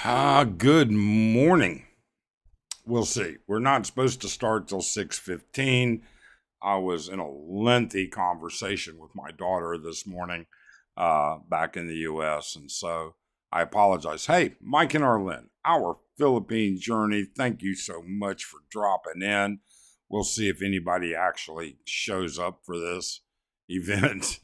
Good morning. We'll see. We're not supposed to start till 6:15. I was in a lengthy conversation with my daughter this morning back in the US, and so I apologize. Hey, Mike and Arlen, our Philippine journey, thank you so much for dropping in. We'll see if anybody actually shows up for this event.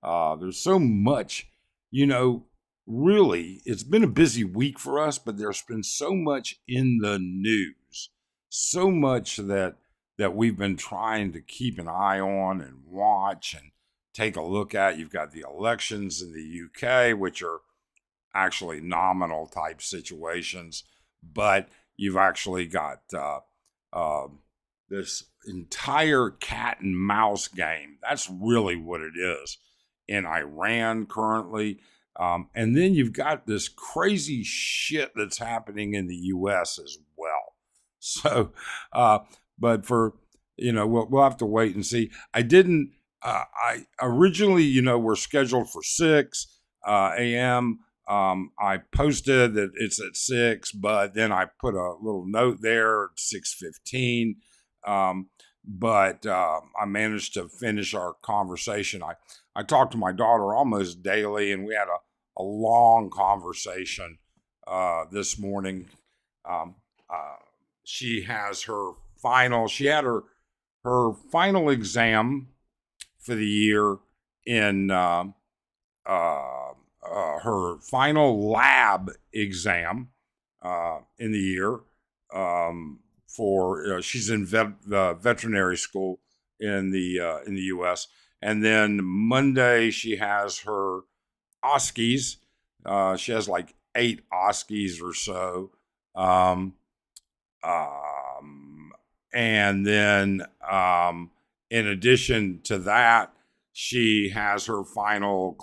There's so much, you know, really, it's been a busy week for us, but there's been so much in the news, so much that we've been trying to keep an eye on and watch and take a look at. You've got the elections in the UK, which are actually nominal type situations, but you've actually got uh, this entire cat and mouse game. That's really what it is in Iran currently. And then you've got this crazy shit that's happening in the US as well. So, but for, we'll have to wait and see. I originally, we're scheduled for 6 a.m. I posted that it's at 6, but then I put a little note there at 6:15. But I managed to finish our conversation. I talked to my daughter almost daily, and we had a long conversation this morning. Um, she has she had her final exam for the year in her final lab exam in the year. She's in veterinary school in the U.S. And then Monday she has her OSCEs. She has like 8 OSCEs or so. And then in addition to that, she has her final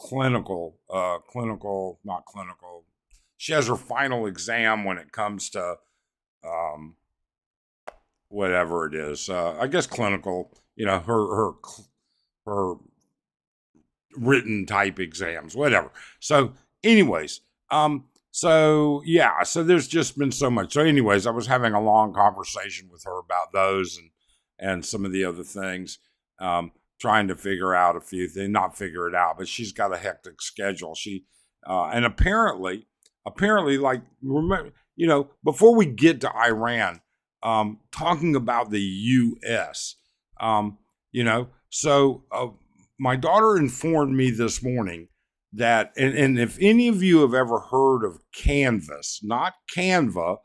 she has her final exam when it comes to whatever it is. I guess clinical, her written type exams, whatever. So, anyways, so there's just been so much. So, anyways, I was having a long conversation with her about those and some of the other things, trying to figure out a few things, not figure it out, but she's got a hectic schedule. And apparently, like, remember, before we get to Iran, talking about the U.S., my daughter informed me this morning that, and if any of you have ever heard of Canvas, not Canva,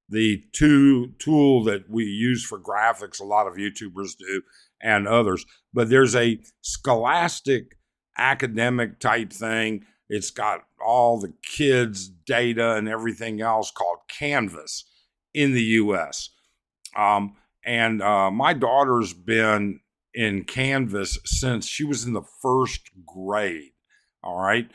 the tool that we use for graphics, a lot of YouTubers do, and others, but there's a scholastic academic type thing. It's got all the kids' data and everything else called Canvas in the U.S. And my daughter's been in Canvas since she was in the first grade. All right.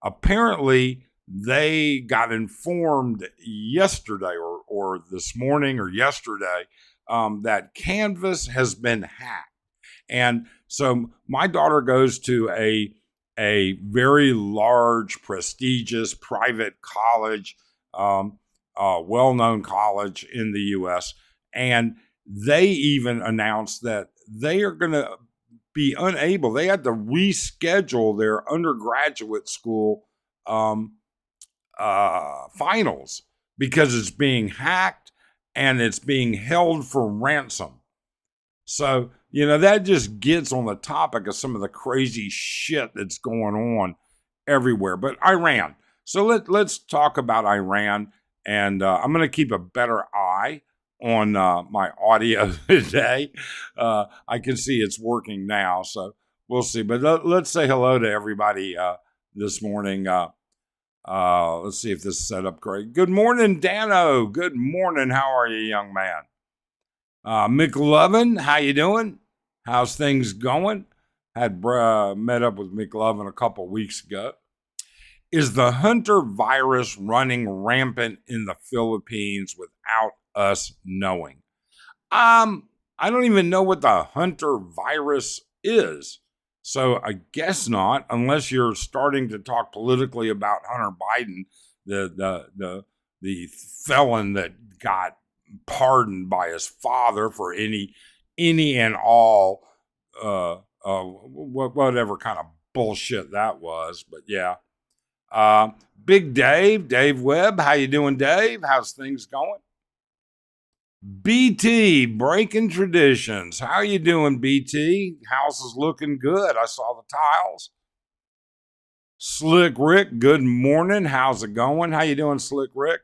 Apparently, they got informed yesterday or this morning or yesterday that Canvas has been hacked. And so my daughter goes to a very large, prestigious private college, well-known college in the U.S., and they even announced that they are going to be unable. They had to reschedule their undergraduate school finals because it's being hacked and it's being held for ransom. So, that just gets on the topic of some of the crazy shit that's going on everywhere. But Iran. So let's talk about Iran. And I'm going to keep a better eye on my audio today. I can see it's working now, so we'll see. But let's say hello to everybody this morning. Let's see if this is set up great. Good morning, Dano. Good morning. How are you, young man? McLovin, how you doing? How's things going? Had met up with McLovin a couple weeks ago. Is the Hunter virus running rampant in the Philippines without us knowing? I don't even know what the Hunter virus is. So I guess not, unless you're starting to talk politically about Hunter Biden the felon that got pardoned by his father for any and all whatever kind of bullshit that was. But yeah, Big Dave Webb, how you doing, Dave? How's things going? BT, breaking traditions. How you doing, BT? House is looking good. I saw the tiles. Slick Rick, good morning. How's it going? How you doing, Slick Rick?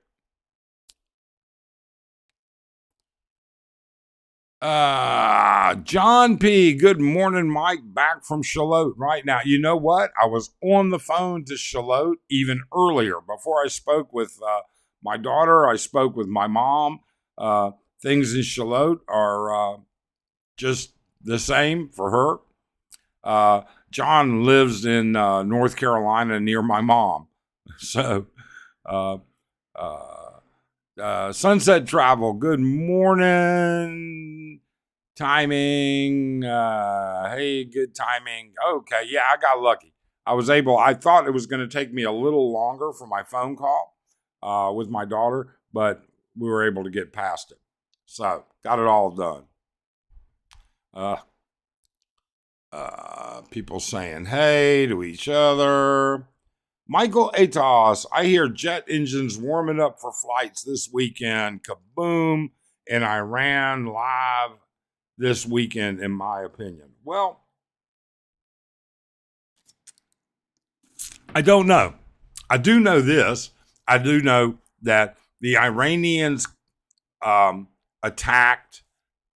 John P, good morning, Mike. Back from Charlotte right now. You know what? I was on the phone to Charlotte even earlier. Before I spoke with my daughter, I spoke with my mom. Things in Charlotte are just the same for her. John lives in North Carolina near my mom. So, Sunset Travel, good morning. Timing. Hey, good timing. Okay, yeah, I got lucky. I thought it was going to take me a little longer for my phone call with my daughter, but we were able to get past it. So, got it all done. People saying hey to each other. Michael Atos, I hear jet engines warming up for flights this weekend. Kaboom! In Iran live this weekend, in my opinion. Well, I don't know. I do know this. I do know that the Iranians attacked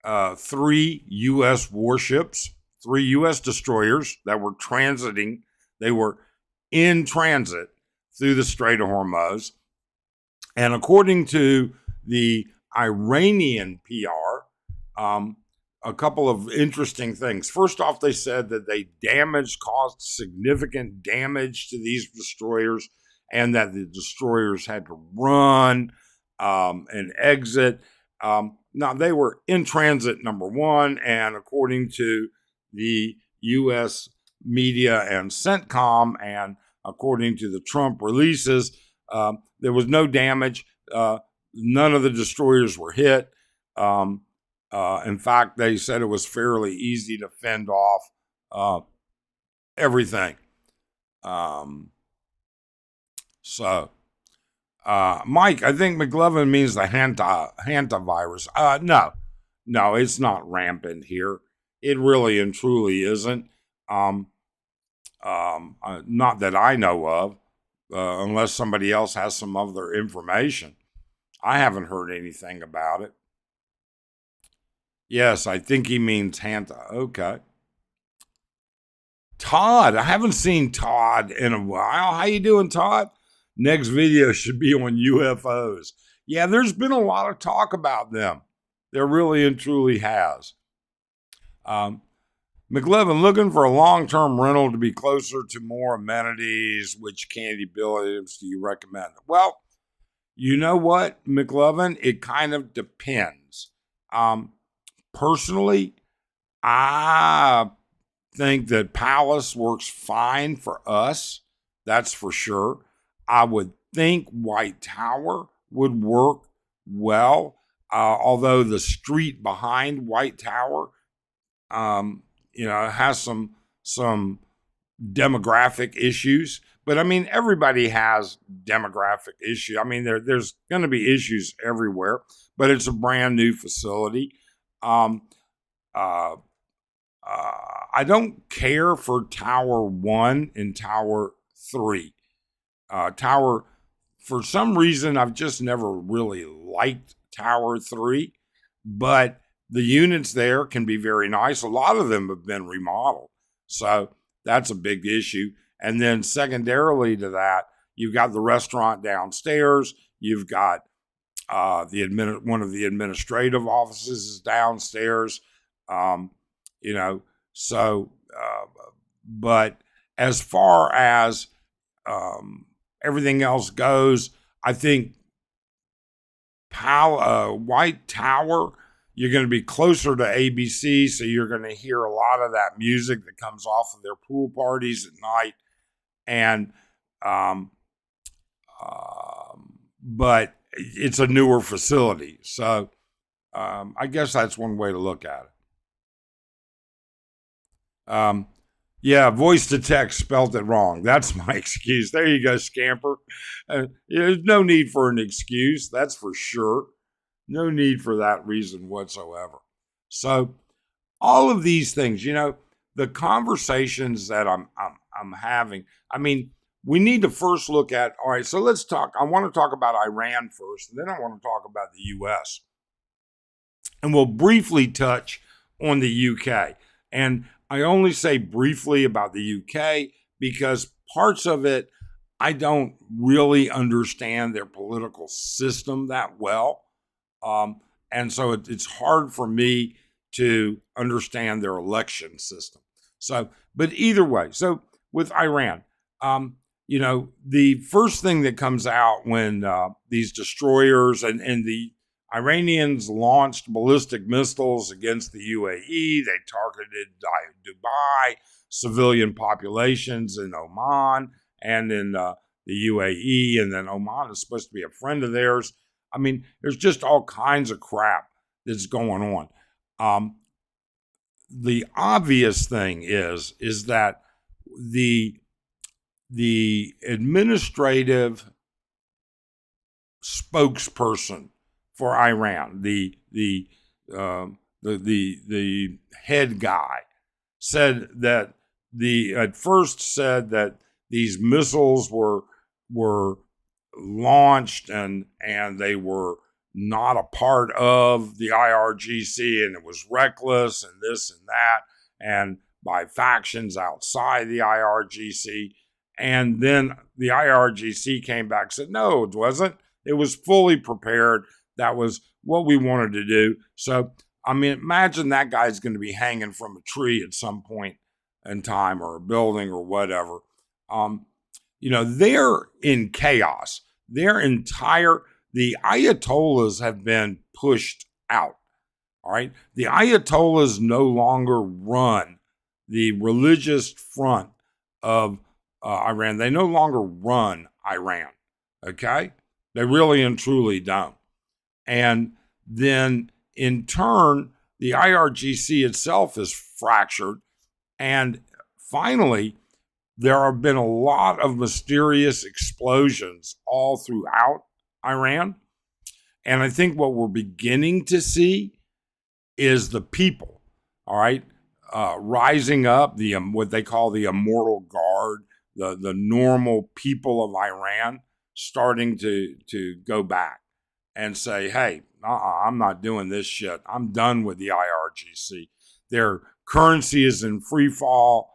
3 U.S. warships, 3 U.S. destroyers that were transiting. They were in transit through the Strait of Hormuz. And according to the Iranian PR, a couple of interesting things. First off, they said that they caused significant damage to these destroyers and that the destroyers had to run and exit. Now, they were in transit, number one, and according to the U.S. media and CENTCOM, and according to the Trump releases, there was no damage. None of the destroyers were hit. In fact, they said it was fairly easy to fend off everything. Mike, I think McLovin means the hantavirus. No, it's not rampant here. It really and truly isn't. Not that I know of, unless somebody else has some other information. I haven't heard anything about it. Yes, I think he means hanta. Okay. Todd, I haven't seen Todd in a while. How you doing, Todd? Next video should be on UFOs. Yeah, there's been a lot of talk about them. There really and truly has. McLevin, looking for a long-term rental to be closer to more amenities. Which candy buildings do you recommend? Well, you know what, McLevin? It kind of depends. Personally, I think that Palace works fine for us. That's for sure. I would think White Tower would work well, although the street behind White Tower, has some demographic issues. But I mean, everybody has demographic issues. I mean, there's going to be issues everywhere. But it's a brand new facility. I don't care for Tower 1 and Tower 3. For some reason, I've just never really liked Tower 3, but the units there can be very nice. A lot of them have been remodeled, so that's a big issue. And then secondarily to that, you've got the restaurant downstairs. You've got one of the administrative offices is downstairs. But as far as everything else goes, I think White Tower, you're going to be closer to ABC, so you're going to hear a lot of that music that comes off of their pool parties at night. And but it's a newer facility. So I guess that's one way to look at it. Yeah, voice to text spelled it wrong. That's my excuse. There you go, scamper. There's no need for an excuse. That's for sure. No need for that reason whatsoever. So all of these things, the conversations that I'm having. I mean, we need to first look at. All right, so let's talk. I want to talk about Iran first, and then I want to talk about the U.S. And we'll briefly touch on the UK. And I only say briefly about the UK because parts of it, I don't really understand their political system that well. And so it's hard for me to understand their election system. So, but either way, so with Iran, the first thing that comes out when these destroyers and the Iranians launched ballistic missiles against the UAE. They targeted Dubai, civilian populations in Oman and in the UAE. And then Oman is supposed to be a friend of theirs. I mean, there's just all kinds of crap that's going on. The obvious thing is that the administrative spokesperson for Iran, the head guy, said that at first said that these missiles were launched and they were not a part of the IRGC and it was reckless and this and that and by factions outside the IRGC. And then the IRGC came back and said, no, it wasn't. It was fully prepared. That was what we wanted to do. So, I mean, imagine that guy's going to be hanging from a tree at some point in time or a building or whatever. They're in chaos. The Ayatollahs have been pushed out. All right. The Ayatollahs no longer run the religious front of Iran. They no longer run Iran. Okay. They really and truly don't. And then in turn, the IRGC itself is fractured. And finally, there have been a lot of mysterious explosions all throughout Iran. And I think what we're beginning to see is the people, all right, rising up, what they call the immortal guard, the normal people of Iran starting to go back and say, hey, I'm not doing this shit. I'm done with the IRGC. Their currency is in free fall.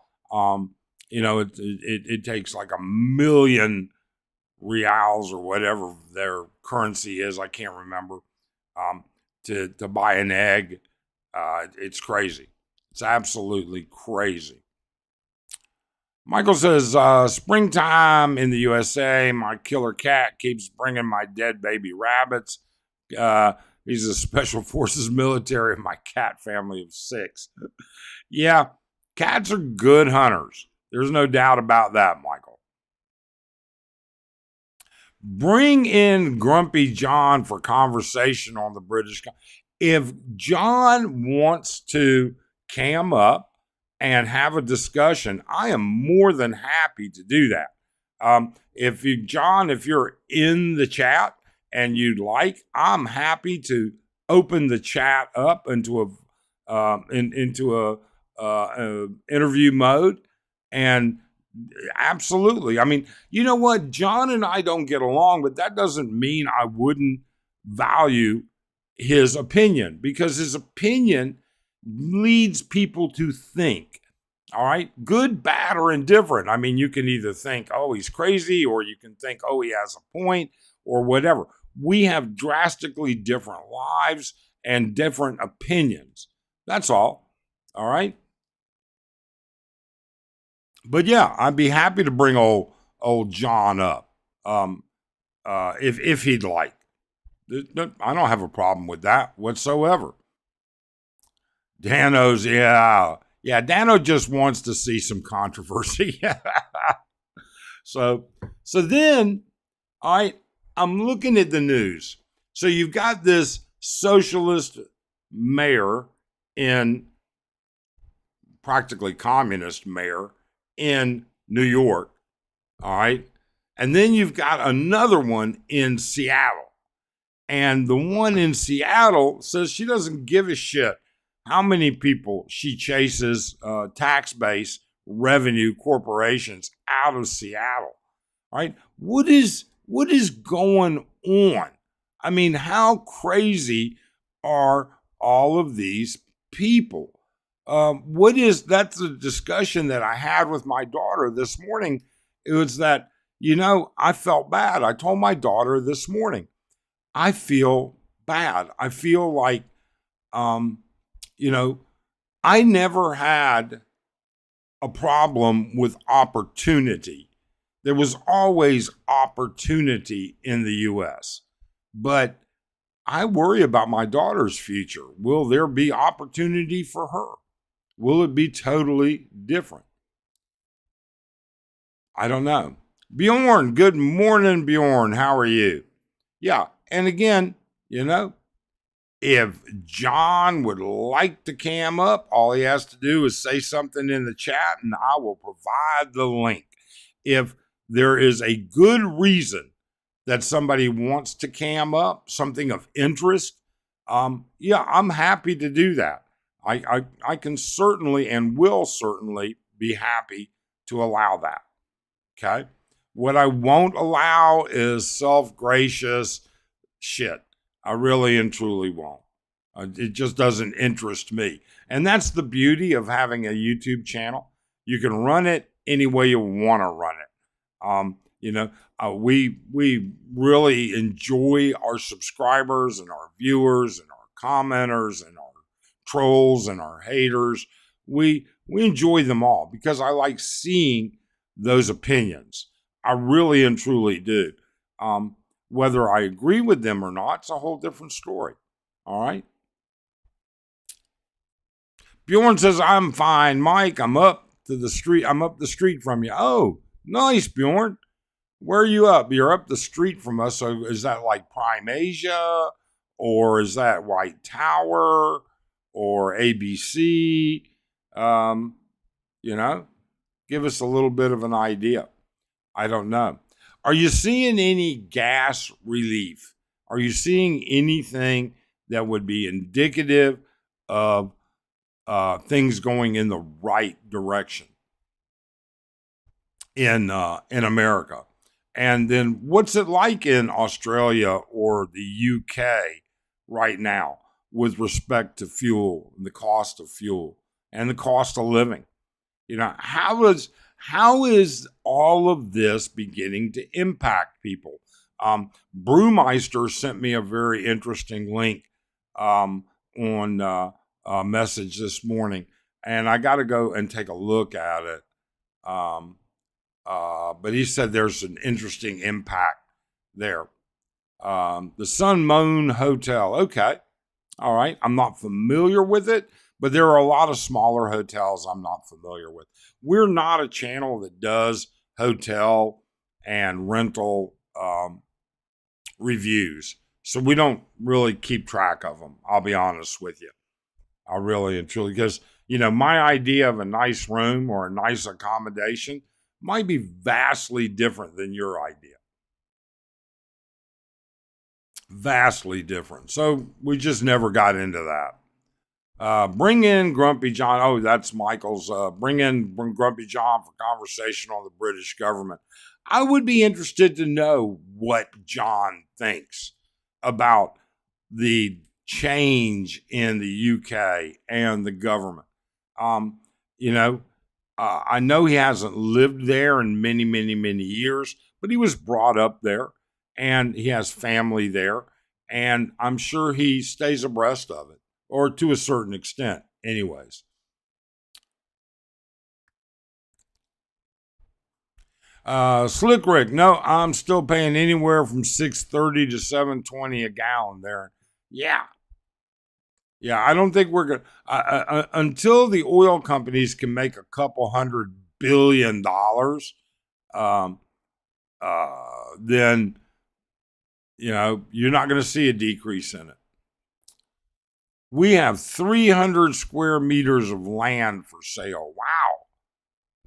It takes like 1 million reals or whatever their currency is. I can't remember, to buy an egg. It's crazy. It's absolutely crazy. Michael says, springtime in the USA. My killer cat keeps bringing my dead baby rabbits. He's a special forces military of my cat family of 6. Yeah, cats are good hunters. There's no doubt about that, Michael. Bring in Grumpy John for conversation on the British. If John wants to cam up and have a discussion, I am more than happy to do that. If you're in the chat and you'd like, I'm happy to open the chat up into a interview mode. And absolutely, I mean, you know what? John and I don't get along, but that doesn't mean I wouldn't value his opinion, because his opinion leads people to think. All right, good, bad, or indifferent. I mean, you can either think, oh, he's crazy, or you can think, oh, he has a point, or whatever. We have drastically different lives and different opinions. That's all. All right. But yeah, I'd be happy to bring old John up, if he'd like. I don't have a problem with that whatsoever. Dano's, yeah, Dano just wants to see some controversy. So then, all right, I'm looking at the news. So you've got this socialist mayor in, practically communist mayor in New York. All right. And then you've got another one in Seattle. And the one in Seattle says she doesn't give a shit how many people she chases, tax base revenue corporations out of Seattle. All right. What is going on? I mean, how crazy are all of these people? That's a discussion that I had with my daughter this morning. It was that, I felt bad. I told my daughter this morning, I feel bad. I feel like, I never had a problem with opportunity. There was always opportunity in the U.S., but I worry about my daughter's future. Will there be opportunity for her? Will it be totally different? I don't know. Bjorn, good morning, Bjorn. How are you? Yeah. And again, if John would like to cam up, all he has to do is say something in the chat and I will provide the link. If there is a good reason that somebody wants to cam up, something of interest, I'm happy to do that. I can certainly and will certainly be happy to allow that. Okay. What I won't allow is self-gracious shit. I really and truly won't. It just doesn't interest me. And that's the beauty of having a YouTube channel. You can run it any way you want to run it. We really enjoy our subscribers and our viewers and our commenters and our trolls and our haters. We enjoy them all because I like seeing those opinions. I really and truly do. Whether I agree with them or not, it's a whole different story. All right. Bjorn says, I'm fine, Mike. I'm up the street from you. Oh, nice, Bjorn. Where are you up? You're up the street from us. So is that like Prime Asia, or is that White Tower or ABC? Give us a little bit of an idea. I don't know. Are you seeing any gas relief? Are you seeing anything that would be indicative of things going in the right direction in America? And then what's it like in Australia or the UK right now with respect to fuel and the cost of fuel and the cost of living? How is all of this beginning to impact people? Brewmeister sent me a very interesting link on a message this morning, and I got to go and take a look at it. But he said there's an interesting impact there. The Sun Moon Hotel. Okay. All right. I'm not familiar with it, but there are a lot of smaller hotels I'm not familiar with. We're not a channel that does hotel and rental reviews. So we don't really keep track of them. I'll be honest with you. I really and truly, because, my idea of a nice room or a nice accommodation might be vastly different than your idea. Vastly different. So we just never got into that. Bring in Grumpy John. Oh, that's Michael's. Bring Grumpy John for conversation on the British government. I would be interested to know what John thinks about the change in the UK and the government. I know he hasn't lived there in many, many, many years, but he was brought up there and he has family there. And I'm sure he stays abreast of it, or to a certain extent, anyways. Slick Rick, no, I'm still paying anywhere from $6.30 to $7.20 a gallon there. Yeah. I don't think we're going to, until the oil companies can make a couple $100 billion, then you're not going to see a decrease in it. We have 300 square meters of land for sale. Wow.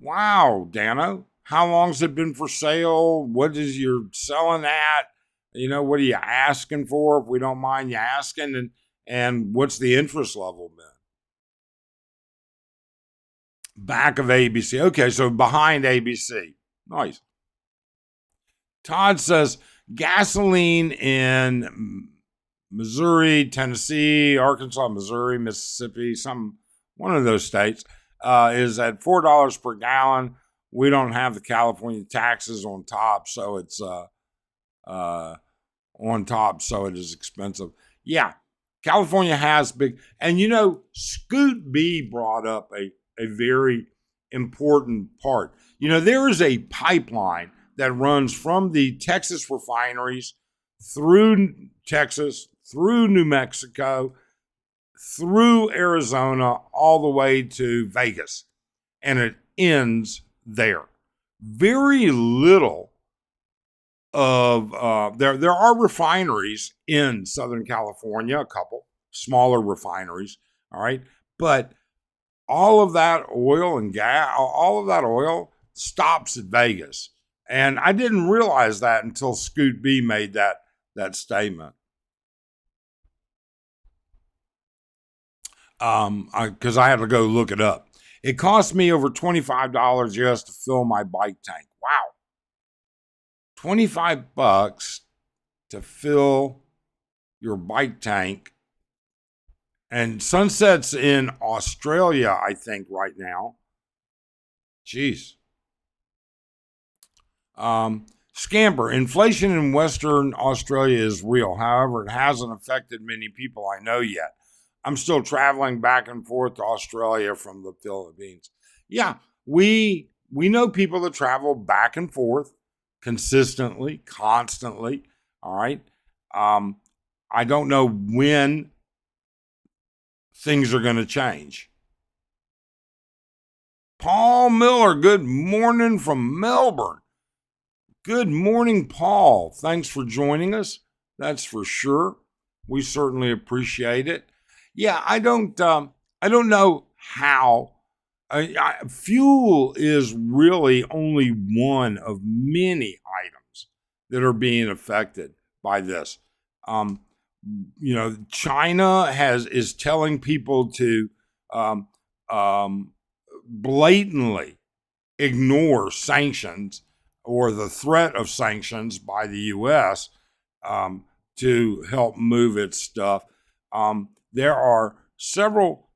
Wow, Dano. How long's it been for sale? What is you selling at? What are you asking for, if we don't mind you asking? And what's the interest level been? Back of ABC. Okay, so behind ABC. Nice. Todd says gasoline in Missouri, Tennessee, Arkansas, Missouri, Mississippi, one of those states, is at $4 per gallon. We don't have the California taxes on top, so it's on top, so it is expensive. Yeah, California has big, and Scoot B brought up a very important part. There is a pipeline that runs from the Texas refineries through Texas, through New Mexico, through Arizona, all the way to Vegas, and it ends there. Very little of there are refineries in Southern California, a couple smaller refineries, all right, but all of that oil and gas, all of that oil stops at Vegas. And I didn't realize that until Scoot B made that statement. Because I had to go look it up. It cost me over $25 just to fill my bike tank. Wow. $25 to fill your bike tank. And Sunset's in Australia, I think, right now. Jeez. Scamper, inflation in Western Australia is real. However, it hasn't affected many people I know yet. I'm still traveling back and forth to Australia from the Philippines. Yeah, we know people that travel back and forth consistently, constantly. All right. I don't know when things are going to change. Paul Miller, good morning from Melbourne. Good morning, Paul. Thanks for joining us. That's for sure. We certainly appreciate it. Yeah, I don't know how. Fuel is really only one of many items that are being affected by this. China is telling people to blatantly ignore sanctions or the threat of sanctions by the U.S. To help move its stuff. There are several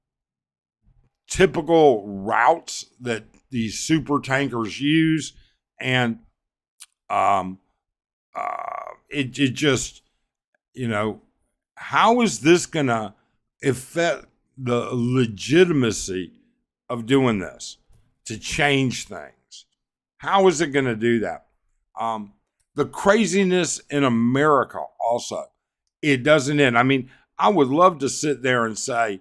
typical routes that these super tankers use, and it just, how is this going to affect the legitimacy of doing this to change things? How is it going to do that? The craziness in America also, it doesn't end. I mean, I would love to sit there and say,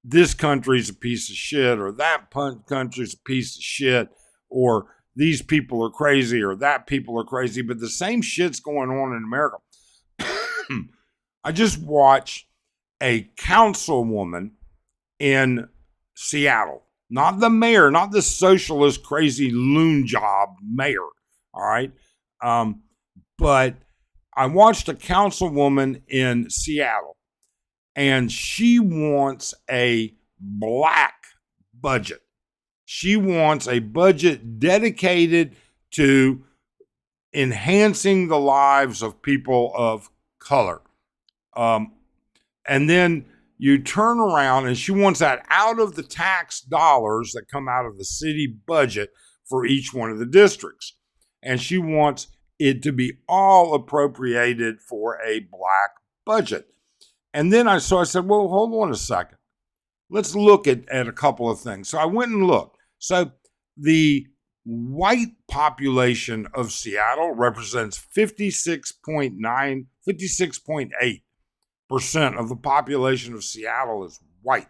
this country's a piece of shit, or that country's a piece of shit, or these people are crazy, or that people are crazy, but the same shit's going on in America. I just watched a councilwoman in Seattle, not the mayor, not the socialist crazy loon job mayor, all right? But I watched a councilwoman in Seattle, and she wants a black budget. She wants a budget dedicated to enhancing the lives of people of color. And then you turn around, and she wants that out of the tax dollars that come out of the city budget for each one of the districts. And she wants it to be all appropriated for a black budget. And then I said, well, hold on a second. Let's look at a couple of things. So I went and looked. So the white population of Seattle represents 56.8% of the population of Seattle is white.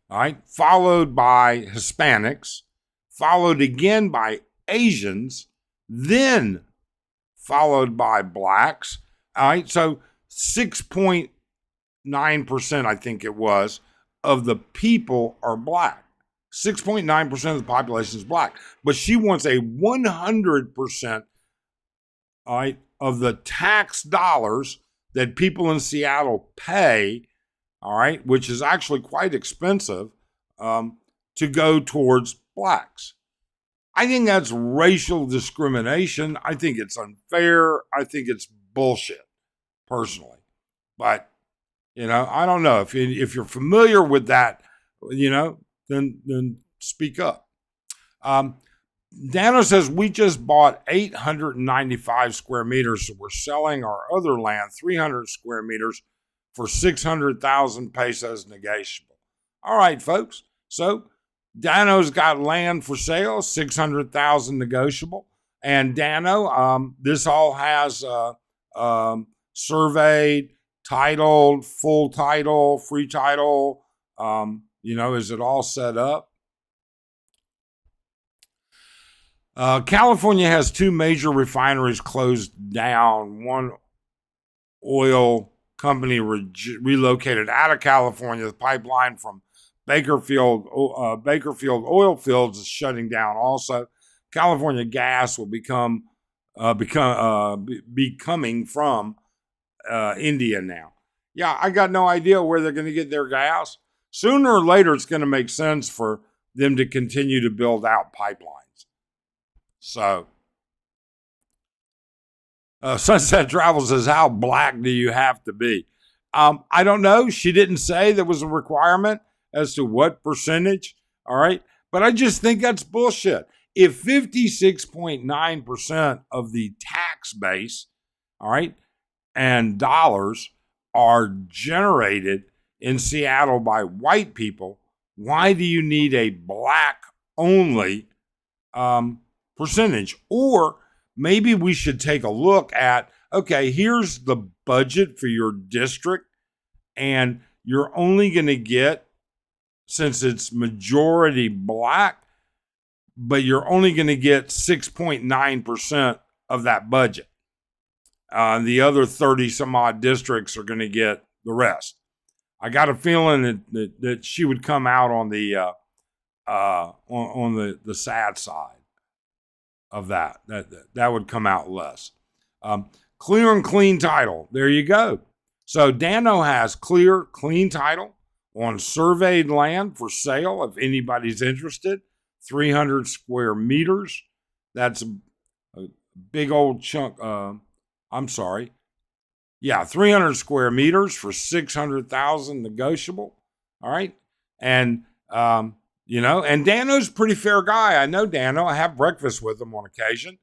All right. Followed by Hispanics, followed again by Asians, then followed by blacks. All right, so 6.9%, I think it was, of the people are black. 6.9% of the population is black. But she wants a 100%, all right, of the tax dollars that people in Seattle pay, all right, which is actually quite expensive, to go towards blacks. I think that's racial discrimination. I think it's unfair. I think it's bullshit, personally. But, I don't know. If you're familiar with that, then speak up. Dano says, we just bought 895 square meters, so we're selling our other land, 300 square meters, for 600,000 pesos negotiable. All right, folks. So Dano's got land for sale, 600,000 negotiable. And Dano, this all has surveyed, titled, full title, free title. Is it all set up? California has two major refineries closed down. One oil company relocated out of California. The pipeline from Bakerfield oil fields is shutting down. Also, California gas will be coming from India now. Yeah, I got no idea where they're going to get their gas. Sooner or later, it's going to make sense for them to continue to build out pipelines. So, Sunset Travel says, how black do you have to be? I don't know. She didn't say there was a requirement as to what percentage. All right. But I just think that's bullshit. If 56.9% of the tax base, all right, and dollars are generated in Seattle by white people, why do you need a black only percentage? Or maybe we should take a look at, okay, here's the budget for your district, and you're only going to get, since it's majority black, but you're only going to get 6.9% of that budget. The other 30 some odd districts are going to get the rest. I got a feeling that she would come out on the sad side of that. That would come out less. Clear and clean title. There you go. So Dano has clear, clean title on surveyed land for sale if anybody's interested. 300 square meters. That's a big old chunk. 300 square meters for 600,000 negotiable. All right. And, and Dano's a pretty fair guy. I know Dano. I have breakfast with him on occasion.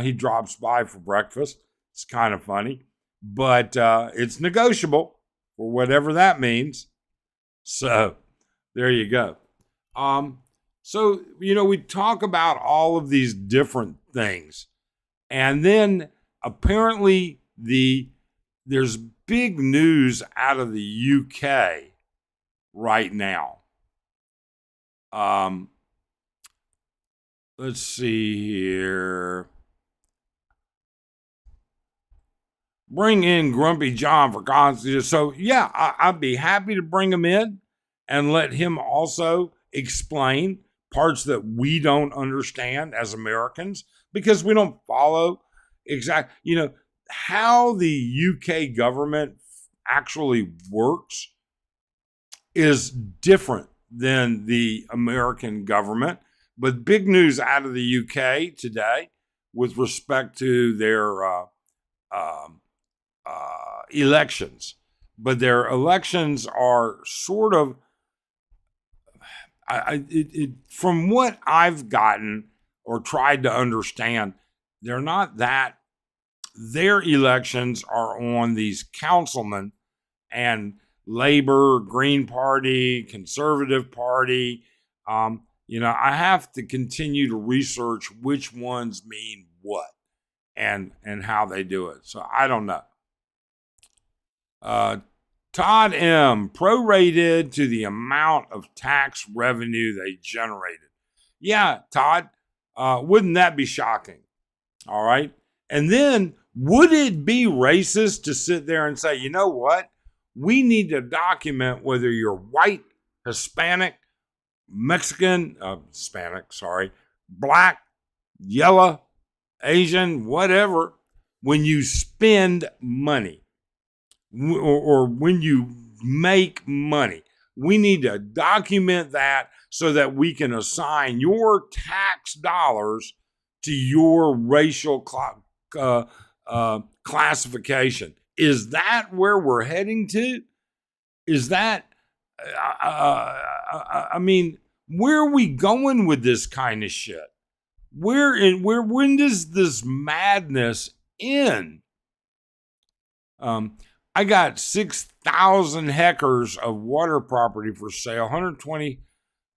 He drops by for breakfast. It's kind of funny, but it's negotiable for whatever that means. So there you go. So, we talk about all of these different things. And then apparently there's big news out of the UK right now. Let's see here. Bring in Grumpy John for Constitution. So, yeah, I'd be happy to bring him in and let him also explain parts that we don't understand as Americans, because we don't follow exactly, how the UK government actually works is different than the American government. But big news out of the UK today with respect to their elections. But their elections are sort of, from what I've gotten or tried to understand, they're not that. Their elections are on these councilmen and Labor, Green Party, Conservative Party. I have to continue to research which ones mean what and how they do it. So I don't know. Todd M., prorated to the amount of tax revenue they generated. Yeah, Todd, wouldn't that be shocking? All right. And then would it be racist to sit there and say, you know what? We need to document whether you're white, Hispanic, Mexican, black, yellow, Asian, whatever, when you spend money or when you make money. We need to document that so that we can assign your tax dollars to your racial classification. Is that where we're heading to? Is that, I mean, where are we going with this kind of shit? When does this madness end? I got 6,000 hectares of water property for sale, 120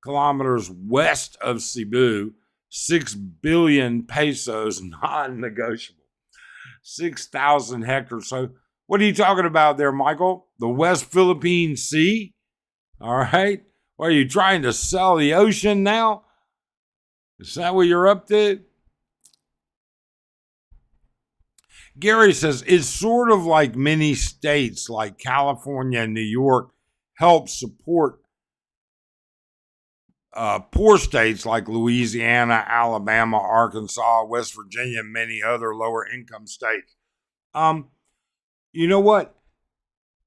kilometers west of Cebu, 6 billion pesos, non-negotiable. 6,000 hectares. So what are you talking about there, Michael? The West Philippine Sea? All right. What, are you trying to sell the ocean now? Is that what you're up to? Gary says, it's sort of like many states like California and New York help support poor states like Louisiana, Alabama, Arkansas, West Virginia, and many other lower income states. You know what?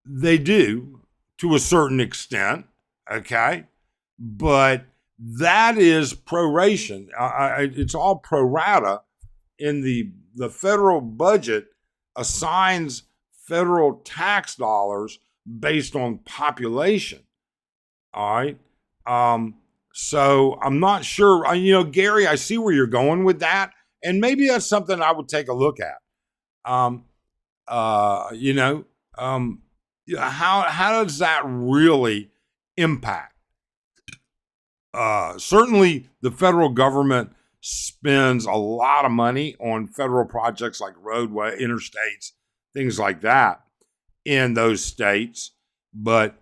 They do to a certain extent, okay? But that is proration. It's all pro rata. In the federal budget assigns federal tax dollars based on population. All right. So I'm not sure, Gary, I see where you're going with that. And maybe that's something I would take a look at. How does that really impact? Certainly the federal government spends a lot of money on federal projects like roadway, interstates, things like that in those states. But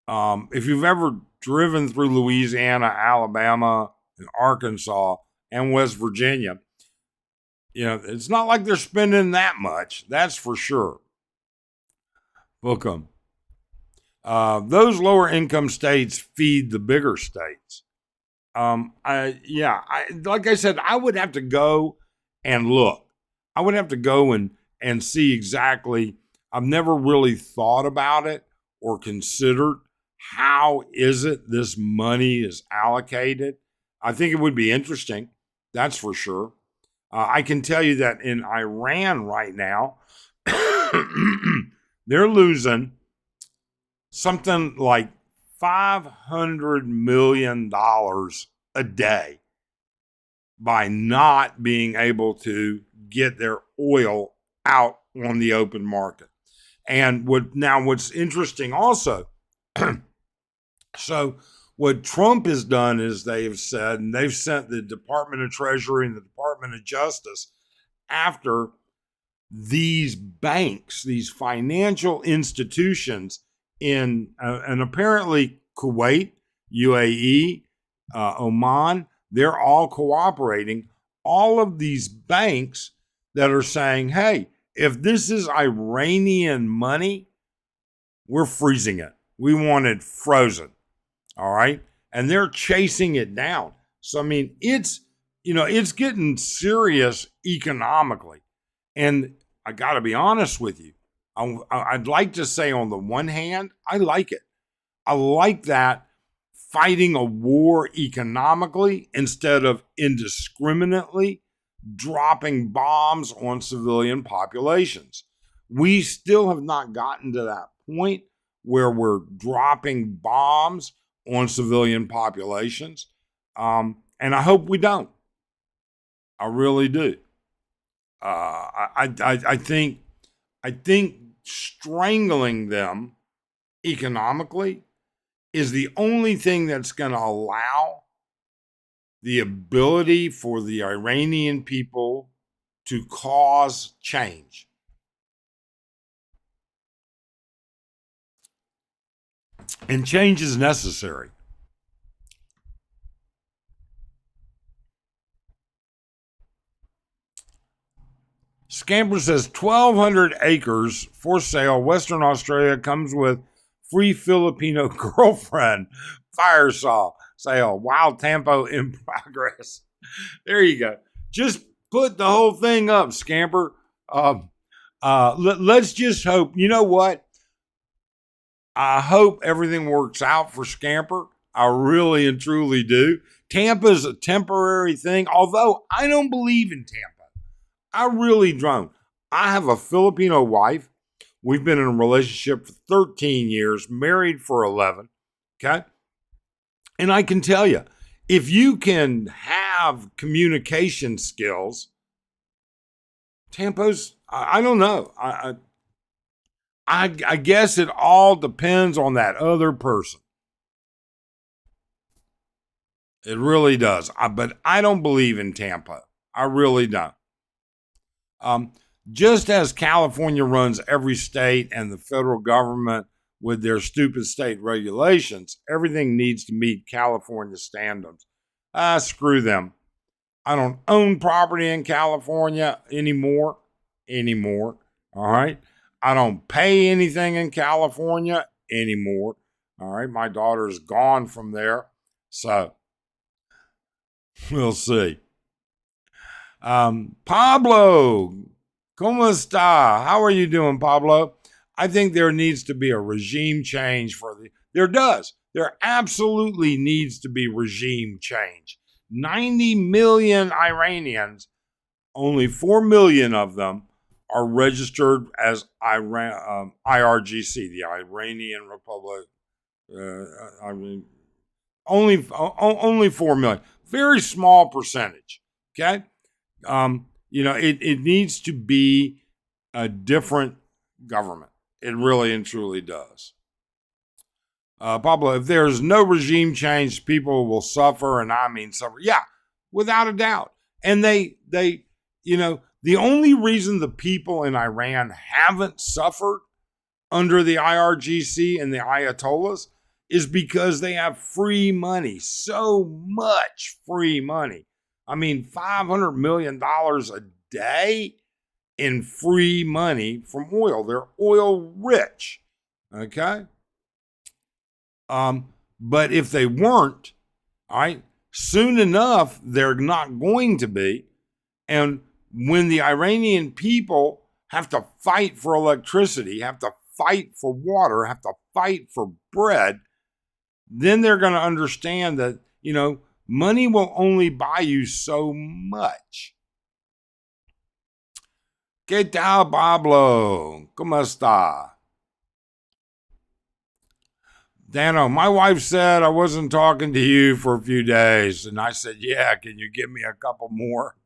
if you've ever driven through Louisiana, Alabama, and Arkansas, and West Virginia, it's not like they're spending that much. That's for sure. Book them. Those lower income states feed the bigger states. Like I said, I would have to go and look. I would have to go and see exactly. I've never really thought about it or considered how is it this money is allocated. I think it would be interesting. That's for sure. I can tell you that in Iran right now, they're losing something like $500 million a day by not being able to get their oil out on the open market. And what's interesting also, so what Trump has done is they've said, and they've sent the Department of Treasury and the Department of Justice after these banks, these financial institutions in and apparently Kuwait, UAE, Oman, they're all cooperating. All of these banks that are saying, hey, if this is Iranian money, we're freezing it. We want it frozen. All right. And they're chasing it down. So, I mean, it's getting serious economically. And I got to be honest with you. I'd like to say on the one hand, I like it. I like that fighting a war economically instead of indiscriminately dropping bombs on civilian populations. We still have not gotten to that point where we're dropping bombs on civilian populations. And I hope we don't. I really do. I think strangling them economically is the only thing that's going to allow the ability for the Iranian people to cause change. And change is necessary. Scamper says 1,200 acres for sale. Western Australia comes with free Filipino girlfriend. Fire saw sale. Wild tampo in progress. There you go. Just put the whole thing up, Scamper. Let's just hope. You know what? I hope everything works out for Scamper. I really and truly do. Tampa's a temporary thing, although I don't believe in Tampa. I really don't. I have a Filipino wife. We've been in a relationship for 13 years, married for 11. Okay. And I can tell you, if you can have communication skills, Tampa's, I don't know. I guess it all depends on that other person. It really does. But I don't believe in Tampa. I really don't. Just as California runs every state and the federal government with their stupid state regulations, everything needs to meet California standards. Screw them. I don't own property in California anymore. All right. I don't pay anything in California anymore. All right. My daughter's gone from there. So we'll see. Pablo, ¿cómo está? How are you doing, Pablo? I think there needs to be a regime change there absolutely needs to be regime change. 90 million Iranians, only 4 million of them are registered as IRGC, the Iranian Republic. Only 4 million. Very small percentage. Okay. It needs to be a different government. It really and truly does. Pablo, if there's no regime change, people will suffer, and I mean suffer. Yeah, without a doubt. And the only reason the people in Iran haven't suffered under the IRGC and the Ayatollahs is because they have free money, so much free money. I mean, $500 million a day in free money from oil. They're oil rich. Okay. But if they weren't, all right, soon enough, they're not going to be. And when the Iranian people have to fight for electricity, have to fight for water, have to fight for bread, then they're going to understand that, money will only buy you so much. ¿Qué tal, Pablo? ¿Cómo está? Dano, my wife said I wasn't talking to you for a few days. And I said, yeah, can you give me a couple more?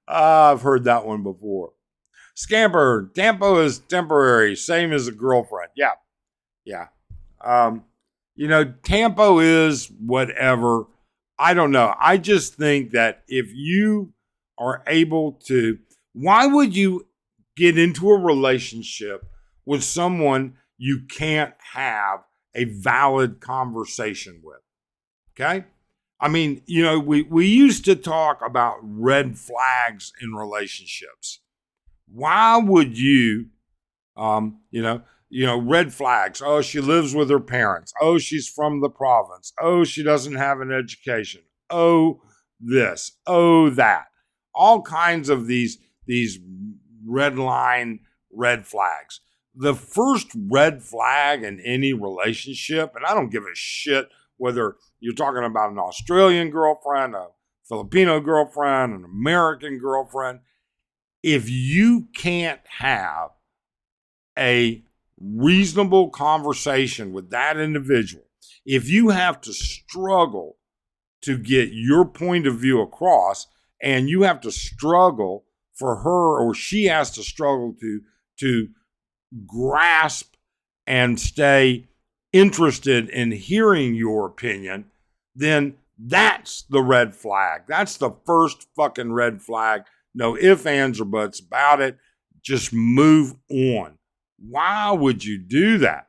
I've heard that one before. Scamper, tampo is temporary, same as a girlfriend. Yeah. Tampo is whatever. I don't know. I just think that if you are able to, why would you get into a relationship with someone you can't have a valid conversation with? Okay? I mean, we used to talk about red flags in relationships. Why would you, red flags? Oh, she lives with her parents. Oh, she's from the province. Oh, she doesn't have an education. Oh, this. Oh, that. All kinds of these red flags. The first red flag in any relationship, and I don't give a shit whether you're talking about an Australian girlfriend, a Filipino girlfriend, an American girlfriend, if you can't have a reasonable conversation with that individual, if you have to struggle to get your point of view across, and you have to struggle for her, or she has to struggle to grasp and stay interested in hearing your opinion, then that's the red flag. That's the first fucking red flag. No ifs, ands, or buts about it. Just move on. Why would you do that?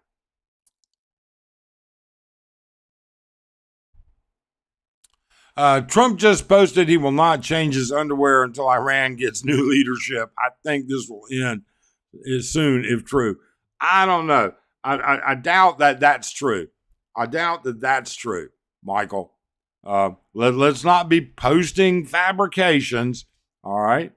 Trump just posted he will not change his underwear until Iran gets new leadership. I think this will end soon, if true. I don't know. I doubt that that's true. I doubt that that's true, Michael. Let's not be posting fabrications. All right.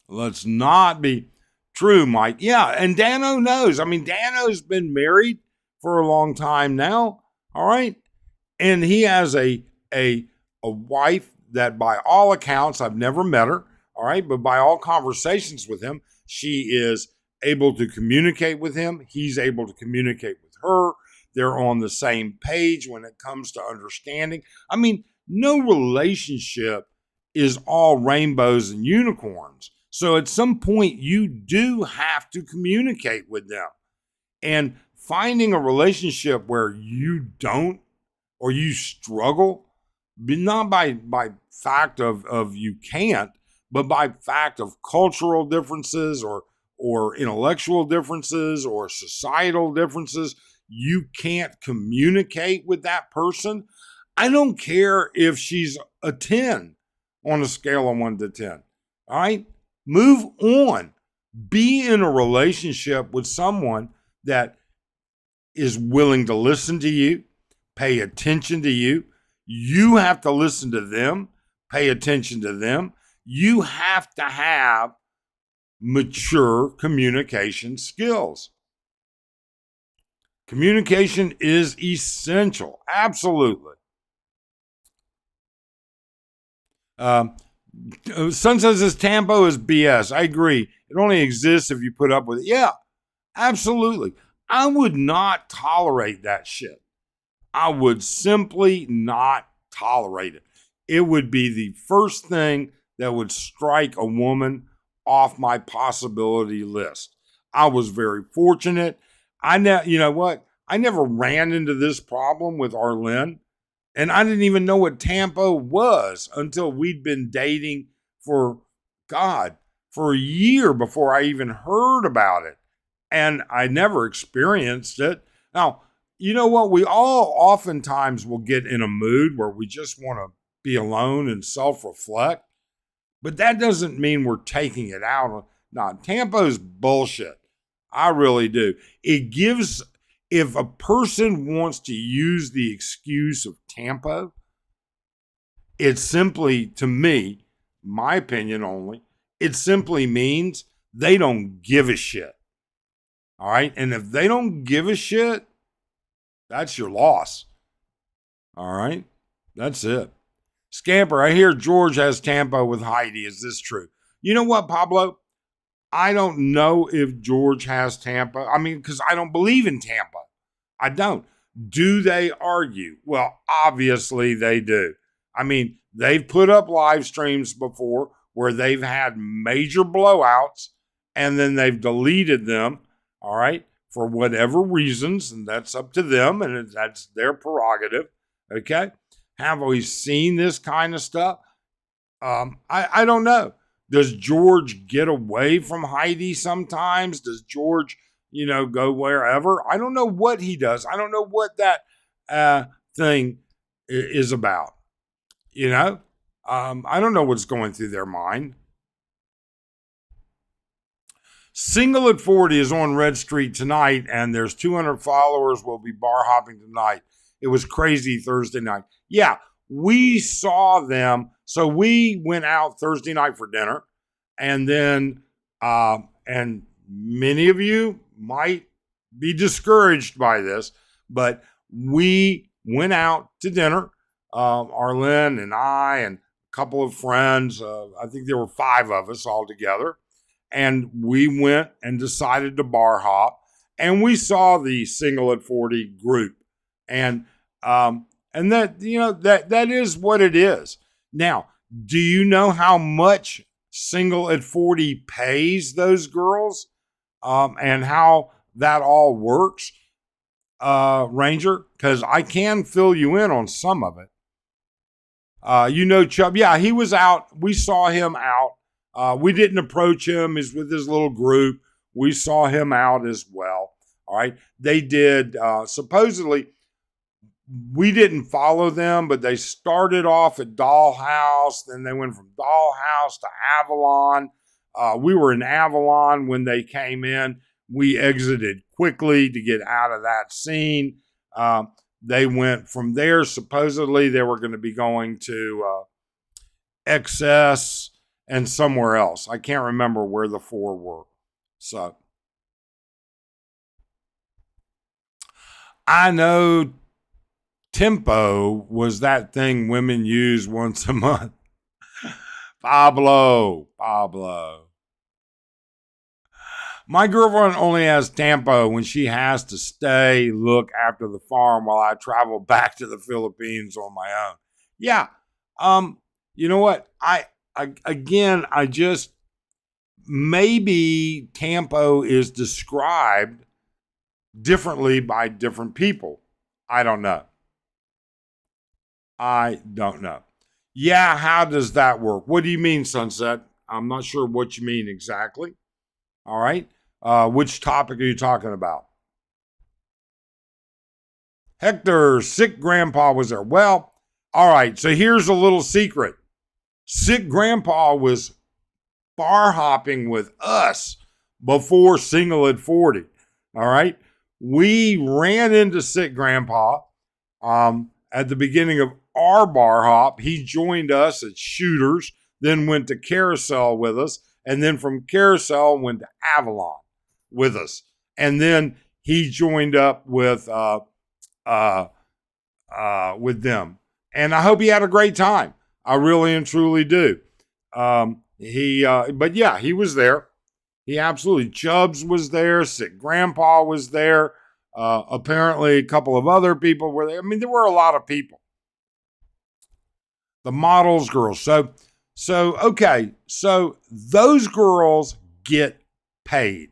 Let's not be true, Mike. Yeah, and Dano knows. I mean, Dano's been married for a long time now. All right. And he has a wife that by all accounts, I've never met her. All right. But by all conversations with him, she is able to communicate with him. He's able to communicate with her. They're on the same page when it comes to understanding. I mean, no relationship is all rainbows and unicorns. So at some point, you do have to communicate with them. And finding a relationship where you don't or you struggle, not by fact of you can't, but by fact of cultural differences or intellectual differences or societal differences, you can't communicate with that person. I don't care if she's a 10 on a scale of 1 to 10. All right? Move on. Be in a relationship with someone that is willing to listen to you, pay attention to you. You have to listen to them, pay attention to them. You have to have mature communication skills. Communication is essential. Absolutely. Sun says this tampo is BS. I agree. It only exists if you put up with it. Yeah, absolutely. I would not tolerate that shit. I would simply not tolerate it. It would be the first thing that would strike a woman off my possibility list. I was very fortunate. You know what? I never ran into this problem with Arlene, and I didn't even know what tampo was until we'd been dating for a year before I even heard about it. And I never experienced it. Now, you know what? We all oftentimes will get in a mood where we just want to be alone and self-reflect. But that doesn't mean we're taking it out. No, tampo's bullshit. I really do. It gives, if a person wants to use the excuse of tampo, it simply, to me, my opinion only, it simply means they don't give a shit. All right? And if they don't give a shit, that's your loss. All right? That's it. Scamper, I hear George has tampo with Heidi. Is this true? You know what, Pablo? I don't know if George has tampo. I mean, because I don't believe in tampo. I don't. Do they argue? Well, obviously they do. I mean, they've put up live streams before where they've had major blowouts and then they've deleted them, all right, for whatever reasons, and that's up to them and that's their prerogative, okay? Have we seen this kind of stuff? I don't know. Does George get away from Heidi sometimes? Does George, go wherever? I don't know what he does. I don't know what that thing is about. I don't know what's going through their mind. Single at 40 is on Red Street tonight, and there's 200 followers. Will be bar hopping tonight. It was crazy Thursday night. Yeah, we saw them. So we went out Thursday night for dinner, and then, and many of you might be discouraged by this, but we went out to dinner, Arlen and I and a couple of friends. I think there were 5 of us all together, and we went and decided to bar hop, and we saw the Single at 40 group, and that, that is what it is. Now, do you know how much Single at 40 pays those girls, and how that all works, Ranger? Because I can fill you in on some of it. Chubb, yeah, he was out. We saw him out. We didn't approach him. He's with his little group. We saw him out as well. All right. They did, supposedly, we didn't follow them, but they started off at Dollhouse. Then they went from Dollhouse to Avalon. We were in Avalon when they came in. We exited quickly to get out of that scene. They went from there. Supposedly, they were going to be going to XS and somewhere else. I can't remember where the four were. So I know Tempo was that thing women use once a month. Pablo. My girlfriend only has tampo when she has to stay, look after the farm while I travel back to the Philippines on my own. Yeah. You know what? I just maybe tampo is described differently by different people. I don't know. Yeah, how does that work? What do you mean, Sunset? I'm not sure what you mean exactly. All right. Which topic are you talking about? Hector, sick grandpa was there. Well, all right. So here's a little secret. Sick grandpa was bar hopping with us before Single at 40. All right. We ran into sick grandpa at the beginning of our bar hop. He joined us at Shooters, then went to Carousel with us, and then from Carousel went to Avalon with us. And then he joined up with them. And I hope he had a great time. I really and truly do. But yeah, he was there. He absolutely. Chubbs was there. Sick Grandpa was there. Apparently, a couple of other people were there. I mean, there were a lot of people. The models, girls. So okay. So those girls get paid.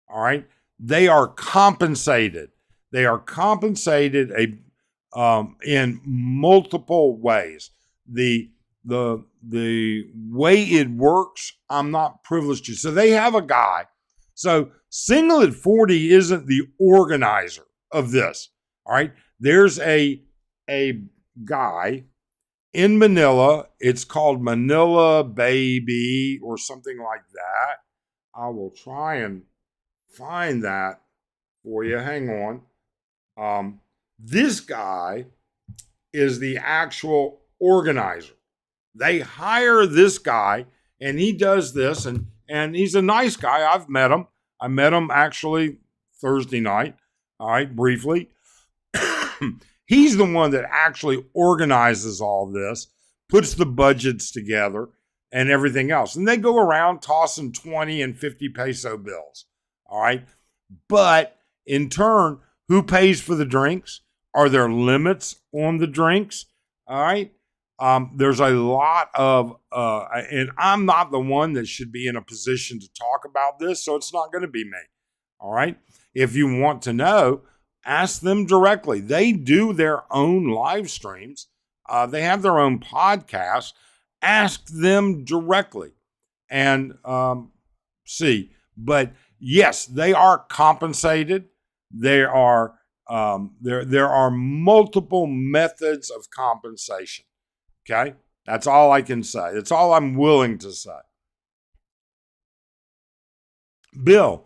All right. They are compensated. They are compensated in multiple ways. The way it works, I'm not privileged to. So they have a guy. So Single at 40 isn't the organizer of this. All right. There's a guy in Manila. It's called Manila Baby or something like that. I will try and find that for you. Hang on. This guy is the actual organizer. They hire this guy and he does this and he's a nice guy. I've met him. I met him actually Thursday night. All right, briefly. He's the one that actually organizes all this, puts the budgets together and everything else. And they go around tossing 20 and 50 peso bills. All right. But in turn, who pays for the drinks? Are there limits on the drinks? All right. There's a lot of, and I'm not the one that should be in a position to talk about this, so it's not going to be me. All right. If you want to know, ask them directly. They do their own live streams. They have their own podcasts. Ask them directly and see. But yes, they are compensated. There are multiple methods of compensation. Okay, that's all I can say. That's all I'm willing to say. Bill,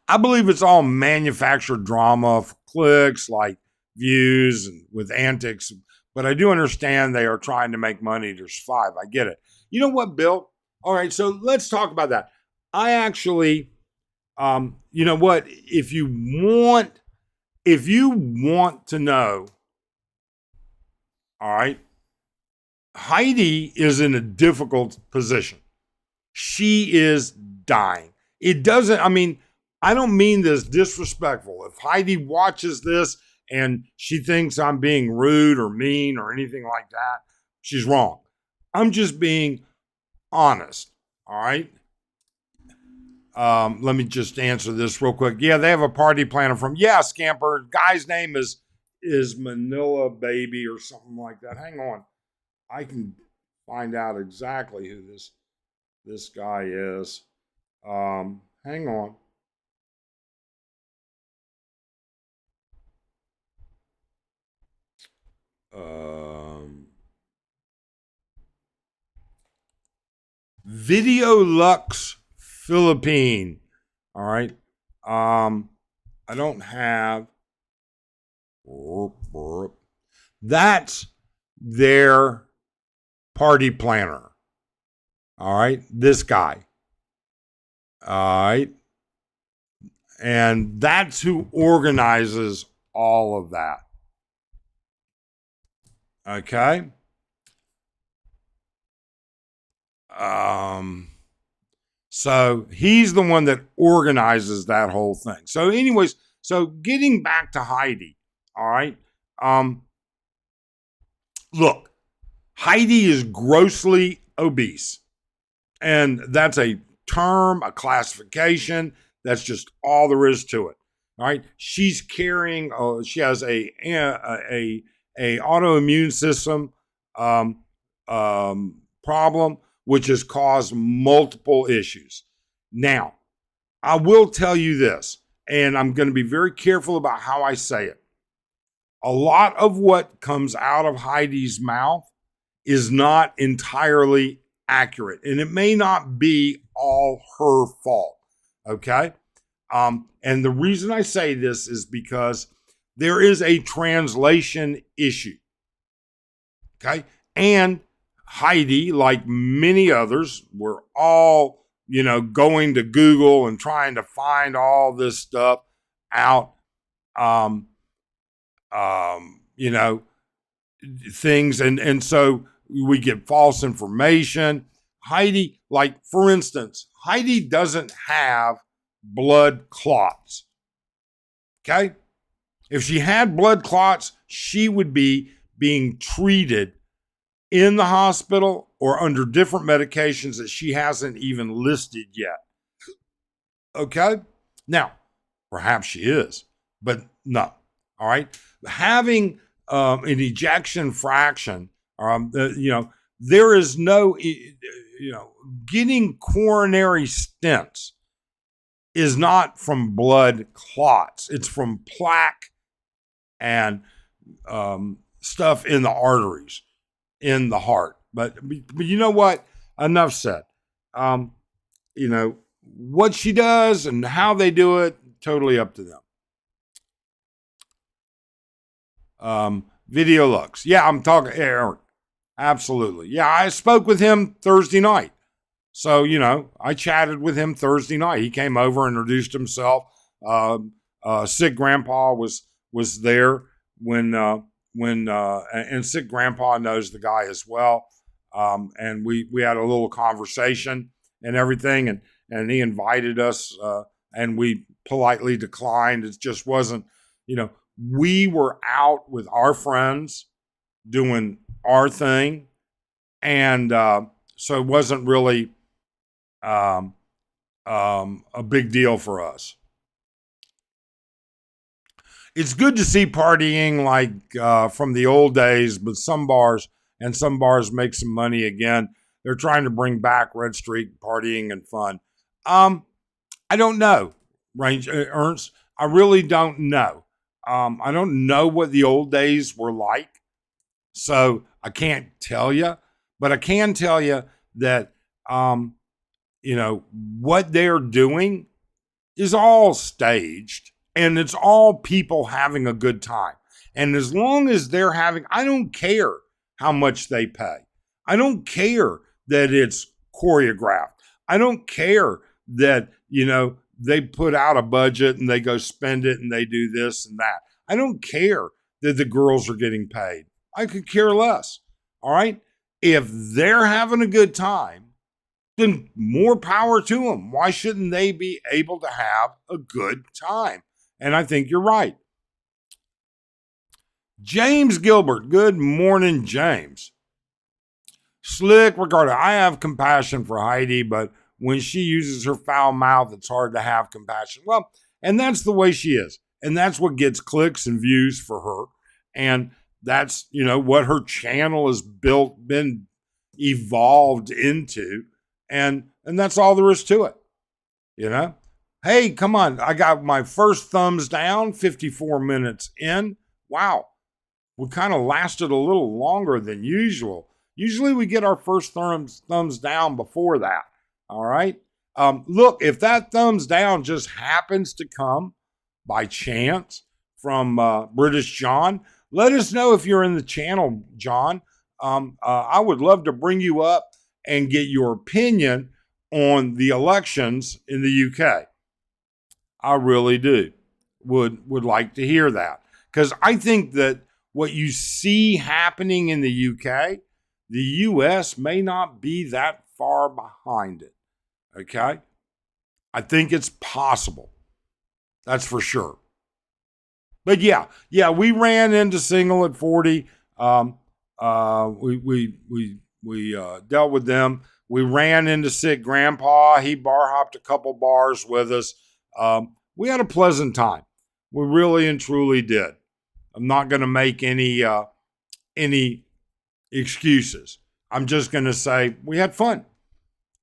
I believe it's all manufactured drama for clicks, like views and with antics. But I do understand they are trying to make money to survive. I get it. You know what, Bill? All right, so let's talk about that. I actually, you know what? If you want to know, all right, Heidi is in a difficult position. She is dying. It doesn't, I mean, I don't mean this disrespectful. If Heidi watches this and she thinks I'm being rude or mean or anything like that, she's wrong. I'm just being honest. All right. Let me just answer this real quick. Yeah, they have a party planner from, Scamper. Guy's name is Manila Baby or something like that. Hang on. I can find out exactly who this guy is. Hang on. Video Lux Philippine. All right. I don't have. That's their party planner. All right. This guy. All right. And that's who organizes all of that. Okay. So he's the one that organizes that whole thing. So, anyways, so getting back to Heidi, all right. Look, Heidi is grossly obese. And that's a term, a classification. That's just all there is to it. All right. She's carrying, she has a autoimmune system problem, which has caused multiple issues. Now, I will tell you this, and I'm going to be very careful about how I say it. A lot of what comes out of Heidi's mouth is not entirely accurate, and it may not be all her fault. Okay. And the reason I say this is because there is a translation issue. Okay. And Heidi, like many others, we're all, going to Google and trying to find all this stuff out. Things. And so we get false information. Heidi, like for instance, Heidi doesn't have blood clots. Okay. If she had blood clots, she would be being treated in the hospital or under different medications that she hasn't even listed yet. Okay. Now, perhaps she is, but no. All right. Having an ejection fraction, there is no, getting coronary stents is not from blood clots. It's from plaque and stuff in the arteries, in the heart. But you know what? Enough said. What she does and how they do it, totally up to them. Video Lux. Yeah, I'm talking Eric. Absolutely. Yeah, I spoke with him Thursday night. So, I chatted with him Thursday night. He came over, introduced himself. Sick Grandpa was there when and Sick Grandpa knows the guy as well. And we had a little conversation and everything, and he invited us, and we politely declined. It just wasn't, we were out with our friends doing our thing. And so it wasn't really a big deal for us. It's good to see partying like from the old days, but some bars make some money again. They're trying to bring back Red Streak partying and fun. I don't know, Ernst. I really don't know. I don't know what the old days were like, so I can't tell you. But I can tell you that, what they're doing is all staged, and it's all people having a good time. And as long as they're I don't care how much they pay. I don't care that it's choreographed. I don't care that, they put out a budget and they go spend it and they do this and that. I don't care that the girls are getting paid. I could care less. All right. If they're having a good time, then more power to them. Why shouldn't they be able to have a good time? And I think you're right. James Gilbert. Good morning, James. Slick Ricardo. I have compassion for Heidi, but when she uses her foul mouth, it's hard to have compassion. Well, and that's the way she is. And that's what gets clicks and views for her. And that's, what her channel has been evolved into. And that's all there is to it. Hey, come on. I got my first thumbs down, 54 minutes in. Wow. we kind of lasted a little longer than usual. Usually we get our first thumbs down before that. All right. Look, if that thumbs down just happens to come by chance from British John, let us know if you're in the channel, John. I would love to bring you up and get your opinion on the elections in the UK. I really do. Would like to hear that, because I think that what you see happening in the UK, the US may not be that far behind it. Okay? I think it's possible. That's for sure. But yeah, we ran into single at 40. We dealt with them. We ran into sick grandpa. He bar hopped a couple bars with us. We had a pleasant time. We really and truly did. I'm not going to make any excuses. I'm just going to say we had fun.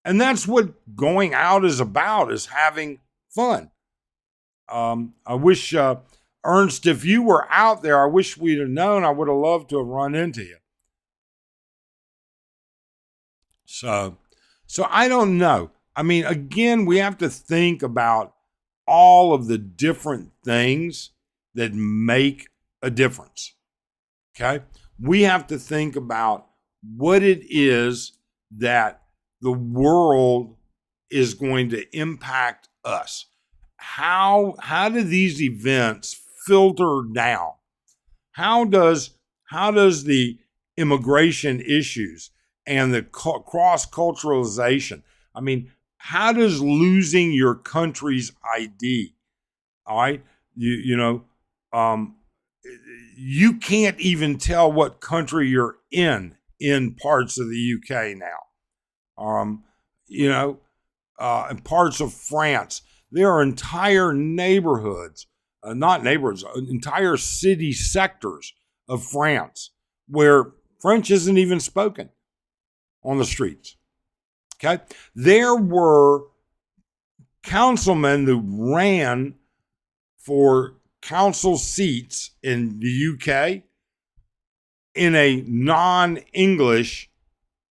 And that's what going out is about, is having fun. I wish, Ernst, if you were out there, I wish we'd have known. I would have loved to have run into you. So I don't know. I mean, again, we have to think about all of the different things that make a difference. Okay? We have to think about what it is that the world is going to impact us. How do these events filter down? How does the immigration issues and the cross-culturalization, I mean, how does losing your country's ID, all right, you can't even tell what country you're in parts of the UK now. In parts of France, there are entire neighborhoods, entire city sectors of France where French isn't even spoken on the streets. Okay? There were councilmen who ran for council seats in the UK in a non-English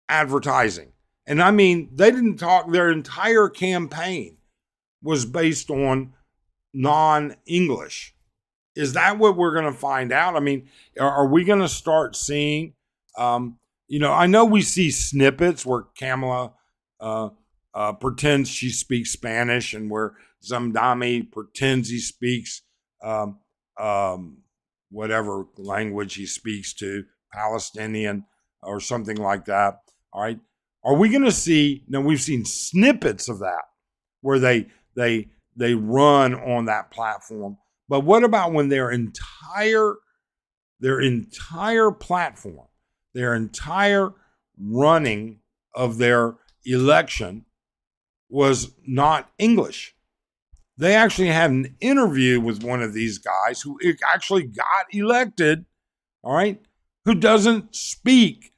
advertising. And I mean, they didn't talk, their entire campaign was based on non-English. Is that what we're going to find out? I mean, are we going to start seeing, I know we see snippets where Kamala pretends she speaks Spanish and where Zamdami pretends he speaks whatever language he speaks to, Palestinian or something like that. All right. Are we going to see, now we've seen snippets of that where they run on that platform. But what about when their entire platform, their entire running of their election was not English? They actually had an interview with one of these guys who actually got elected, all right, who doesn't speak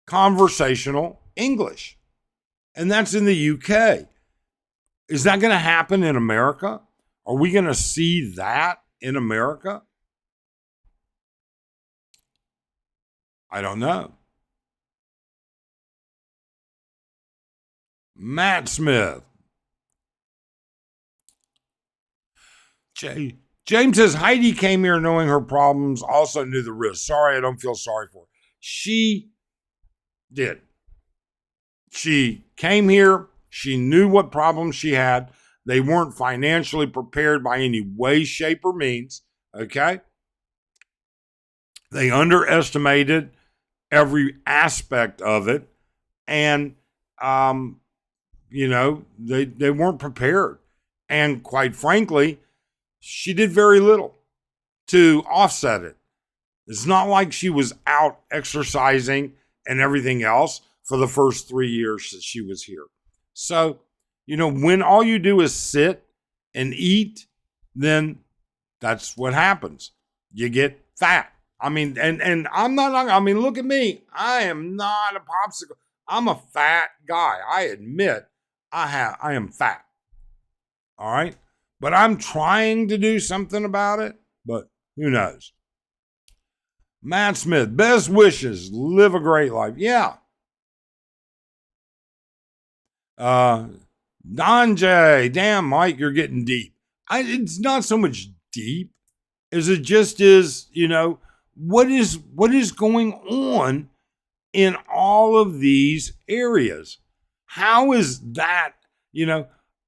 conversational English. And that's in the UK. Is that going to happen in America? Are we going to see that in America? I don't know. Matt Smith. James says Heidi came here knowing her problems, also knew the risk. Sorry, I don't feel sorry for her. She did. She came here. She knew what problems she had. They weren't financially prepared by any way, shape, or means. Okay? They underestimated every aspect of it. And, they weren't prepared. And quite frankly, she did very little to offset it. It's not like she was out exercising and everything else for the first 3 years that she was here. So, when all you do is sit and eat, then that's what happens. You get fat. I mean, and I'm not, look at me. I am not a popsicle. I'm a fat guy. I admit I am fat. All right. But I'm trying to do something about it, but who knows? Matt Smith, best wishes. Live a great life. Yeah. Don J. Damn, Mike, you're getting deep. It's not so much deep as it just is, what is going on in all of these areas? How is that,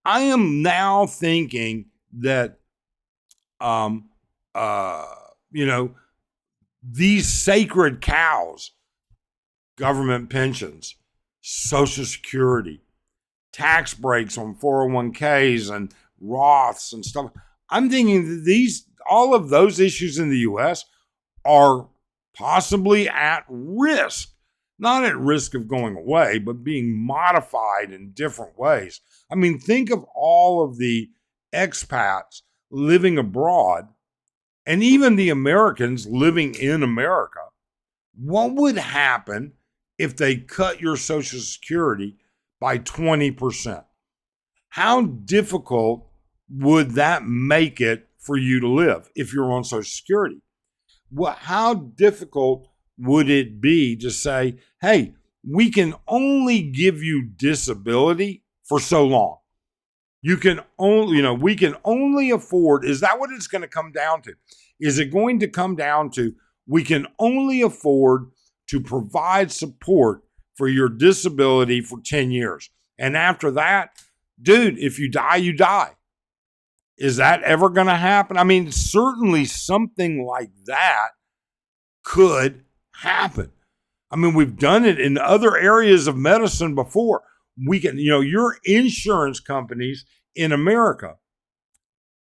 I am now thinking that um uh you know these sacred cows, government pensions, social security, tax breaks on 401ks and Roths and stuff. I'm thinking that all of those issues in the US are possibly at risk, not at risk of going away, but being modified in different ways. I mean, think of all of the expats living abroad and even the Americans living in America. What would happen if they cut your Social Security by 20%? How difficult would that make it for you to live if you're on Social Security? How difficult would it be to say, hey, we can only give you disability for so long? You can only, we can only afford, is that what it's going to come down to? Is it going to come down to, we can only afford to provide support for your disability for 10 years. And after that, dude, if you die, you die. Is that ever going to happen? I mean, certainly something like that could happen. I mean, we've done it in other areas of medicine before. We can, your insurance companies in America,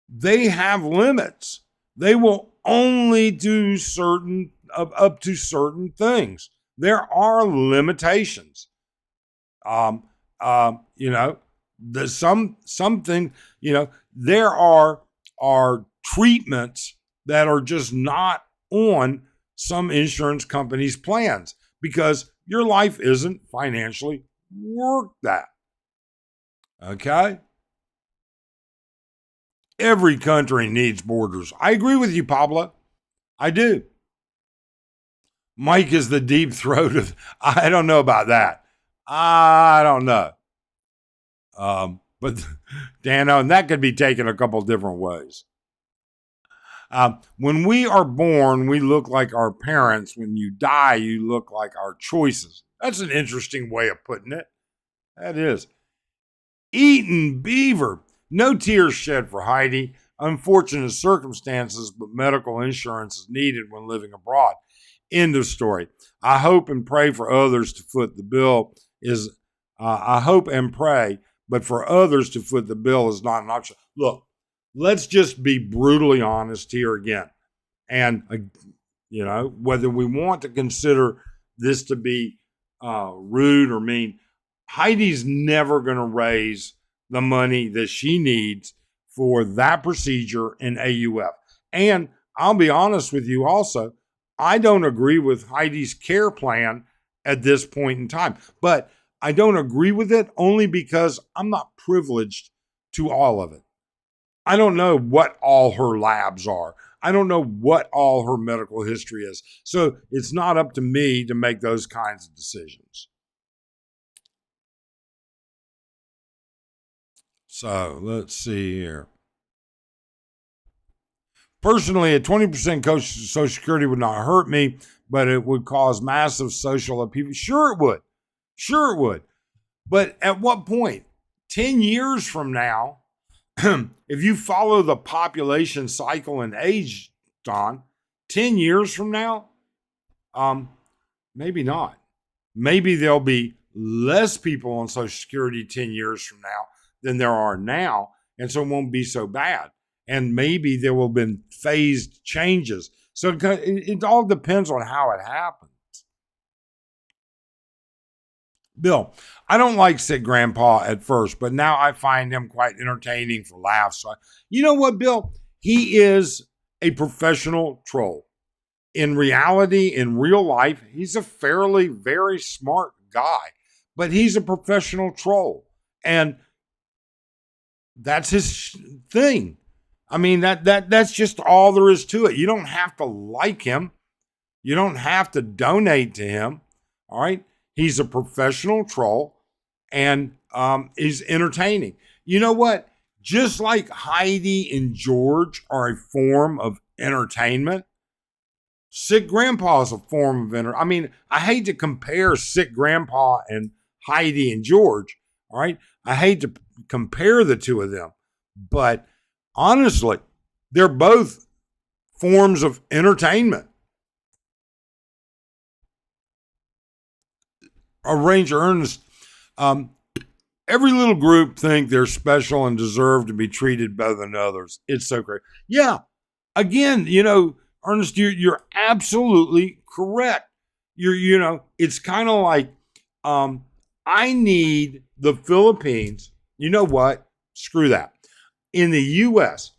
they have limits. They will only do up to certain things. There are limitations. There's something, there are treatments that are just not on some insurance companies' plans because your life isn't financially worth that. Okay? Every country needs borders. I agree with you, Pablo. I do. Mike is the deep throated. I don't know about that. I don't know. But Dano, and that could be taken a couple different ways. When we are born, we look like our parents. When you die, you look like our choices. That's an interesting way of putting it. That is. Eaton Beaver. No tears shed for Heidi. Unfortunate circumstances, but medical insurance is needed when living abroad. End of story. I hope and pray for others to foot the bill I hope and pray, but for others to foot the bill is not an option. Look, let's just be brutally honest here again. And, whether we want to consider this to be rude or mean, Heidi's never going to raise the money that she needs for that procedure in AUF. And I'll be honest with you also, I don't agree with Heidi's care plan at this point in time. But I don't agree with it only because I'm not privileged to all of it. I don't know what all her labs are. I don't know what all her medical history is. So it's not up to me to make those kinds of decisions. So let's see here. Personally, a 20% Social Security would not hurt me, but it would cause massive social upheaval. Sure it would. Sure it would. But at what point? 10 years from now, if you follow the population cycle and age, Don, 10 years from now, maybe not. Maybe there'll be less people on Social Security 10 years from now than there are now, and so it won't be so bad. And maybe there will have been phased changes. So it all depends on how it happens. Bill, I don't like Sick Grandpa at first, but now I find him quite entertaining for laughs. So you know what, Bill? He is a professional troll. In reality, in real life, he's a very smart guy, but he's a professional troll. And that's his thing. I mean, that's just all there is to it. You don't have to like him. You don't have to donate to him. All right. He's a professional troll and is entertaining. You know what? Just like Heidi and George are a form of entertainment, Sick Grandpa is a form of entertainment. I mean, I hate to compare Sick Grandpa and Heidi and George. All right. I hate to compare the two of them. But honestly, they're both forms of entertainment. Ranger Ernest, every little group think they're special and deserve to be treated better than others. It's so great. Yeah. Again, Ernest, you're absolutely correct. It's kind of like I need the Philippines. You know what? Screw that. In the U.S.,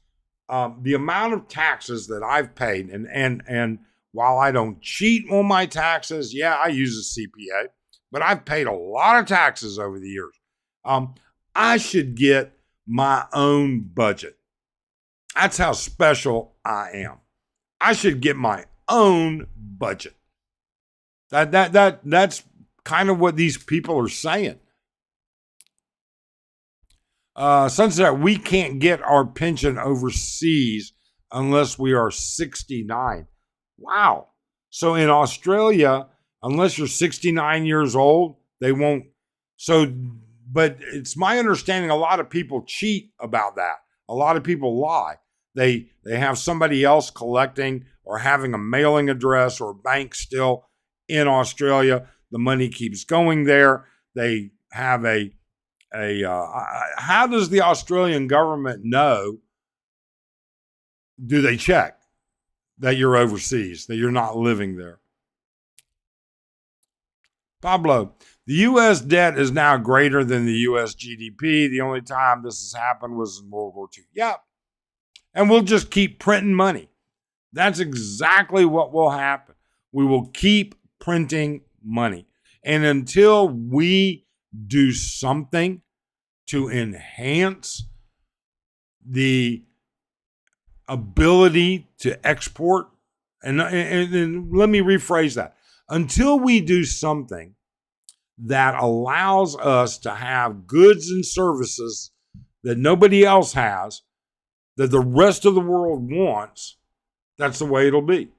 the amount of taxes that I've paid, and while I don't cheat on my taxes, yeah, I use a CPA, but I've paid a lot of taxes over the years. I should get my own budget. That's how special I am. I should get my own budget. That's kind of what these people are saying. Sunset, we can't get our pension overseas unless we are 69. Wow. So in Australia, unless you're 69 years old, they won't. So, but it's my understanding a lot of people cheat about that. A lot of people lie. They have somebody else collecting or having a mailing address or bank still in Australia. The money keeps going there. They have how does the Australian government know? Do they check that you're overseas, that you're not living there? Pablo, the U.S. debt is now greater than the U.S. GDP. The only time this has happened was in World War II. Yeah. And we'll just keep printing money. That's exactly what will happen. We will keep printing money. And until we do something to enhance the ability to export, and let me rephrase that. Until we do something that allows us to have goods and services that nobody else has, that the rest of the world wants, that's the way it'll be.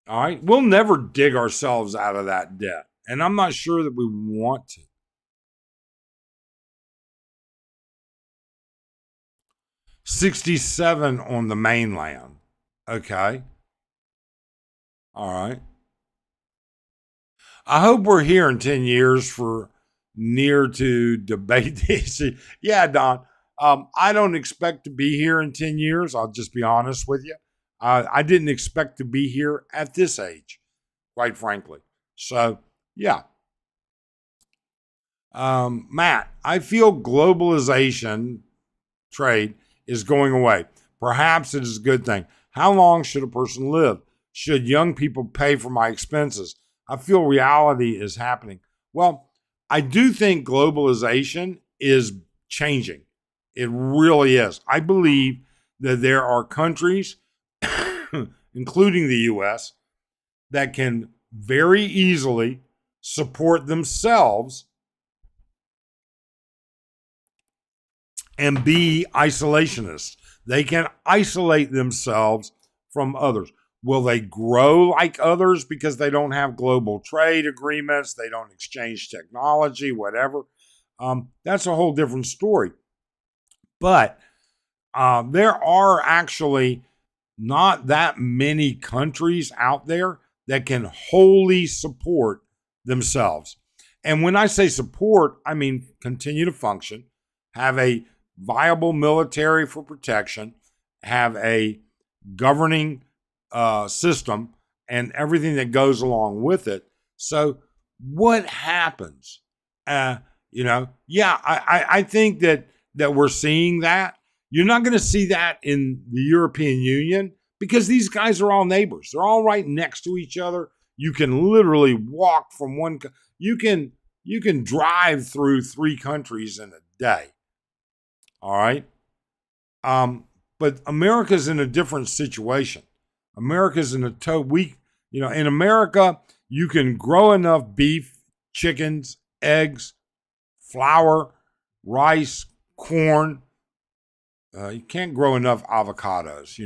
All right? We'll never dig ourselves out of that debt. And I'm not sure that we want to. 67 on the mainland. Okay. All right. I hope we're here in 10 years for near to debate this. Yeah, Don. I don't expect to be here in 10 years. I'll just be honest with you. I didn't expect to be here at this age, quite frankly. So, yeah. Matt, I feel globalization trade is going away. Perhaps it is a good thing. How long should a person live? Should young people pay for my expenses? I feel reality is happening. Well, I do think globalization is changing. It really is. I believe that there are countries, including the U.S., that can very easily support themselves and be isolationists. They can isolate themselves from others. Will they grow like others because they don't have global trade agreements? They don't exchange technology, whatever. That's a whole different story. But there are actually not that many countries out there that can wholly support themselves. And when I say support, I mean continue to function, have a viable military for protection, have a governing system, and everything that goes along with it. So what happens? I think that we're seeing that. You're not going to see that in the European Union because these guys are all neighbors. They're all right next to each other. You can literally walk from one. You can drive through 3 countries in a day. All right. But America's in a different situation. America's in a in America, you can grow enough beef, chickens, eggs, flour, rice, corn. You can't grow enough avocados.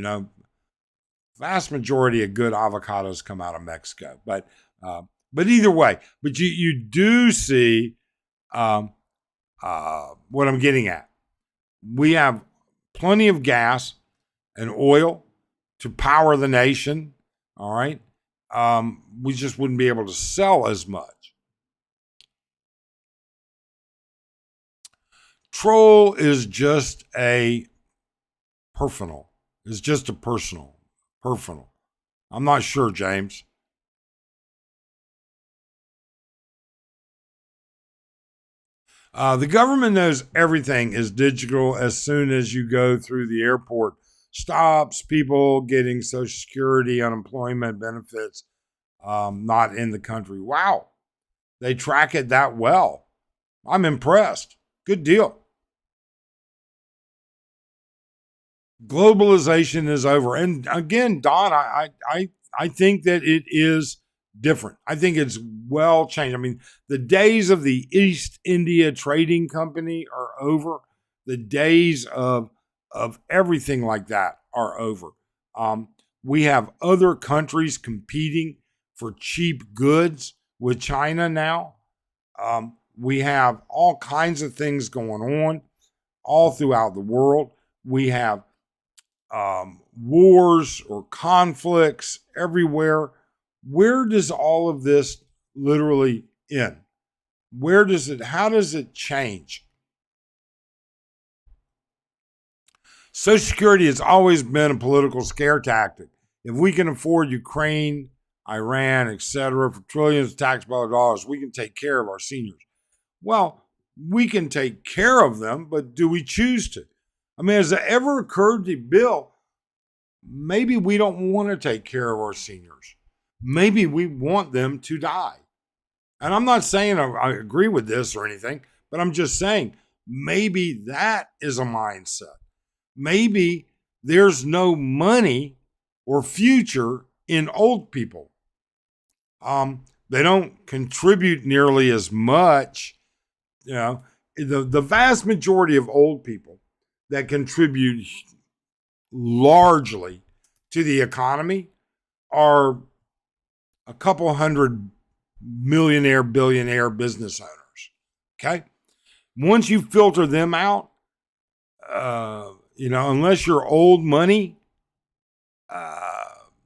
Vast majority of good avocados come out of Mexico. But either way, but you do see what I'm getting at. We have plenty of gas and oil to power the nation. All right. We just wouldn't be able to sell as much. Troll is just a personal. It's just a personal. I'm not sure, James. The government knows everything is digital as soon as you go through the airport. Stops people getting Social Security, unemployment benefits, not in the country. Wow. They track it that well. I'm impressed. Good deal. Globalization is over. And again, Don, I think that it is different. I think it's well changed. I mean, the days of the East India Trading Company are over. The days of everything like that are over. We have other countries competing for cheap goods with China now. We have all kinds of things going on all throughout the world. We have wars or conflicts everywhere. Where does all of this literally end? How does it change? Social Security has always been a political scare tactic. If we can afford Ukraine, Iran, etc., for trillions of taxpayer dollars, we can take care of our seniors. Well, we can take care of them, but do we choose to? I mean, has it ever occurred to Bill, maybe we don't want to take care of our seniors. Maybe we want them to die. And I'm not saying I agree with this or anything, but I'm just saying maybe that is a mindset. Maybe there's no money or future in old people. They don't contribute nearly as much. The vast majority of old people that contribute largely to the economy are a couple hundred millionaire, billionaire business owners. Okay. Once you filter them out, unless you're old money,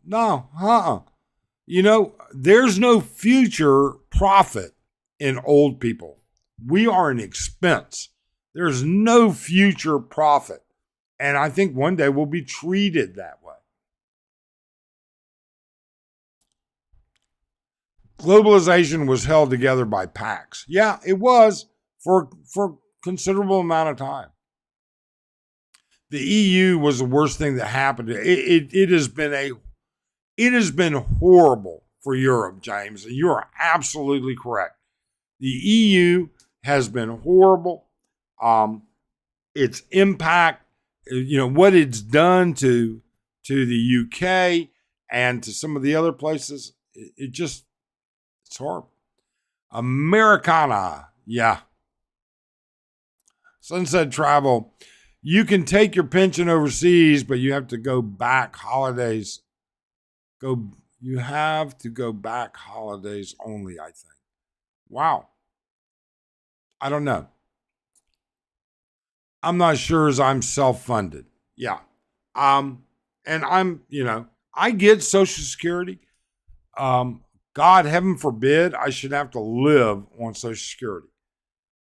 no, there's no future profit in old people. We are an expense. There's no future profit. And I think one day we'll be treated that way. Globalization was held together by pacts. Yeah, it was for a considerable amount of time. The EU was the worst thing that happened. It has been horrible for Europe, James, and you are absolutely correct. The EU has been horrible. Its impact, what it's done to the UK and to some of the other places, it's horrible. Americana, yeah. Sunset Travel, you can take your pension overseas, but you have to go back holidays. You have to go back holidays only, I think. Wow. I don't know. I'm not sure as I'm self-funded. Yeah. And I get Social Security. God, heaven forbid, I should have to live on Social Security.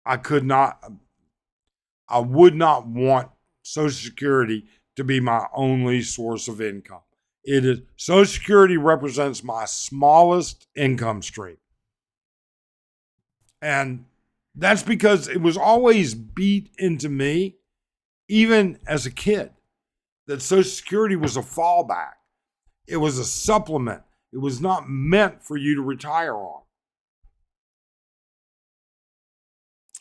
I would not want Social Security to be my only source of income. Social Security represents my smallest income stream. And that's because it was always beat into me, even as a kid, that Social Security was a fallback. It was a supplement. It was not meant for you to retire on.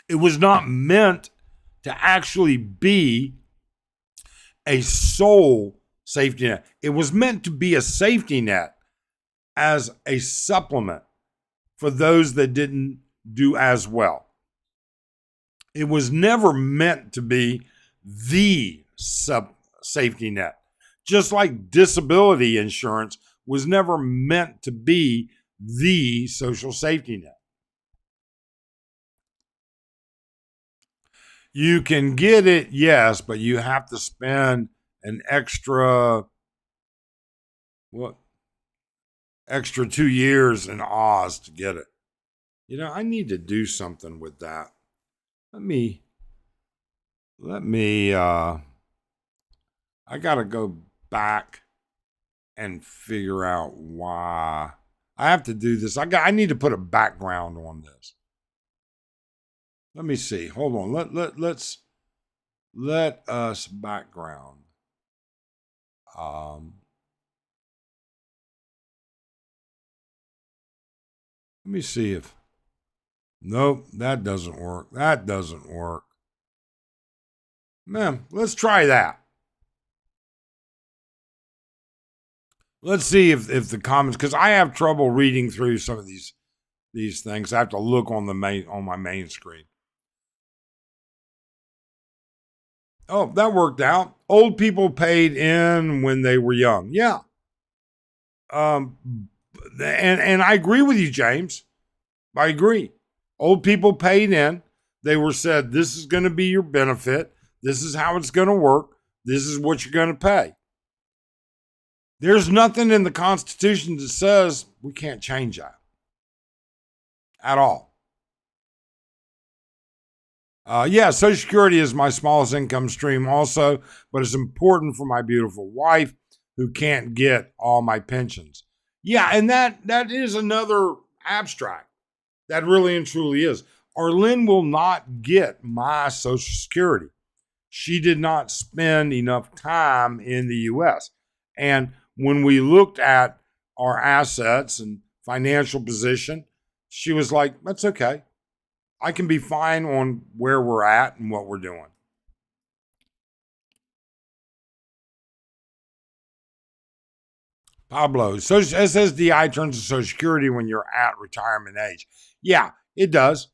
It was not meant to actually be a sole safety net. It was meant to be a safety net as a supplement for those that didn't do as well. It was never meant to be the safety net. Just like disability insurance was never meant to be the social safety net. You can get it, yes, but you have to spend an extra 2 years in Oz to get it. I need to do something with that. Let me I gotta go back and figure out why I have to do this. I need to put a background on this. Let me see. Hold on. Let us background. Let me see if. Nope, that doesn't work. That doesn't work. Man, let's try that. Let's see if the comments, because I have trouble reading through some of these things. I have to look on my main screen. Oh, that worked out. Old people paid in when they were young. Yeah. And I agree with you, James. I agree. Old people paid in. They were said, this is going to be your benefit. This is how it's going to work. This is what you're going to pay. There's nothing in the Constitution that says we can't change that at all. Social Security is my smallest income stream also, but it's important for my beautiful wife who can't get all my pensions. Yeah, and that is another abstract. That really and truly is. Arlene will not get my Social Security. She did not spend enough time in the U.S. And when we looked at our assets and financial position, she was like, that's okay. I can be fine on where we're at and what we're doing. Pablo, SSDI turns to Social Security when you're at retirement age. Yeah, it does.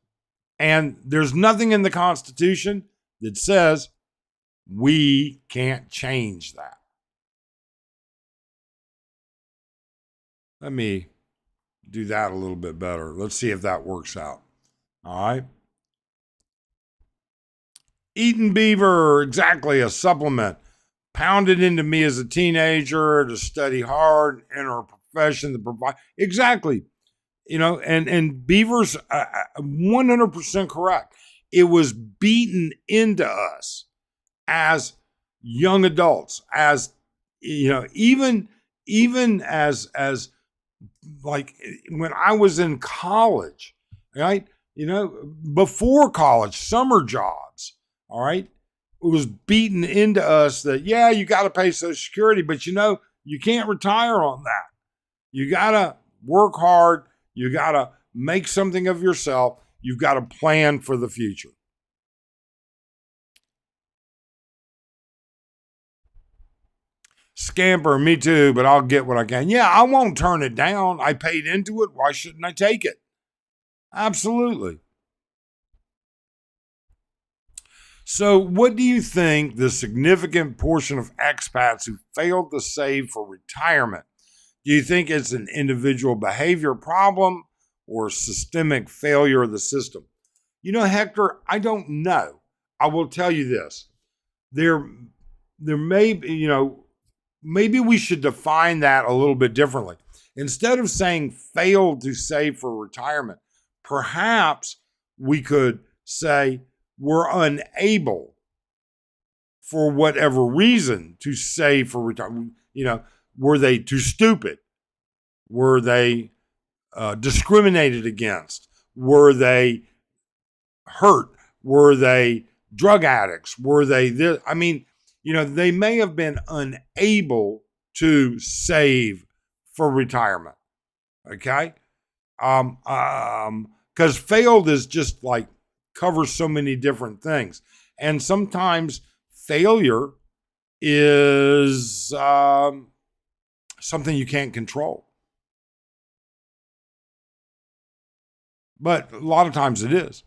And there's nothing in the Constitution that says we can't change that. Let me do that a little bit better. Let's see if that works out. All right. Eating beaver, exactly, a supplement. Pounded into me as a teenager to study hard, enter a profession that provide. Exactly. And Beaver's 100% correct. It was beaten into us as young adults, as even as like when I was in college, right? Before college, summer jobs, all right? It was beaten into us that, yeah, you got to pay Social Security, but you can't retire on that. You got to work hard. You got to make something of yourself. You've got to plan for the future. Scamper, me too, but I'll get what I can. Yeah, I won't turn it down. I paid into it. Why shouldn't I take it? Absolutely. So what do you think the significant portion of expats who failed to save for retirement? Do you think it's an individual behavior problem or systemic failure of the system? Hector, I don't know. I will tell you this. There may be, maybe we should define that a little bit differently. Instead of saying failed to save for retirement, perhaps we could say were unable for whatever reason to save for retirement. Were they too stupid? Were they discriminated against? Were they hurt? Were they drug addicts? Were they this? I mean, they may have been unable to save for retirement. Okay? Because failed is just like covers so many different things. And sometimes failure is something you can't control. But a lot of times it is.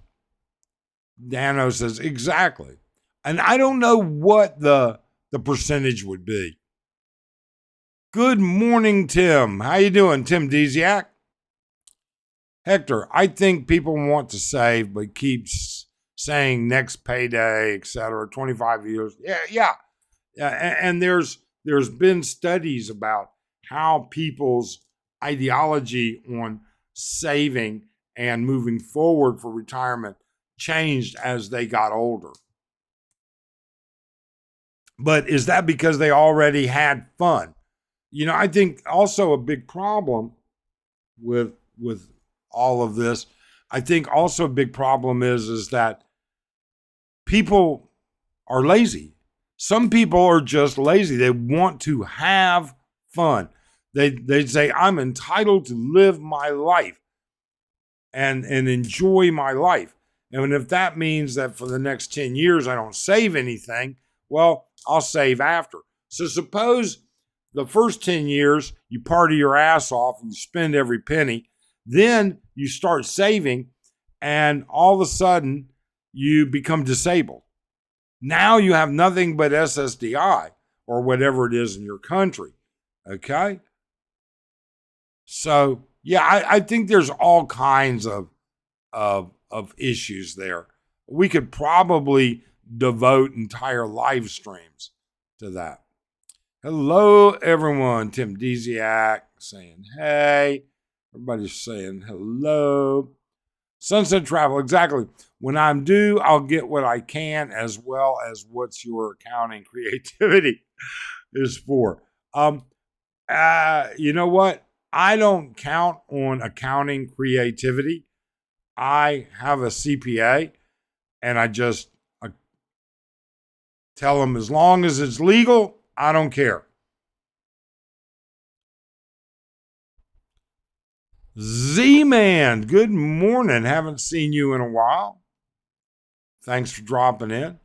Dano says, exactly. And I don't know what the percentage would be. Good morning, Tim. How you doing, Tim Deziak? Hector, I think people want to save, but keeps saying next payday, etc. 25 years. Yeah. And there's been studies about how people's ideology on saving and moving forward for retirement changed as they got older. But is that because they already had fun? You know, I think also a big problem with all of this, I think also a big problem is that people are lazy. Some people are just lazy. They want to have fun. They say, I'm entitled to live my life and enjoy my life. And if that means that for the next 10 years I don't save anything, well, I'll save after. So suppose the first 10 years you party your ass off and you spend every penny. Then you start saving and all of a sudden you become disabled. Now you have nothing but SSDI or whatever it is in your country. Okay? So, yeah, I think there's all kinds of issues there. We could probably devote entire live streams to that. Hello, everyone. Tim Deziak saying hey. Everybody's saying hello. Sunset Travel, exactly. When I'm due, I'll get what I can as well as what's your accounting creativity is for. You know what? I don't count on accounting creativity. I have a CPA and I tell them as long as it's legal, I don't care. Z-Man, good morning. Haven't seen you in a while. Thanks for dropping in.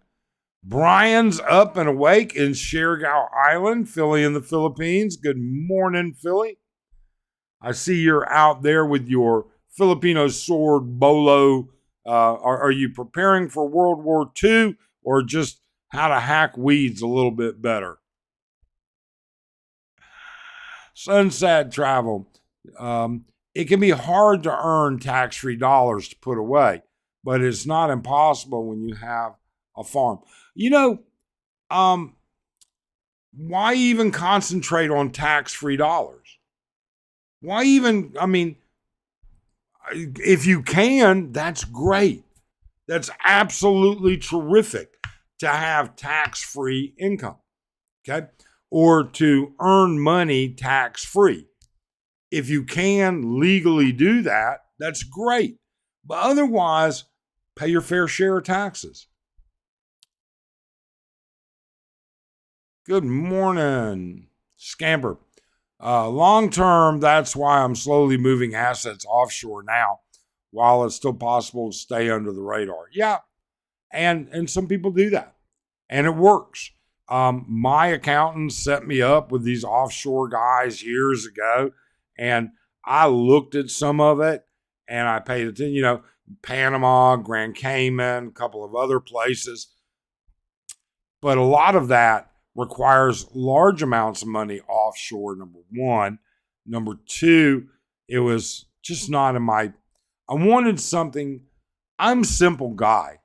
Brian's up and awake in Siargao Island, Philly in the Philippines. Good morning, Philly. I see you're out there with your Filipino sword bolo. Are you preparing for World War II or just how to hack weeds a little bit better? Sunset Travel. It can be hard to earn tax-free dollars to put away, but it's not impossible when you have a farm. You know, why even concentrate on tax-free dollars? Why even, I mean, if you can, that's great. That's absolutely terrific to have tax-free income, okay? Or to earn money tax-free. If you can legally do that, that's great. But otherwise, pay your fair share of taxes. Good morning, Scamper. Long term, that's why I'm slowly moving assets offshore now, while it's still possible to stay under the radar. Yeah, and some people do that, and it works. My accountant set me up with these offshore guys years ago, and I looked at some of it, and I paid attention. You know, Panama, Grand Cayman, a couple of other places, but a lot of that requires large amounts of money offshore, number one. Number two, it was just not in my, I wanted something, I'm a simple guy.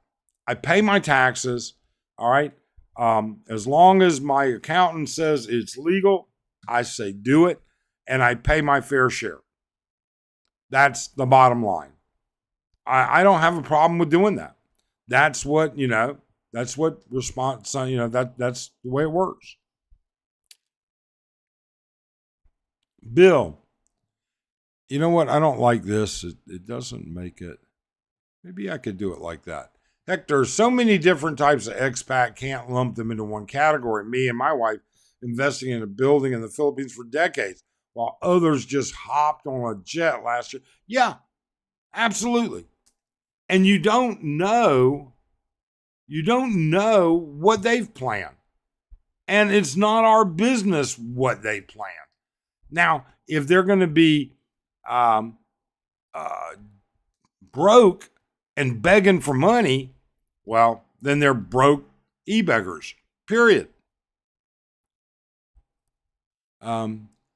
I pay my taxes, all right? As long as my accountant says it's legal, I say do it, and I pay my fair share. That's the bottom line. I don't have a problem with doing that. That's what, you know, that's what response, you know, that's the way it works. Bill, you know what? I don't like this. It doesn't make it. Maybe I could do it like that. Heck, there's so many different types of expat, can't lump them into one category. Me and my wife investing in a building in the Philippines for decades, while others just hopped on a jet last year. Yeah, absolutely. And you don't know what they've planned. And it's not our business what they plan. Now, if they're going to be um, uh, broke and begging for money, well, then they're broke e-beggars, period.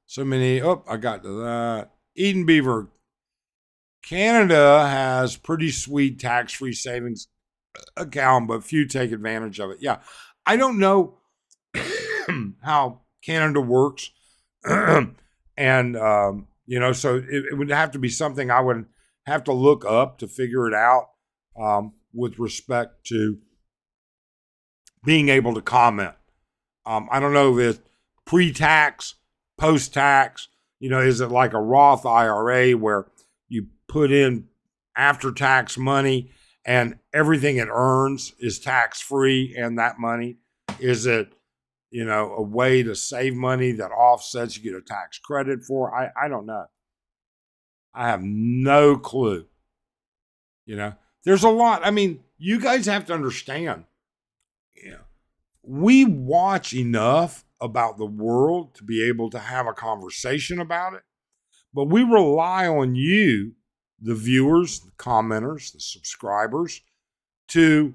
So many, I got to that. Eden Beaver, Canada has pretty sweet tax-free savings account, but few take advantage of it. Yeah, I don't know how Canada works, and so it would have to be something I would have to look up to figure it out with respect to being able to comment. I don't know if it's pre-tax, post-tax. Is it like a Roth IRA where you put in after-tax money and everything it earns is tax-free, and that money? Is it, a way to save money that offsets, you get a tax credit for? I don't know. I have no clue. There's a lot. I mean, you guys have to understand, we watch enough about the world to be able to have a conversation about it, but we rely on you, the viewers, the commenters, the subscribers, to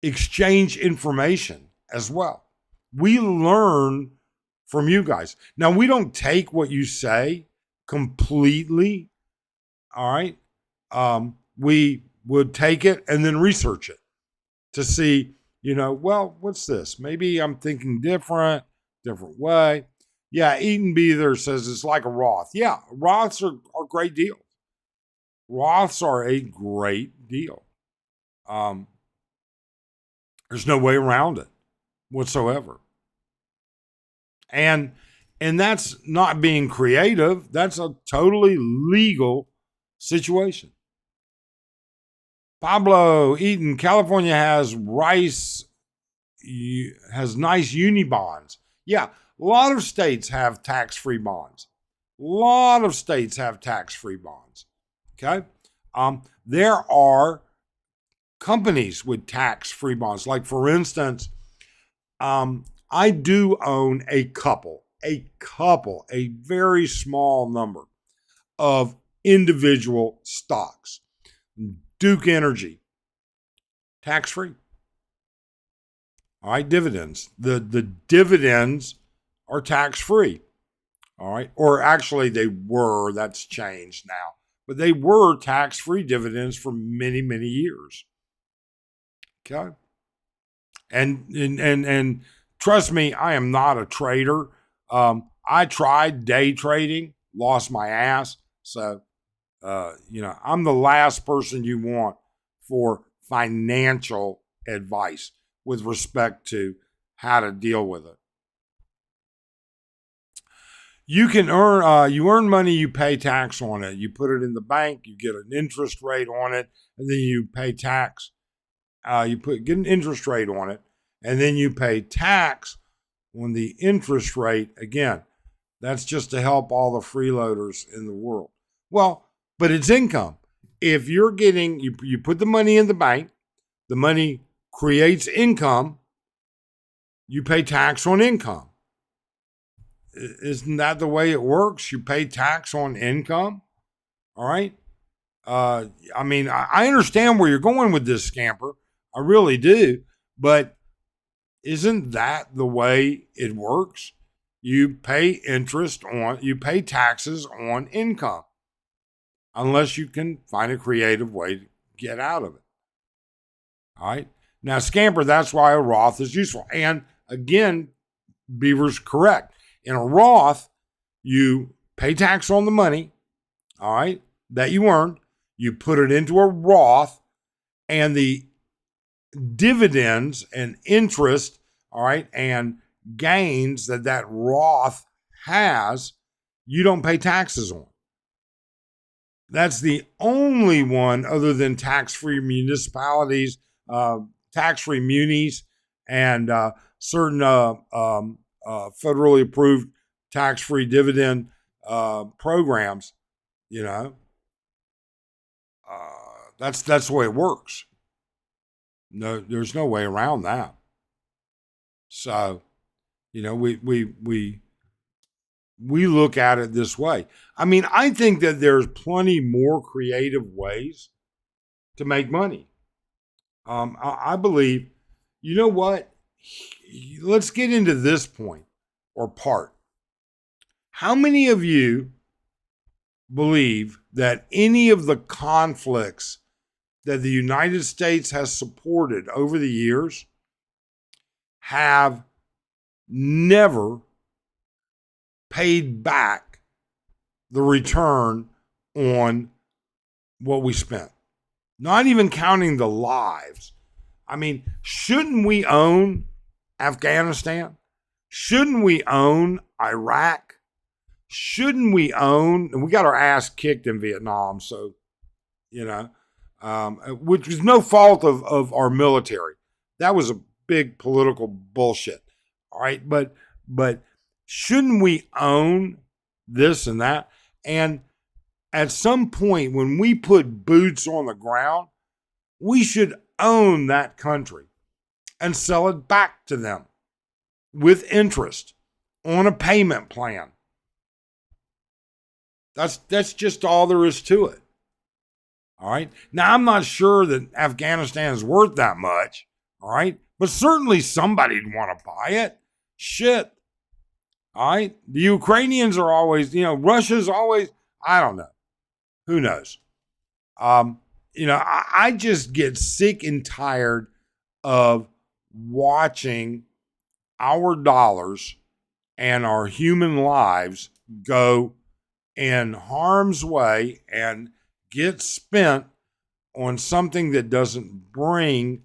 exchange information as well. We learn from you guys. Now, we don't take what you say completely, all right? We would take it and then research it to see, what's this? Maybe I'm thinking different way. Yeah, Eden Beaver says it's like a Roth. Yeah, Roths are a great deal. Roths are a great deal. There's no way around it whatsoever. And that's not being creative. That's a totally legal situation. Pablo Eaton, California has nice uni bonds. Yeah, a lot of states have tax-free bonds. Okay. There are companies with tax-free bonds. Like, for instance, I do own a very small number of individual stocks. Duke Energy, tax-free. All right, dividends. The dividends are tax-free. All right, or actually they were. That's changed now, but they were tax-free dividends for many, many years. Okay, and trust me, I am not a trader. I tried day trading, lost my ass. So, I'm the last person you want for financial advice with respect to how to deal with it. You can earn money, you pay tax on it. You put it in the bank, you get an interest rate on it, and then you pay tax. Get an interest rate on it, and then you pay tax on the interest rate. Again, that's just to help all the freeloaders in the world. Well, but it's income. If you're getting, you put the money in the bank, the money creates income, you pay tax on income. Isn't that the way it works? You pay tax on income. All right. I understand where you're going with this, Scamper. I really do. But isn't that the way it works? You pay taxes on income, unless you can find a creative way to get out of it. All right. Now, Scamper, that's why a Roth is useful. And again, Beaver's correct. In a Roth, you pay tax on the money, all right, that you earned. You put it into a Roth, and the dividends and interest, all right, and gains that Roth has, you don't pay taxes on. That's the only one, other than tax-free municipalities, tax-free munis, and certain federally approved tax-free dividend programs. That's the way it works. No, there's no way around that. So, we look at it this way. I mean, I think that there's plenty more creative ways to make money. I believe, you know what? Let's get into this point or part. How many of you believe that any of the conflicts that the United States has supported over the years have never paid back the return on what we spent? Not even counting the lives. I mean, shouldn't we own Afghanistan? Shouldn't we own Iraq? Shouldn't we own, and we got our ass kicked in Vietnam, so, which was no fault of our military. That was a big political bullshit. All right. But shouldn't we own this and that? And at some point, when we put boots on the ground, we should own that country and sell it back to them with interest on a payment plan. That's just all there is to it. All right. Now, I'm not sure that Afghanistan is worth that much. All right. But certainly somebody'd want to buy it. Shit. All right. The Ukrainians are always, Russia's always, I don't know. Who knows? I just get sick and tired of watching our dollars and our human lives go in harm's way and get spent on something that doesn't bring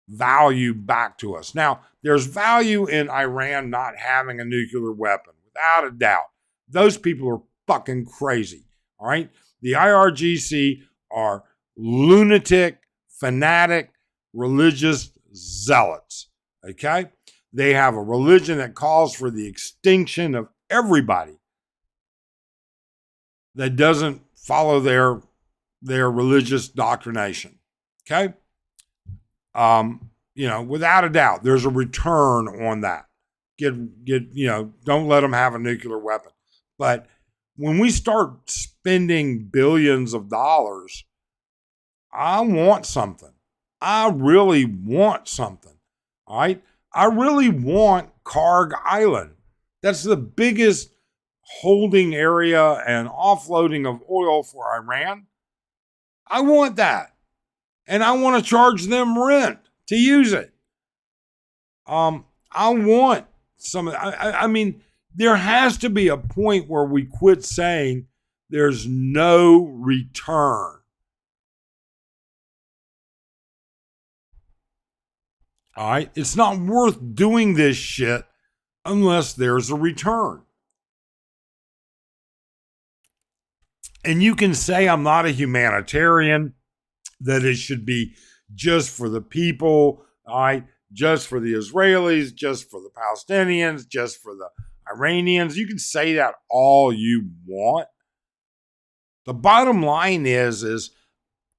value back to us. Now, there's value in Iran not having a nuclear weapon, without a doubt. Those people are fucking crazy, all right? The IRGC are lunatic, fanatic, religious zealots, okay? They have a religion that calls for the extinction of everybody that doesn't follow their religious doctrination. Okay? Without a doubt, there's a return on that. Don't let them have a nuclear weapon. But when we start spending billions of dollars, I want something. I really want something. All right? I really want Karg Island. That's the biggest holding area and offloading of oil for Iran. I want that. And I want to charge them rent to use it. I want some, I mean, there has to be a point where we quit saying there's no return. All right. It's not worth doing this shit unless there's a return. And you can say I'm not a humanitarian, that it should be just for the people, all right, just for the Israelis, just for the Palestinians, just for the Iranians. You can say that all you want. The bottom line is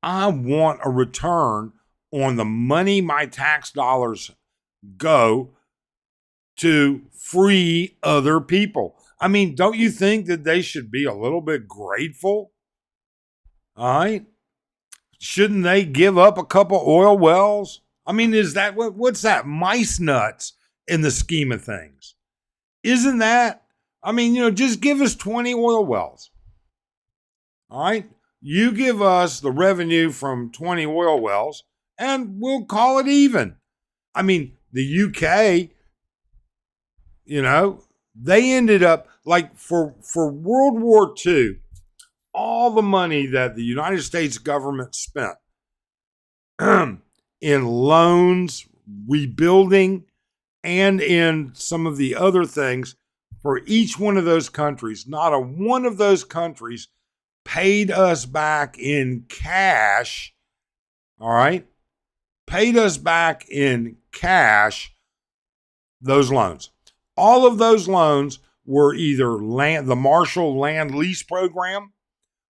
I want a return on the money my tax dollars go to free other people. I mean, don't you think that they should be a little bit grateful? All right. Shouldn't they give up a couple oil wells? I mean, is that what's that? Mice nuts in the scheme of things. Isn't that? I mean, just give us 20 oil wells. All right. You give us the revenue from 20 oil wells and we'll call it even. I mean, the UK, they ended up like for World War II, all the money that the United States government spent in loans, rebuilding, and in some of the other things for each one of those countries, not a one of those countries paid us back in cash. All right. Paid us back in cash those loans. All of those loans were either the Marshall Land Lease Program,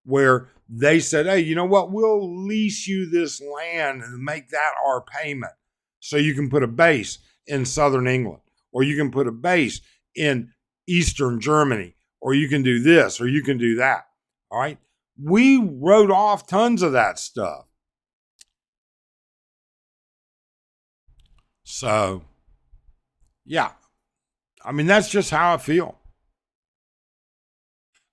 where they said, hey, you know what? We'll lease you this land and make that our payment so you can put a base. in southern England, or you can put a base in eastern Germany, or you can do this, or you can do that. All right. We wrote off tons of that stuff. So, yeah, I mean, that's just how I feel.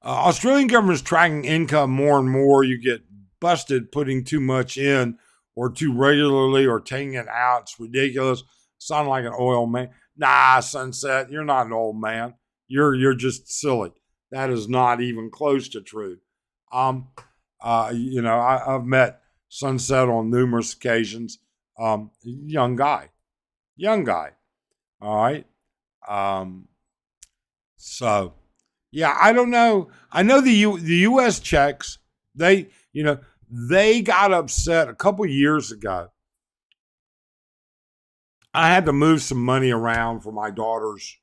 Australian government is tracking income more and more. You get busted putting too much in or too regularly or taking it out. It's ridiculous. Sound like an oil man. Nah, Sunset, you're not an old man. You're just silly. That is not even close to true. I've met Sunset on numerous occasions. Young guy. All right. So yeah, I don't know. I know the U.S. checks. They got upset a couple years ago. I had to move some money around for my daughter's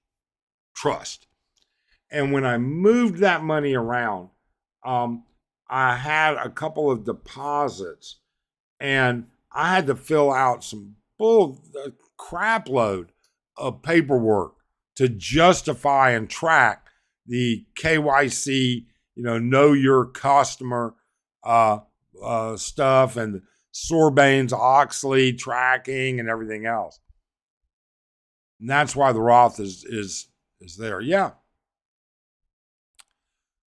trust, and when I moved that money around, I had a couple of deposits, and I had to fill out some crap load of paperwork to justify and track the KYC, know your customer stuff, and Sarbanes-Oxley tracking and everything else. And that's why the Roth is there. Yeah.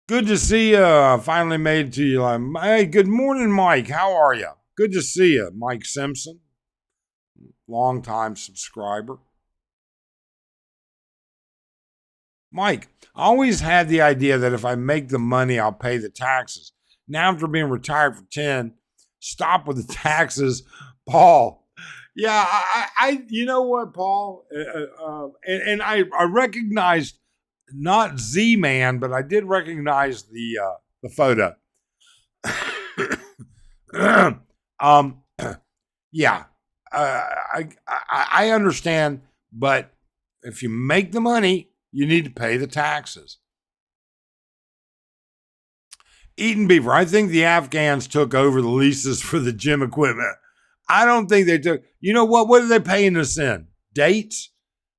Good to see you. Finally made it to you. Hey, good morning, Mike. How are you? Good to see you, Mike Simpson, longtime subscriber. Mike, I always had the idea that if I make the money, I'll pay the taxes. Now, after being retired for 10, stop with the taxes, Paul. Yeah, I you know what, Paul? And I recognized not Z-Man, but I did recognize the photo. Yeah, I understand, but if you make the money, you need to pay the taxes. Eaton Beaver, I think the Afghans took over the leases for the gym equipment. I don't think they took. You know what? What are they paying us in? Dates?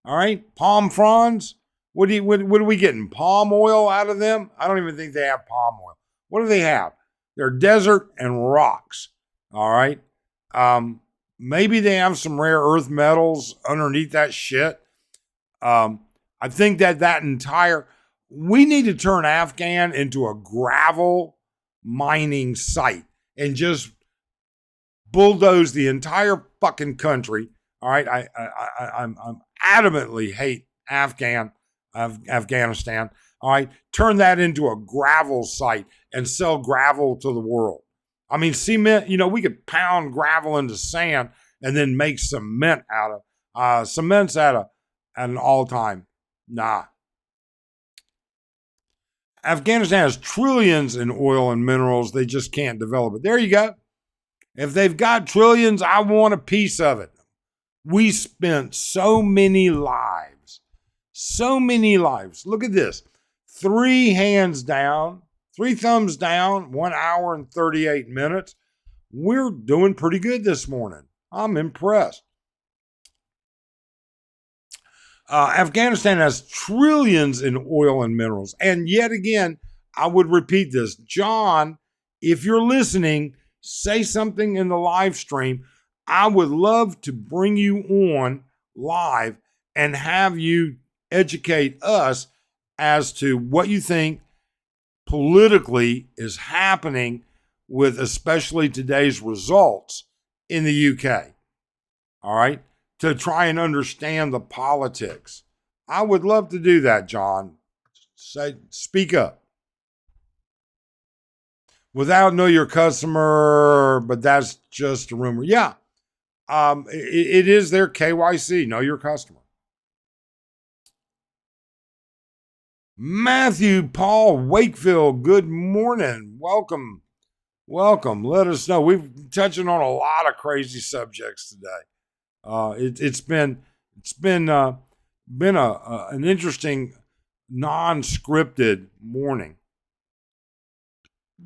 All right. Palm fronds? What are we getting? Palm oil out of them? I don't even think they have palm oil. What do they have? They're desert and rocks. All right. Maybe they have some rare earth metals underneath that shit. I think we need to turn Afghan into a gravel mining site and just bulldoze the entire fucking country. All right. I'm adamantly hate Afghanistan. All right. Turn that into a gravel site and sell gravel to the world. I mean, cement, we could pound gravel into sand and then make cement out of cement's at an all-time. Nah. Afghanistan has trillions in oil and minerals. They just can't develop it. There you go. If they've got trillions, I want a piece of it. We spent so many lives. Look at this. 3 hands down, 3 thumbs down, 1 hour and 38 minutes. We're doing pretty good this morning. I'm impressed. Afghanistan has trillions in oil and minerals. And yet again, I would repeat this. John, if you're listening, say something in the live stream. I would love to bring you on live and have you educate us as to what you think politically is happening with especially today's results in the UK. All right? To try and understand the politics. I would love to do that, John. Speak up. Without know your customer, but that's just a rumor. Yeah. It is their KYC, know your customer. Matthew Paul Wakefield, good morning. Welcome. Let us know. We've touching on a lot of crazy subjects today. It's been an interesting, non-scripted morning.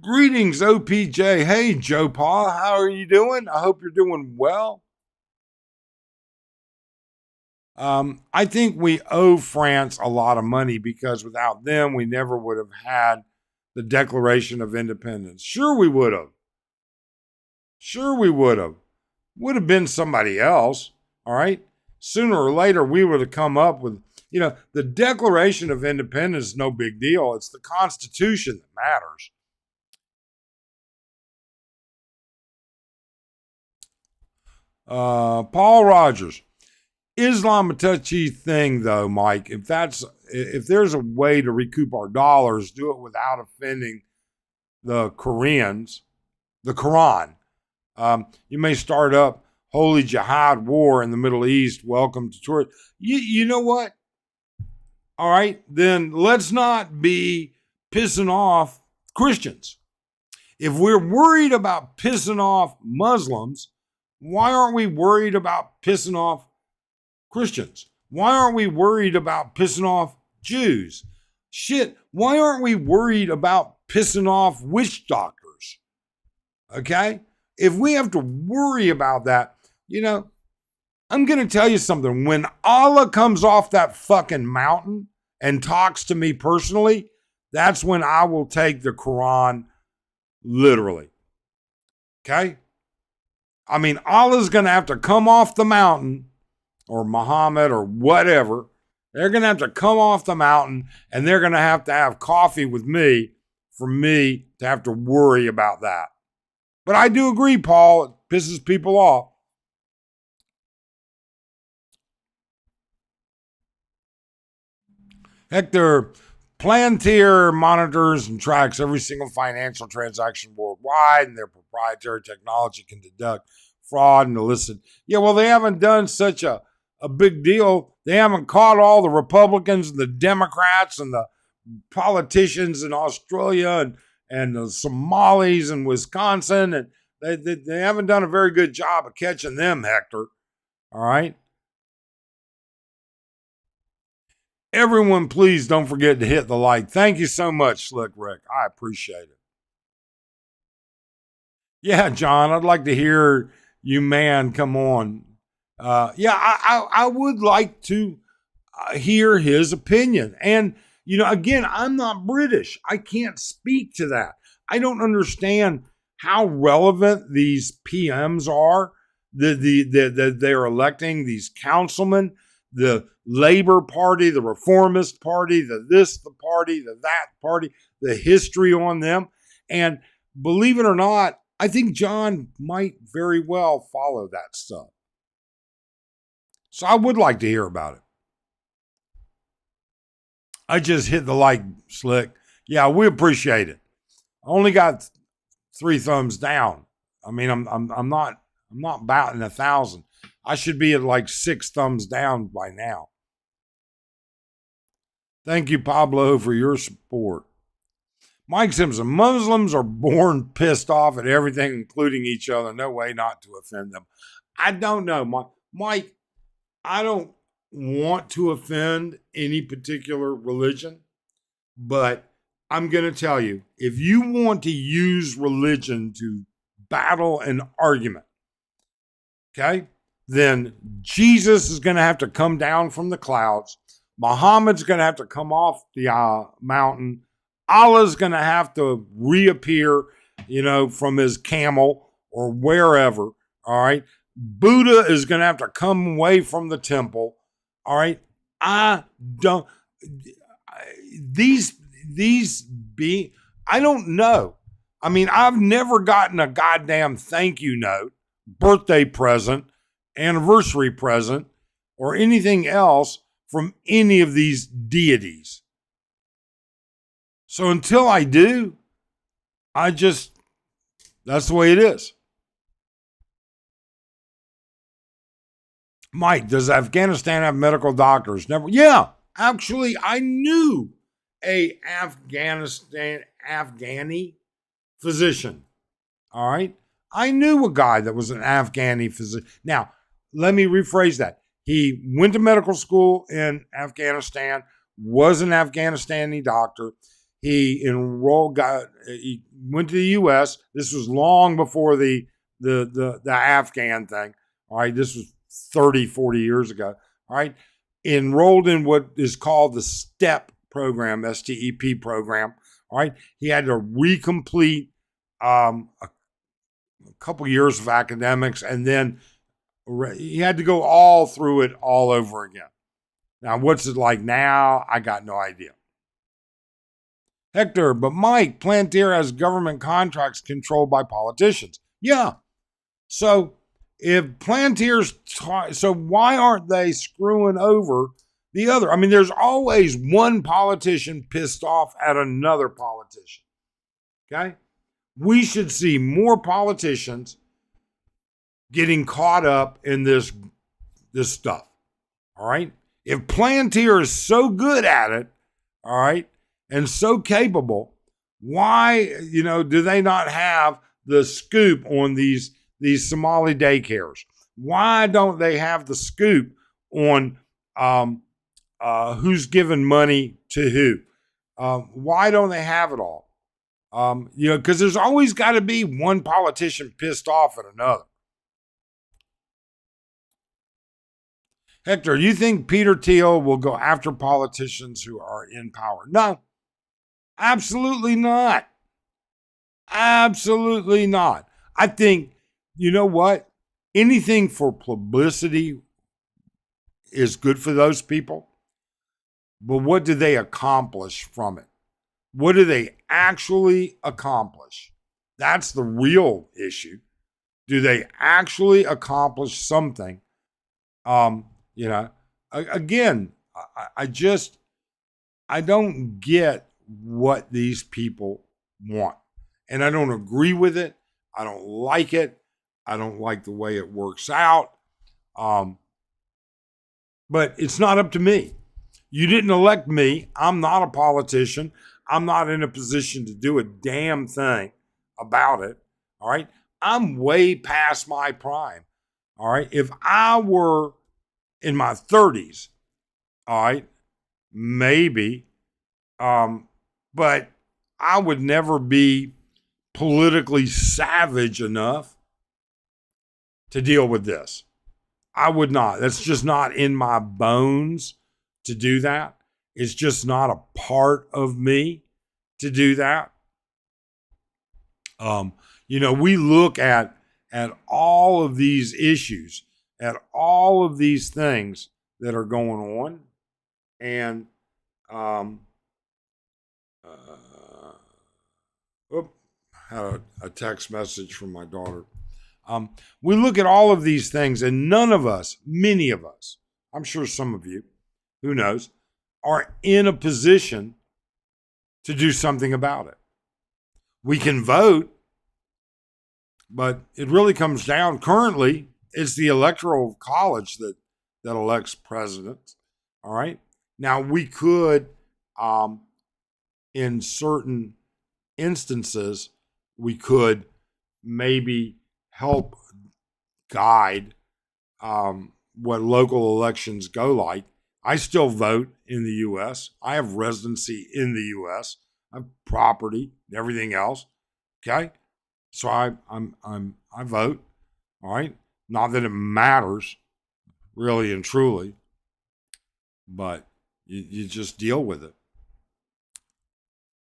Greetings, OPJ. Hey, Joe Paul, how are you doing? I hope you're doing well. I think we owe France a lot of money because without them, we never would have had the Declaration of Independence. Sure, we would have. Sure, we would have. Would have been somebody else. All right. Sooner or later, we would have come up with, the Declaration of Independence is no big deal. It's the Constitution that matters. Paul Rogers. Islam a touchy thing, though, Mike. If there's a way to recoup our dollars, do it without offending the Koreans, the Quran. You may start up holy jihad war in the Middle East. Welcome to tourists. You know what? All right, then let's not be pissing off Christians. If we're worried about pissing off Muslims, why aren't we worried about pissing off Christians? Why aren't we worried about pissing off Jews? Shit, why aren't we worried about pissing off witch doctors? Okay? If we have to worry about that, I'm going to tell you something. When Allah comes off that fucking mountain and talks to me personally, that's when I will take the Quran literally. Okay? I mean, Allah's going to have to come off the mountain, or Muhammad or whatever. They're going to have to come off the mountain and they're going to have coffee with me for me to have to worry about that. But I do agree, Paul, it pisses people off. Hector, Palantir monitors and tracks every single financial transaction worldwide, and their proprietary technology can detect fraud and illicit. Yeah, well, they haven't done such a big deal. They haven't caught all the Republicans and the Democrats and the politicians in Australia and the Somalis in Wisconsin. And they haven't done a very good job of catching them, Hector. All right. Everyone, please don't forget to hit the like. Thank you so much, Slick Rick. I appreciate it. Yeah, John, I'd like to hear you, man, come on. I would like to hear his opinion. And, again, I'm not British. I can't speak to that. I don't understand how relevant these PMs are. They're electing these councilmen, the Labor Party, the Reformist Party, the party, the that party, the history on them. And believe it or not, I think John might very well follow that stuff. So I would like to hear about it. I just hit the like, Slick. Yeah, we appreciate it. I only got 3 thumbs down. I mean, I'm not batting 1,000. I should be at like 6 thumbs down by now. Thank you, Pablo, for your support. Mike Simpson, Muslims are born pissed off at everything, including each other. No way not to offend them. I don't know, Mike. I don't want to offend any particular religion, but I'm going to tell you, if you want to use religion to battle an argument, okay, then Jesus is going to have to come down from the clouds. Muhammad's going to have to come off the mountain. Allah's going to have to reappear, from his camel or wherever. All right. Buddha is going to have to come away from the temple. All right. I don't know. I mean, I've never gotten a goddamn thank you note, birthday present, anniversary present, or anything else from any of these deities. So until I do, that's the way it is. Mike, does Afghanistan have medical doctors? Never. Yeah, actually, I knew a Afghani physician. All right. I knew a guy that was an Afghani physician. Now, let me rephrase that. He went to medical school in Afghanistan, was an Afghanistani doctor. He he went to the U.S. This was long before the Afghan thing. All right. This was 30, 40 years ago. all right, enrolled in what is called the STEP program, STEP program, all right. He had to recomplete a couple years of academics, and then he had to go all through it all over again. Now, what's it like now? I got no idea. Hector, but Mike, Plantier has government contracts controlled by politicians. Yeah. So if Plantier's, so why aren't they screwing over the other? I mean, there's always one politician pissed off at another politician. Okay? We should see more politicians getting caught up in this stuff. All right? If Plantier is so good at it, all right, and so capable, why, do they not have the scoop on these Somali daycares? Why don't they have the scoop on who's giving money to who? Why don't they have it all? Because there's always got to be one politician pissed off at another. Hector, you think Peter Thiel will go after politicians who are in power? No, absolutely not. Absolutely not. I think, you know what? Anything for publicity is good for those people. But what do they accomplish from it? What do they actually accomplish? That's the real issue. Do they actually accomplish something? Again, I don't get what these people want. And I don't agree with it. I don't like it. I don't like the way it works out. But it's not up to me. You didn't elect me. I'm not a politician. I'm not in a position to do a damn thing about it. All right. I'm way past my prime. All right. If I were in my 30s, all right, maybe, but I would never be politically savage enough to deal with this. I would not. That's just not in my bones to do that. It's just not a part of me to do that. We look at all of these issues, at all of these things that are going on, and had a text message from my daughter. We look at all of these things, and none of us, many of us, I'm sure some of you, who knows, are in a position to do something about it. We can vote, but it really comes down, currently, it's the Electoral College that elects presidents. All right. Now, we could, in certain instances, we could maybe help guide what local elections go like. I still vote in the U.S. I have residency in the U.S. I have property and everything else. Okay, so I vote. All right, not that it matters, really and truly, but you just deal with it.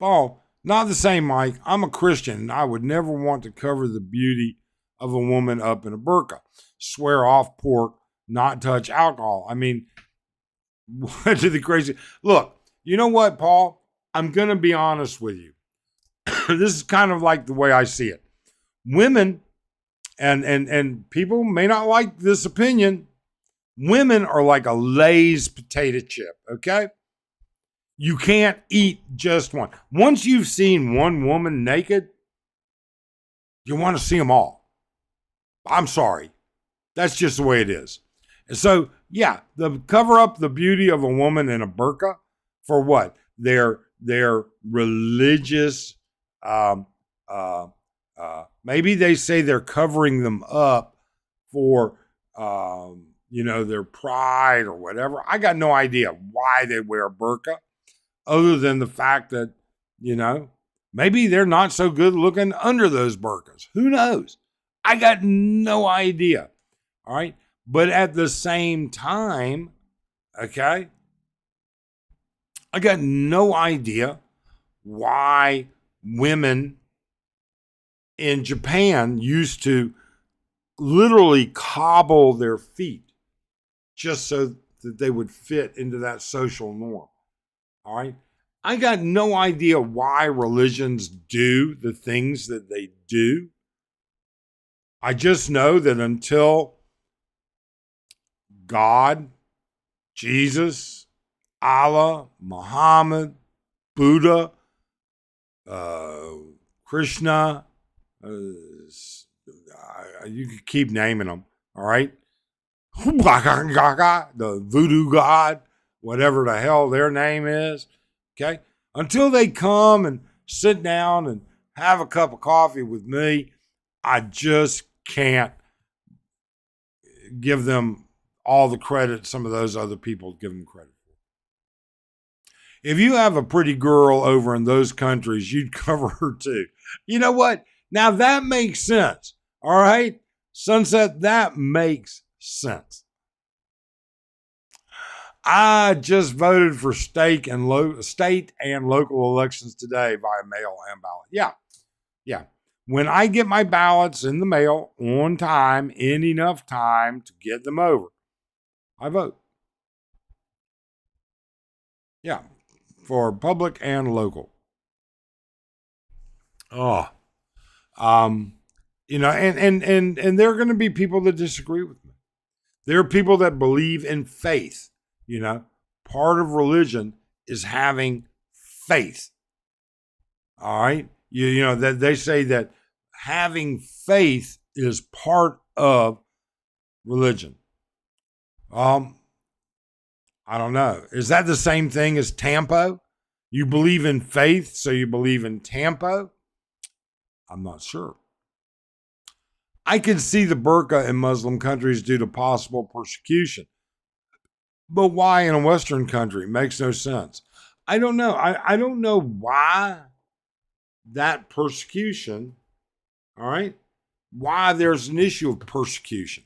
Paul, not the same, Mike. I'm a Christian, and I would never want to cover the beauty of a woman up in a burqa, swear off pork, not touch alcohol. I mean, what are the crazy? Look, you know what, Paul? I'm going to be honest with you. This is kind of like the way I see it. Women, and people may not like this opinion, women are like a Lay's potato chip, okay? You can't eat just one. Once you've seen one woman naked, you want to see them all. I'm sorry. That's just the way it is. And so, yeah, the cover up the beauty of a woman in a burqa for what? Their religious, maybe they say they're covering them up for, their pride or whatever. I got no idea why they wear a burqa, other than the fact that, maybe they're not so good looking under those burqas. Who knows? I got no idea. All right. But at the same time, Okay? I got no idea why women in Japan used to literally cobble their feet just so that they would fit into that social norm. All right. I got no idea why religions do the things that they do. I just know that until God, Jesus, Allah, Muhammad, Buddha, uh, Krishna, you can keep naming them. All right. The voodoo god, whatever the hell their name is. Okay. Until they come and sit down and have a cup of coffee with me, I just can't give them all the credit some of those other people give them credit for. If you have a pretty girl over in those countries, you'd cover her too. You know what? Now that makes sense. All right. Sunset, that makes sense. I just voted for state and local elections today via mail and ballot. Yeah. When I get my ballots in the mail on time, in enough time to get them over, I vote. Yeah, for public and local. Oh, um, and there are going to be people that disagree with me. There are people that believe in faith. Part of religion is having faith. All right. That they say that having faith is part of religion. I don't know. Is that the same thing as tampo? You believe in faith, so you believe in tampo? I'm not sure. I can see the burqa in Muslim countries due to possible persecution. But why in a Western country? Makes no sense. I don't know. I don't know why that persecution, all right? Why there's an issue of persecution.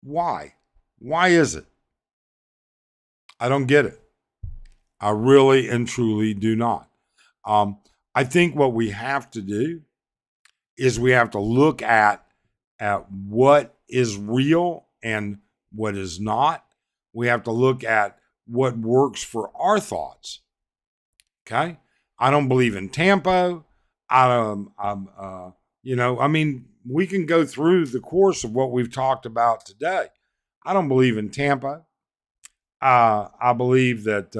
Why? Why is it? I don't get it. I really and truly do not. I think what we have to do is we have to look at what is real and what is not. We have to look at what works for our thoughts. Okay, I don't believe in tampo. We can go through the course of what we've talked about today. I don't believe in tampo. I believe that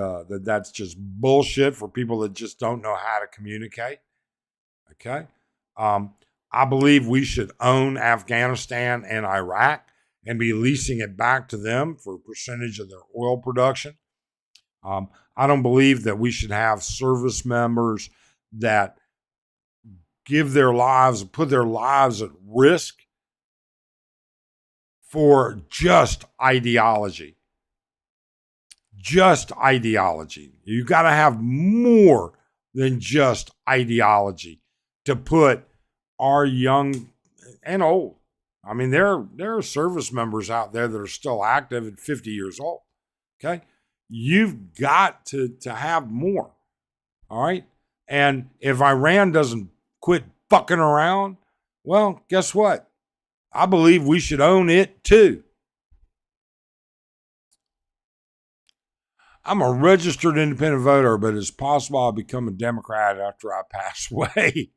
that's just bullshit for people that just don't know how to communicate. Okay. I believe we should own Afghanistan and Iraq and be leasing it back to them for a percentage of their oil production. I don't believe that we should have service members that give their lives, put their lives at risk for just ideology. Just ideology. You got to have more than just ideology to put our young and old. I mean, there are service members out there that are still active at 50 years old. Okay. You've got to have more. All right. And if Iran doesn't quit fucking around, well, guess what? I believe we should own it too. I'm a registered independent voter, but it's possible I'll become a Democrat after I pass away.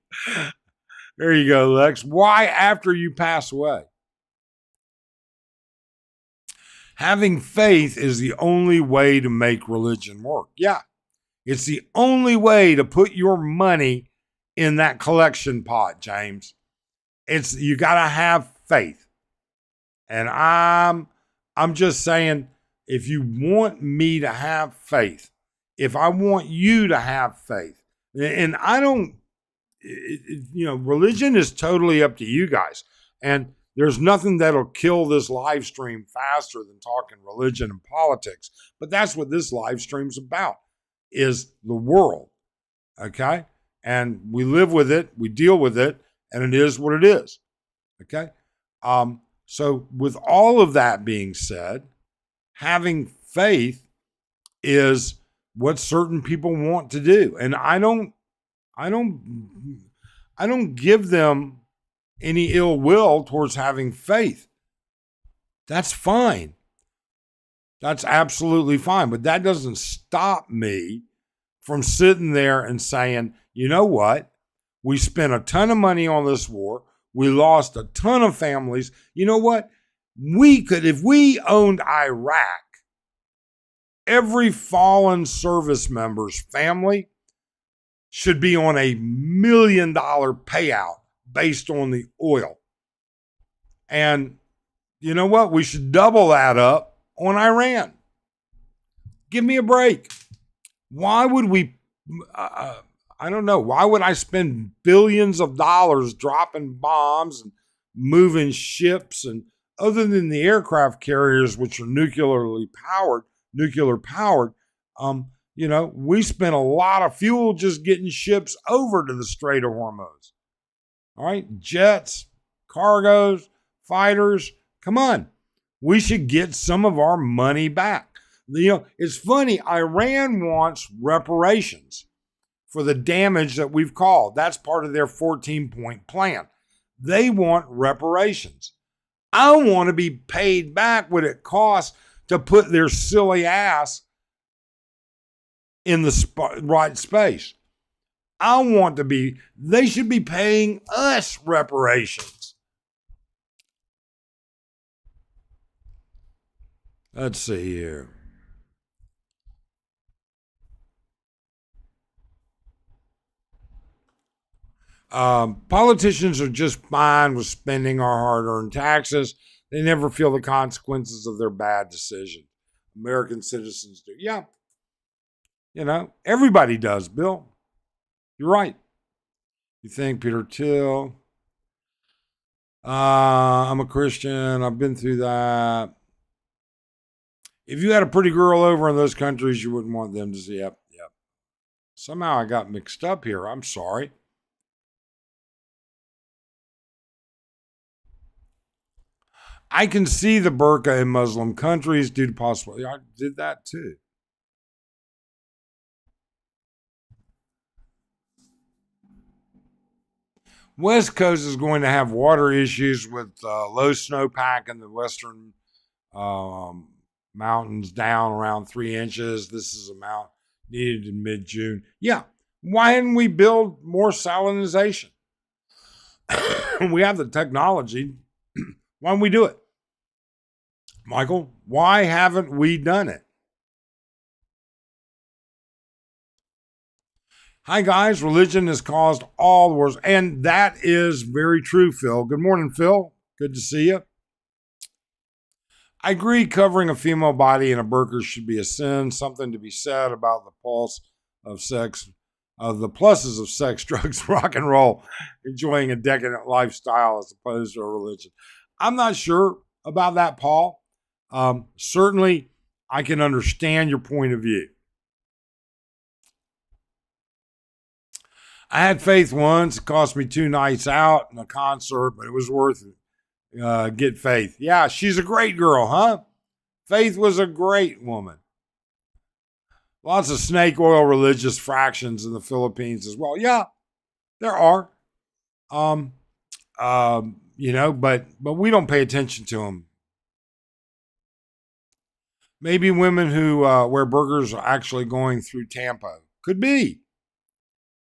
There you go, Lex. Why after you pass away? Having faith is the only way to make religion work. Yeah, it's the only way to put your money in that collection pot, James. You got to have faith. And I'm just saying, if you want me to have faith, if I want you to have faith, and I don't, religion is totally up to you guys. And there's nothing that'll kill this live stream faster than talking religion and politics. But that's what this live stream's about, is the world. Okay? And we live with it, we deal with it, and it is what it is. Okay? So with all of that being said, having faith is what certain people want to do. And I don't give them any ill will towards having faith. That's fine. That's absolutely fine. But that doesn't stop me from sitting there and saying, you know what? We spent a ton of money on this war. We lost a ton of families. You know what? We could, if we owned Iraq, every fallen service member's family should be on $1 million payout based on the oil. And you know what? We should double that up on Iran. Give me a break. Why would we, I don't know, why would I spend billions of dollars dropping bombs and moving ships, and other than the aircraft carriers, which are nuclear powered, we spent a lot of fuel just getting ships over to the Strait of Hormuz. All right, jets, cargoes, fighters, come on. We should get some of our money back. It's funny, Iran wants reparations for the damage that we've caused. That's part of their 14-point plan. They want reparations. I want to be paid back what it costs to put their silly ass in the right space. They should be paying us reparations. Let's see here. Politicians are just fine with spending our hard-earned taxes. They never feel the consequences of their bad decisions. American citizens do. Yeah. Everybody does, Bill. You're right. You think, Peter Thiel? I'm a Christian. I've been through that. If you had a pretty girl over in those countries, you wouldn't want them to see. Yep. Somehow I got mixed up here. I'm sorry. I can see the burqa in Muslim countries due to possibility. I did that too. West Coast is going to have water issues with low snowpack in the western mountains, down around 3 inches. This is amount needed in mid-June. Yeah. Why didn't we build more salinization? We have the technology. Why don't we do it? Michael, why haven't we done it? Hi, guys. Religion has caused all the wars. And that is very true, Phil. Good morning, Phil. Good to see you. I agree covering a female body in a burqa should be a sin. Something to be said about the the pluses of sex, drugs, rock and roll, enjoying a decadent lifestyle as opposed to a religion. I'm not sure about that, Paul. Certainly, I can understand your point of view. I had faith once. It cost me 2 nights out in a concert, but it was worth it. Get Faith. Yeah, she's a great girl, huh? Faith was a great woman. Lots of snake oil religious fractions in the Philippines as well. Yeah, there are. But we don't pay attention to them. Maybe women who wear burqas are actually going through tampo. Could be.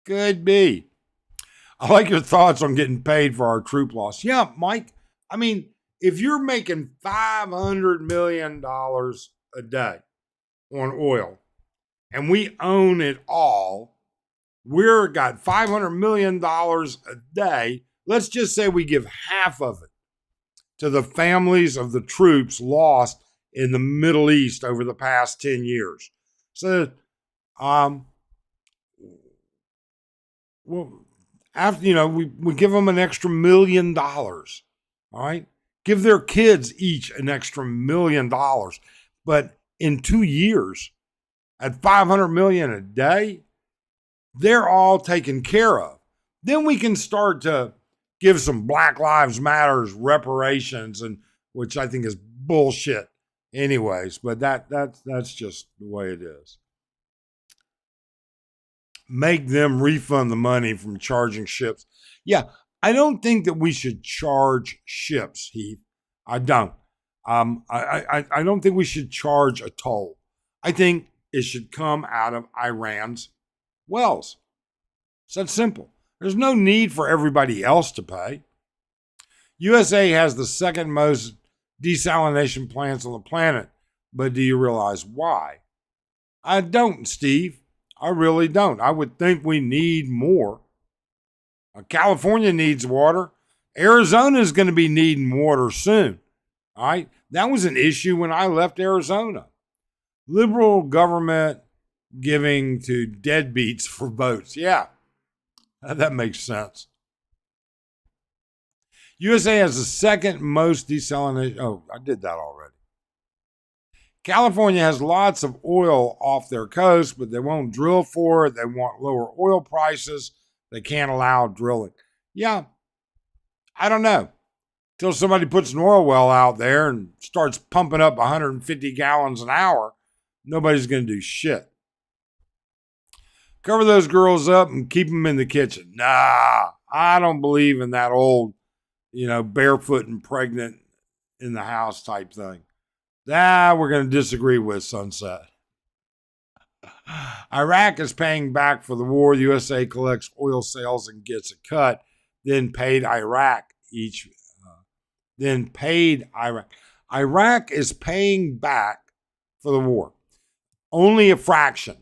I like your thoughts on getting paid for our troop loss. Yeah, Mike. I mean, if you're making $500 million a day on oil and we own it all, we're got $500 million a day. Let's just say we give half of it to the families of the troops lost in the Middle East over the past 10 years. So, after, we give them an extra $1 million. All right. Give their kids each an extra $1 million. But in 2 years, at $500 million a day, they're all taken care of. Then we can start to give some Black Lives Matters reparations, and which I think is bullshit Anyways, but that's just the way it is. Make them refund the money from charging ships. Yeah, I don't think that we should charge ships, Heath. I don't. I don't think we should charge a toll. I think it should come out of Iran's wells. It's that simple. There's no need for everybody else to pay. USA has the second most desalination plants on the planet, but do you realize why? I don't, Steve. I really don't. I would think we need more. California needs water. Arizona is going to be needing water soon. All right. That was an issue when I left Arizona. Liberal government giving to deadbeats for votes. Yeah, that makes sense. USA has the second most desalination. Oh, I did that already. California has lots of oil off their coast, but they won't drill for it. They want lower oil prices. They can't allow drilling. Yeah, I don't know. Until somebody puts an oil well out there and starts pumping up 150 gallons an hour, nobody's going to do shit. Cover those girls up and keep them in the kitchen. Nah, I don't believe in that old, barefoot and pregnant in the house type thing. We're going to disagree with, Sunset. Iraq is paying back for the war. The USA collects oil sales and gets a cut, then paid Iraq. Iraq is paying back for the war. Only a fraction,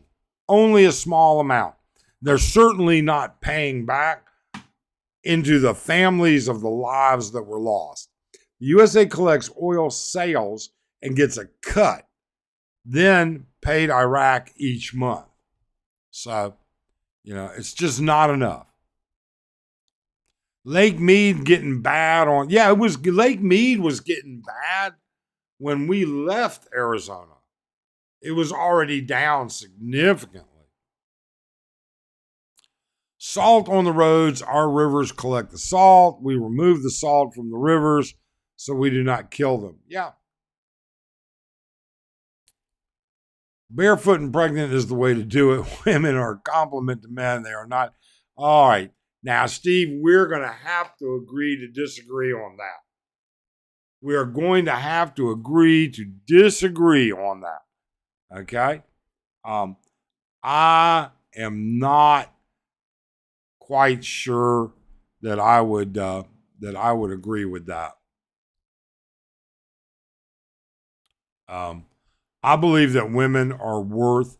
only a small amount. They're certainly not paying back into the families of the lives that were lost. The USA collects oil sales and gets a cut, then paid Iraq each month. So, it's just not enough. Lake Mead getting bad Lake Mead was getting bad when we left Arizona. It was already down significantly. Salt on the roads. Our rivers collect the salt. We remove the salt from the rivers so we do not kill them. Yeah. Barefoot and pregnant is the way to do it. Women are a compliment to men. They are not. All right. Now, Steve, we're going to have to agree to disagree on that. We are going to have to agree to disagree on that. Okay? I am not quite sure that I would agree with that. I believe that women are worth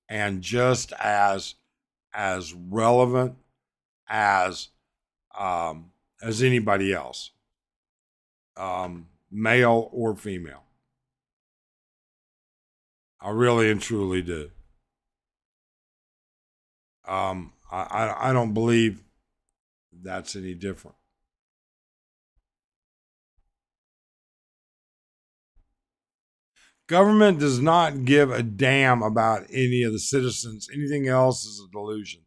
and just as relevant as anybody else, male or female. I really and truly do. I don't believe that's any different. Government does not give a damn about any of the citizens. Anything else is a delusion.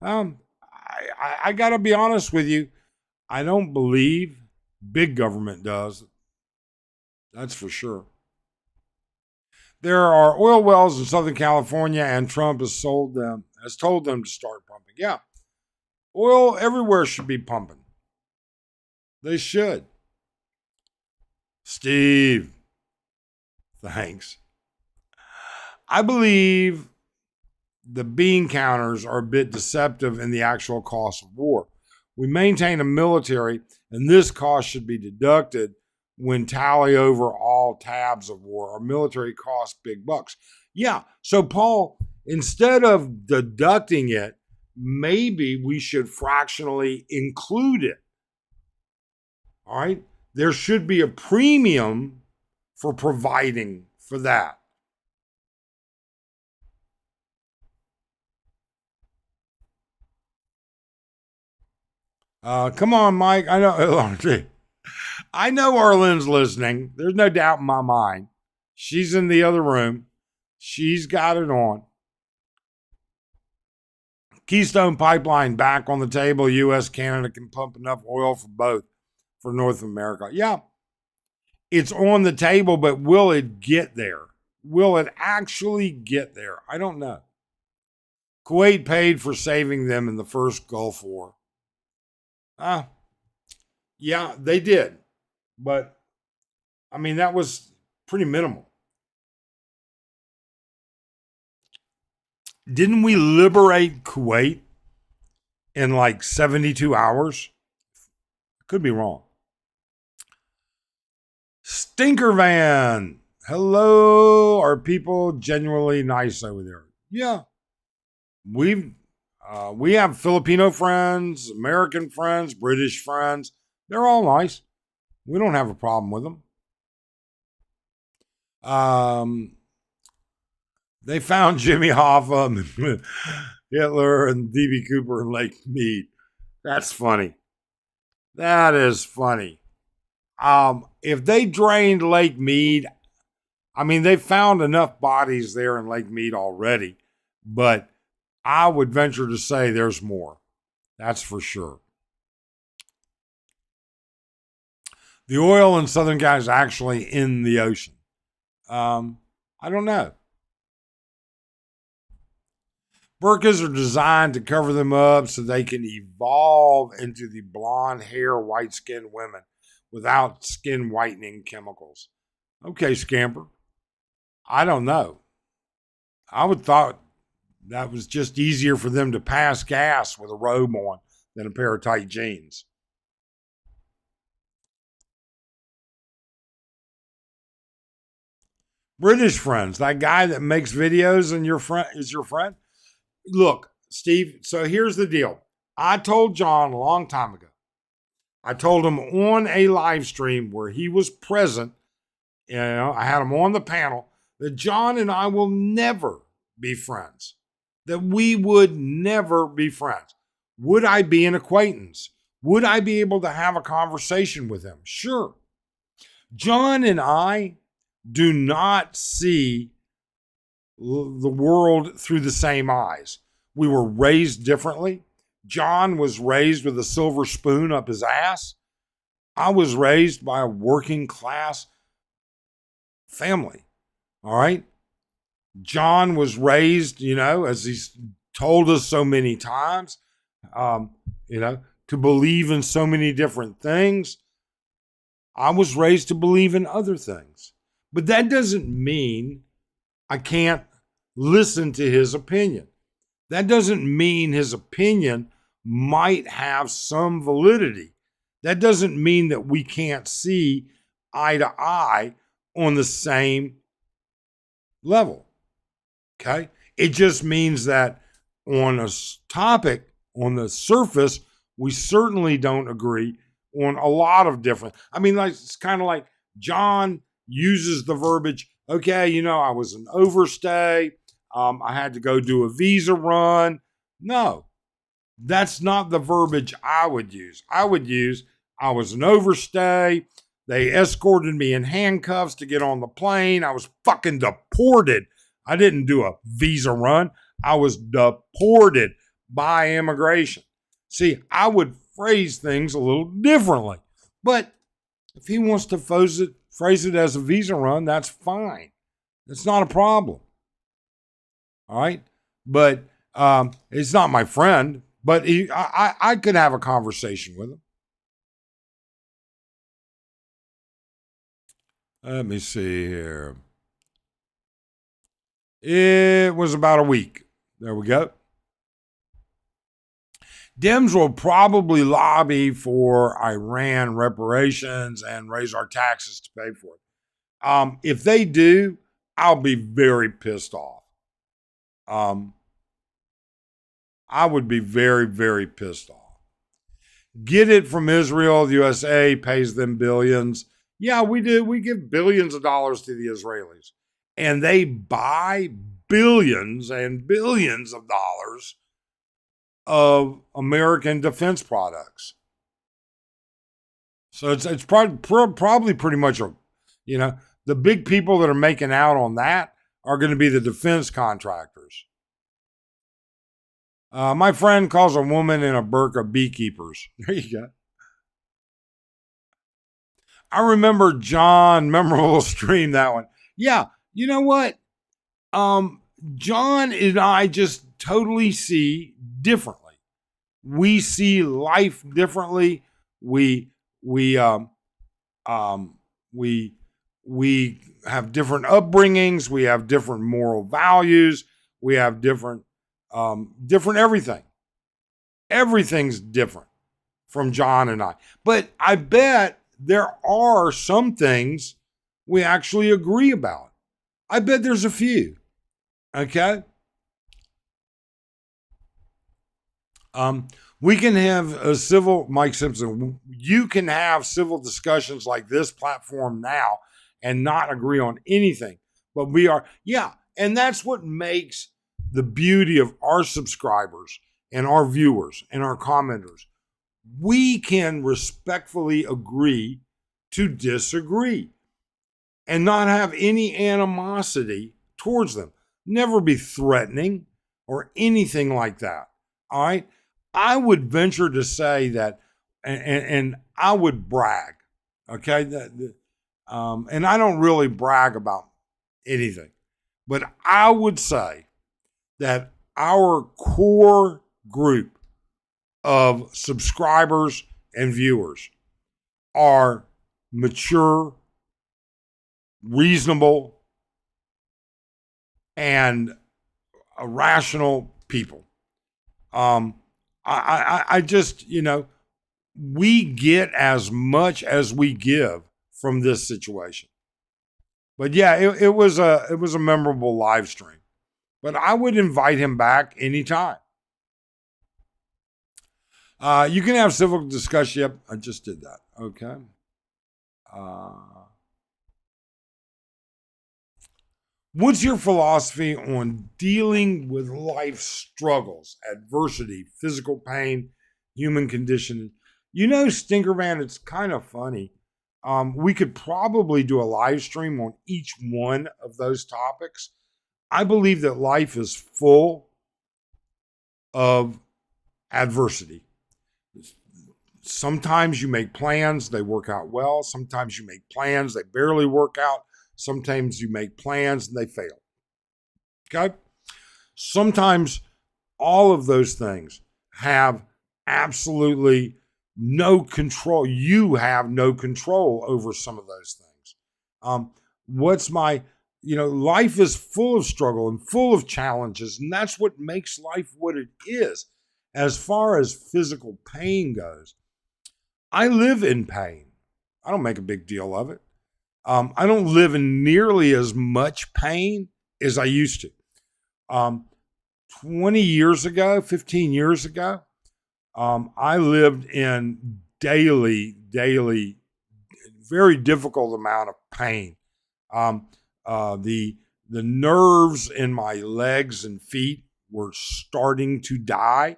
I got to be honest with you. I don't believe big government does. That's for sure. There are oil wells in Southern California, and Trump has told them to start pumping. Yeah, oil everywhere should be pumping. They should. Steve, thanks. I believe the bean counters are a bit deceptive in the actual cost of war. We maintain a military, and this cost should be deducted when tally over all tabs of war. Our military costs big bucks. Yeah, so Paul, instead of deducting it, maybe we should fractionally include it. All right? There should be a premium for providing for that. Come on, Mike. I know Arlen's listening. There's no doubt in my mind. She's in the other room. She's got it on. Keystone Pipeline back on the table. U.S. Canada can pump enough oil for both for North America. Yeah. It's on the table, but will it get there? Will it actually get there? I don't know. Kuwait paid for saving them in the first Gulf War. Yeah, they did. But, I mean, that was pretty minimal. Didn't we liberate Kuwait in like 72 hours? Could be wrong. Stinker Van. Hello. Are people genuinely nice over there? Yeah. We have Filipino friends, American friends, British friends. They're all nice. We don't have a problem with them. They found Jimmy Hoffa, Hitler, and D.B. Cooper in Lake Mead. That's funny. That is funny. If they drained Lake Mead, I mean, they found enough bodies there in Lake Mead already, but I would venture to say there's more. That's for sure. The oil in Southern Cal is actually in the ocean. I don't know. Burqas are designed to cover them up so they can evolve into the blonde hair, white skinned women without skin whitening chemicals. Okay, Scamper. I don't know. I would thought that was just easier for them to pass gas with a robe on than a pair of tight jeans. British friends, that guy that makes videos and your friend is your friend. Look, Steve, so here's the deal. I told John a long time ago. I told him on a live stream where he was present, I had him on the panel, that John and I will never be friends. That we would never be friends. Would I be an acquaintance? Would I be able to have a conversation with him? Sure. John and I do not see the world through the same eyes. We were raised differently. John was raised with a silver spoon up his ass. I was raised by a working class family. All right. John was raised, as he's told us so many times, to believe in so many different things. I was raised to believe in other things. But that doesn't mean I can't listen to his opinion. That doesn't mean his opinion might have some validity. That doesn't mean that we can't see eye to eye on the same level. Okay? It just means that on a topic, on the surface, we certainly don't agree on a lot of different. I mean, it's kind of like John uses the verbiage, okay, I was an overstay. I had to go do a visa run. No, that's not the verbiage I would use. I would use, I was an overstay. They escorted me in handcuffs to get on the plane. I was fucking deported. I didn't do a visa run. I was deported by immigration. See, I would phrase things a little differently. But if he wants to phrase it as a visa run, that's fine. It's not a problem. All right? But he's not my friend. But I could have a conversation with him. Let me see here. It was about a week. There we go. Dems will probably lobby for Iran reparations and raise our taxes to pay for it. If they do, I'll be very pissed off. I would be very, very pissed off. Get it from Israel. The USA pays them billions. Yeah, we do. We give billions of dollars to the Israelis. And they buy billions and billions of dollars of American defense products. So it's probably pretty much the big people that are making out on that are going to be the defense contractors. My friend calls a woman in a burqa beekeepers. There you go. I remember John, memorable stream, that one. Yeah, you know what? John and I just totally see differently. We see life differently. We we um, we we have different upbringings. We have different moral values. We have different everything. Everything's different from John and I. But I bet there are some things we actually agree about. I bet there's a few. Okay. Um, we can have a civil, Mike Simpson, you can have civil discussions like this platform now and not agree on anything. But we are, yeah. And that's what makes the beauty of our subscribers and our viewers and our commenters. We can respectfully agree to disagree and not have any animosity towards them. Never be threatening or anything like that. All right. I would venture to say that, and I would brag, okay? And I don't really brag about anything, but I would say that our core group of subscribers and viewers are mature, reasonable, and rational people. I just, we get as much as we give from this situation. But yeah, it was a memorable live stream. But I would invite him back anytime. You can have civil discussion. Yep, I just did that. Okay. What's your philosophy on dealing with life struggles, adversity, physical pain, human condition? Stinker Man, it's kind of funny. We could probably do a live stream on each one of those topics. I believe that life is full of adversity. Sometimes you make plans, they work out well. Sometimes you make plans, they barely work out. Sometimes you make plans and they fail. Okay? Sometimes all of those things have absolutely no control. You have no control over some of those things. Life is full of struggle and full of challenges, and that's what makes life what it is. As far as physical pain goes, I live in pain. I don't make a big deal of it. I don't live in nearly as much pain as I used to. 20 years ago, 15 years ago, I lived in daily, very difficult amount of pain. The nerves in my legs and feet were starting to die.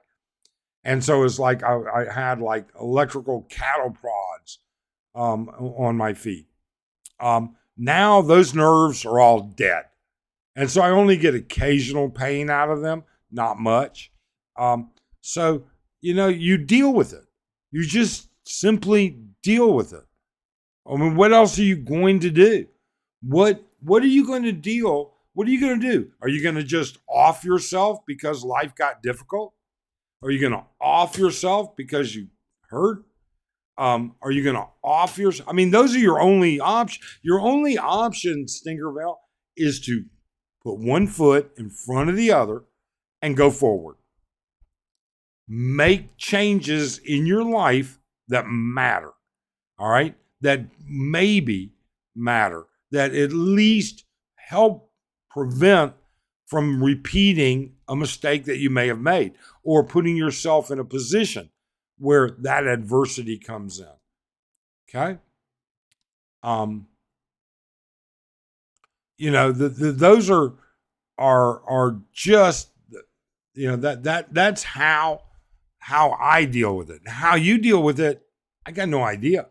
And so it's like I had like electrical cattle prods on my feet. Now those nerves are all dead. And so I only get occasional pain out of them, not much. So, you deal with it. You just simply deal with it. I mean, what else are you going to do? What are you going to deal? What are you going to do? Are you going to just off yourself because life got difficult? Are you going to off yourself because you hurt? Are you going to off yourself? I mean, those are your only options. Your only option, Stinkerville, is to put one foot in front of the other and go forward. Make changes in your life that matter. All right? That maybe matter. That at least help prevent from repeating a mistake that you may have made or putting yourself in a position where that adversity comes in. Okay? Those are just, that's how I deal with it. How you deal with it, I got no idea.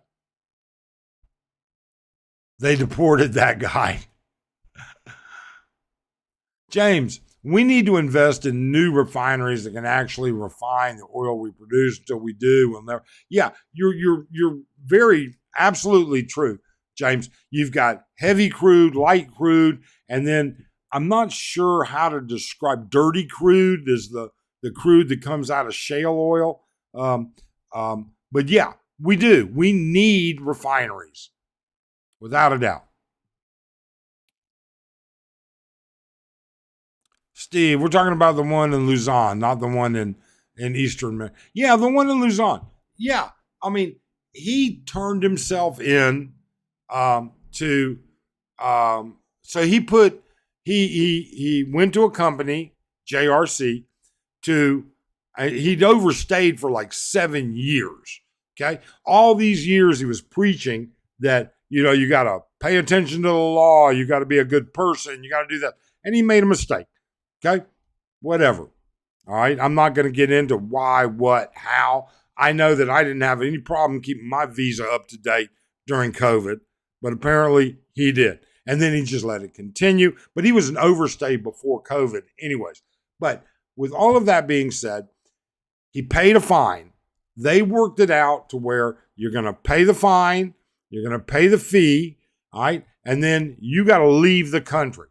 They deported that guy. James, we need to invest in new refineries that can actually refine the oil we produce until we do. We'll never. Yeah, you're very Absolutely true, James. You've got heavy crude, light crude, and then I'm not sure how to describe dirty crude is the crude that comes out of shale oil. But yeah, we do. We need refineries, without a doubt. Steve, we're talking about the one in Luzon, not the one in Eastern. Yeah, the one in Luzon. Yeah, I mean, he turned himself in to. So he went to a company, JRC, to he'd overstayed for like 7 years. Okay, all these years he was preaching that you got to pay attention to the law, you got to be a good person, you got to do that, and he made a mistake. Okay, whatever. All right, I'm not going to get into why, what, how. I know that I didn't have any problem keeping my visa up to date during COVID, but apparently he did. And then he just let it continue. But he was an overstay before COVID, anyways. But with all of that being said, he paid a fine. They worked it out to where you're going to pay the fine, you're going to pay the fee, all right, and then you got to leave the country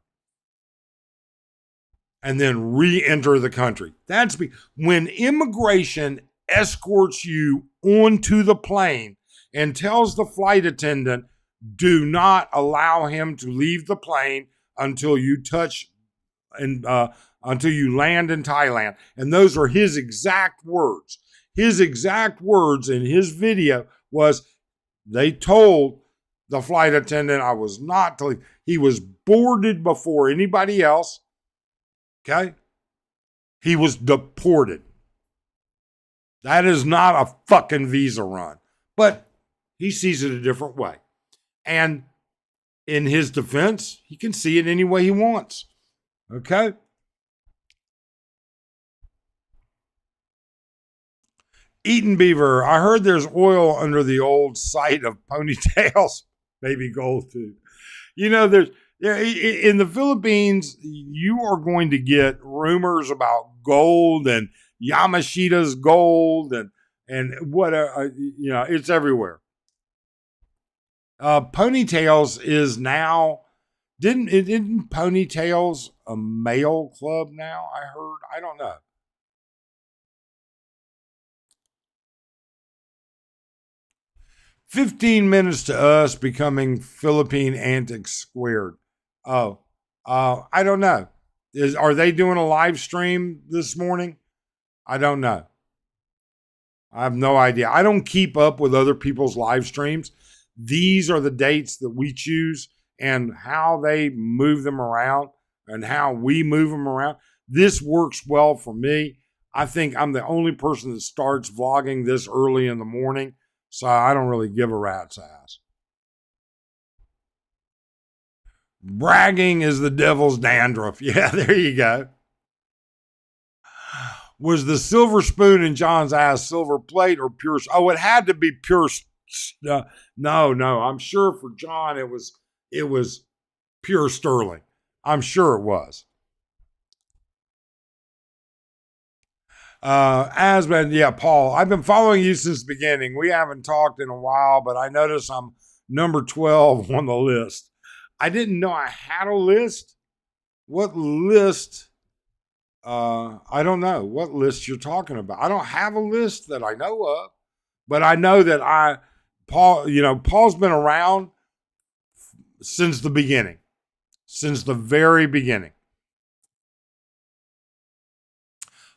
and then re-enter the country. That's when immigration escorts you onto the plane and tells the flight attendant, do not allow him to leave the plane until you touch and until you land in Thailand. And those are his exact words. His exact words in his video was, they told the flight attendant I was not to leave. He was boarded before anybody else. Okay? He was deported. That is not a fucking visa run. But he sees it a different way. And in his defense, he can see it any way he wants. Okay? Eaton Beaver, I heard there's oil under the old site of ponytails. Maybe gold too. There's in the Philippines, you are going to get rumors about gold and Yamashita's gold and what it's everywhere. Ponytails is now didn't Ponytails a male club now? I heard. I don't know. $15 to us becoming Philippine antics squared. Oh, I don't know. Are they doing a live stream this morning? I don't know. I have no idea. I don't keep up with other people's live streams. These are the dates that we choose and how they move them around and how we move them around. This works well for me. I think I'm the only person that starts vlogging this early in the morning, so I don't really give a rat's ass. Bragging is the devil's dandruff. Yeah, there you go. Was the silver spoon in John's ass silver plate or pure? Oh, it had to be pure. No. I'm sure for John it was pure sterling. I'm sure it was. Asman, yeah, Paul, I've been following you since the beginning. We haven't talked in a while, but I notice I'm number 12 on the list. I didn't know I had a list. What list? I don't know what list you're talking about. I don't have a list that I know of, but I know that Paul's been around since the beginning, since the very beginning.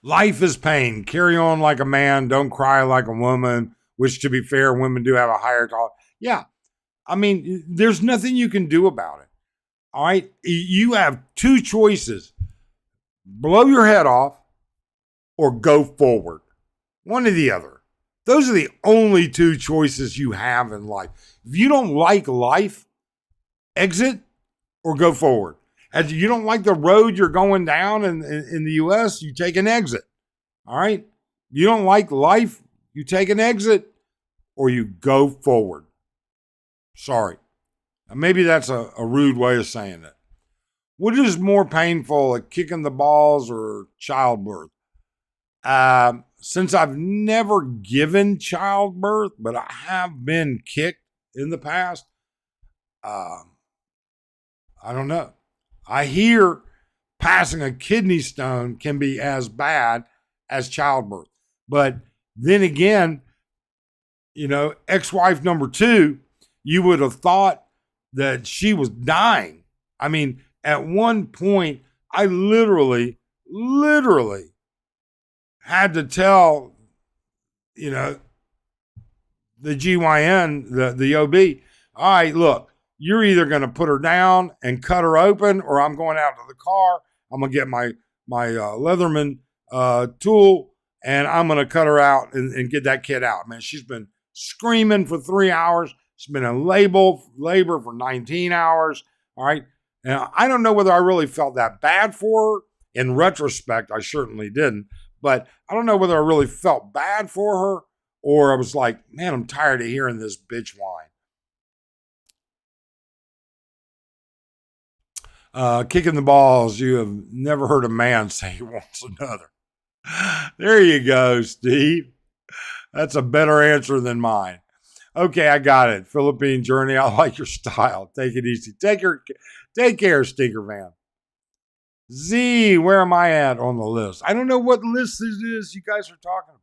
Life is pain. Carry on like a man. Don't cry like a woman, which, to be fair, women do have a higher tolerance. Yeah. I mean, there's nothing you can do about it. All right. You have two choices: blow your head off or go forward. One or the other. Those are the only two choices you have in life. If you don't like life, exit or go forward. If you don't like the road you're going down in the U.S., you take an exit. All right? You don't like life, you take an exit or you go forward. Sorry. Maybe that's a rude way of saying it. What is more painful, like kicking the balls or childbirth? Since I've never given childbirth, but I have been kicked in the past. Um, I don't know. I hear passing a kidney stone can be as bad as childbirth. But then again, ex-wife number two, you would have thought that she was dying. I mean, at one point, I literally had to tell, the GYN, the OB, all right, look, you're either going to put her down and cut her open, or I'm going out to the car. I'm going to get my Leatherman tool, and I'm going to cut her out and get that kid out. Man, she's been screaming for 3 hours. She's been in labor for 19 hours. All right. And I don't know whether I really felt that bad for her. In retrospect, I certainly didn't. But I don't know whether I really felt bad for her, or I was like, man, I'm tired of hearing this bitch whine. Kicking the balls. You have never heard a man say he wants another. There you go, Steve. That's a better answer than mine. Okay, I got it. Philippine journey. I like your style. Take it easy. Take care, Stinker Van. Z, where am I at on the list? I don't know what list this is you guys are talking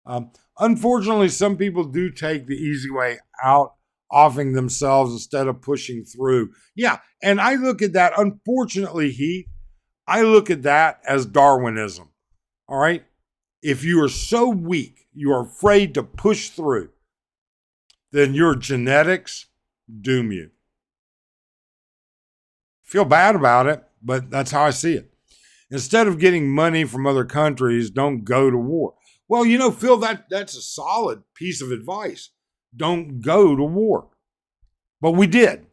about. Unfortunately, some people do take the easy way out, offing themselves instead of pushing through. Yeah, and I look at that, unfortunately, Heath, I look at that as Darwinism. All right? If you are so weak, you are afraid to push through, then your genetics doom you. Feel bad about it, but that's how I see it. Instead of getting money from other countries, don't go to war. Well, Phil, that's a solid piece of advice. Don't go to war. But we did.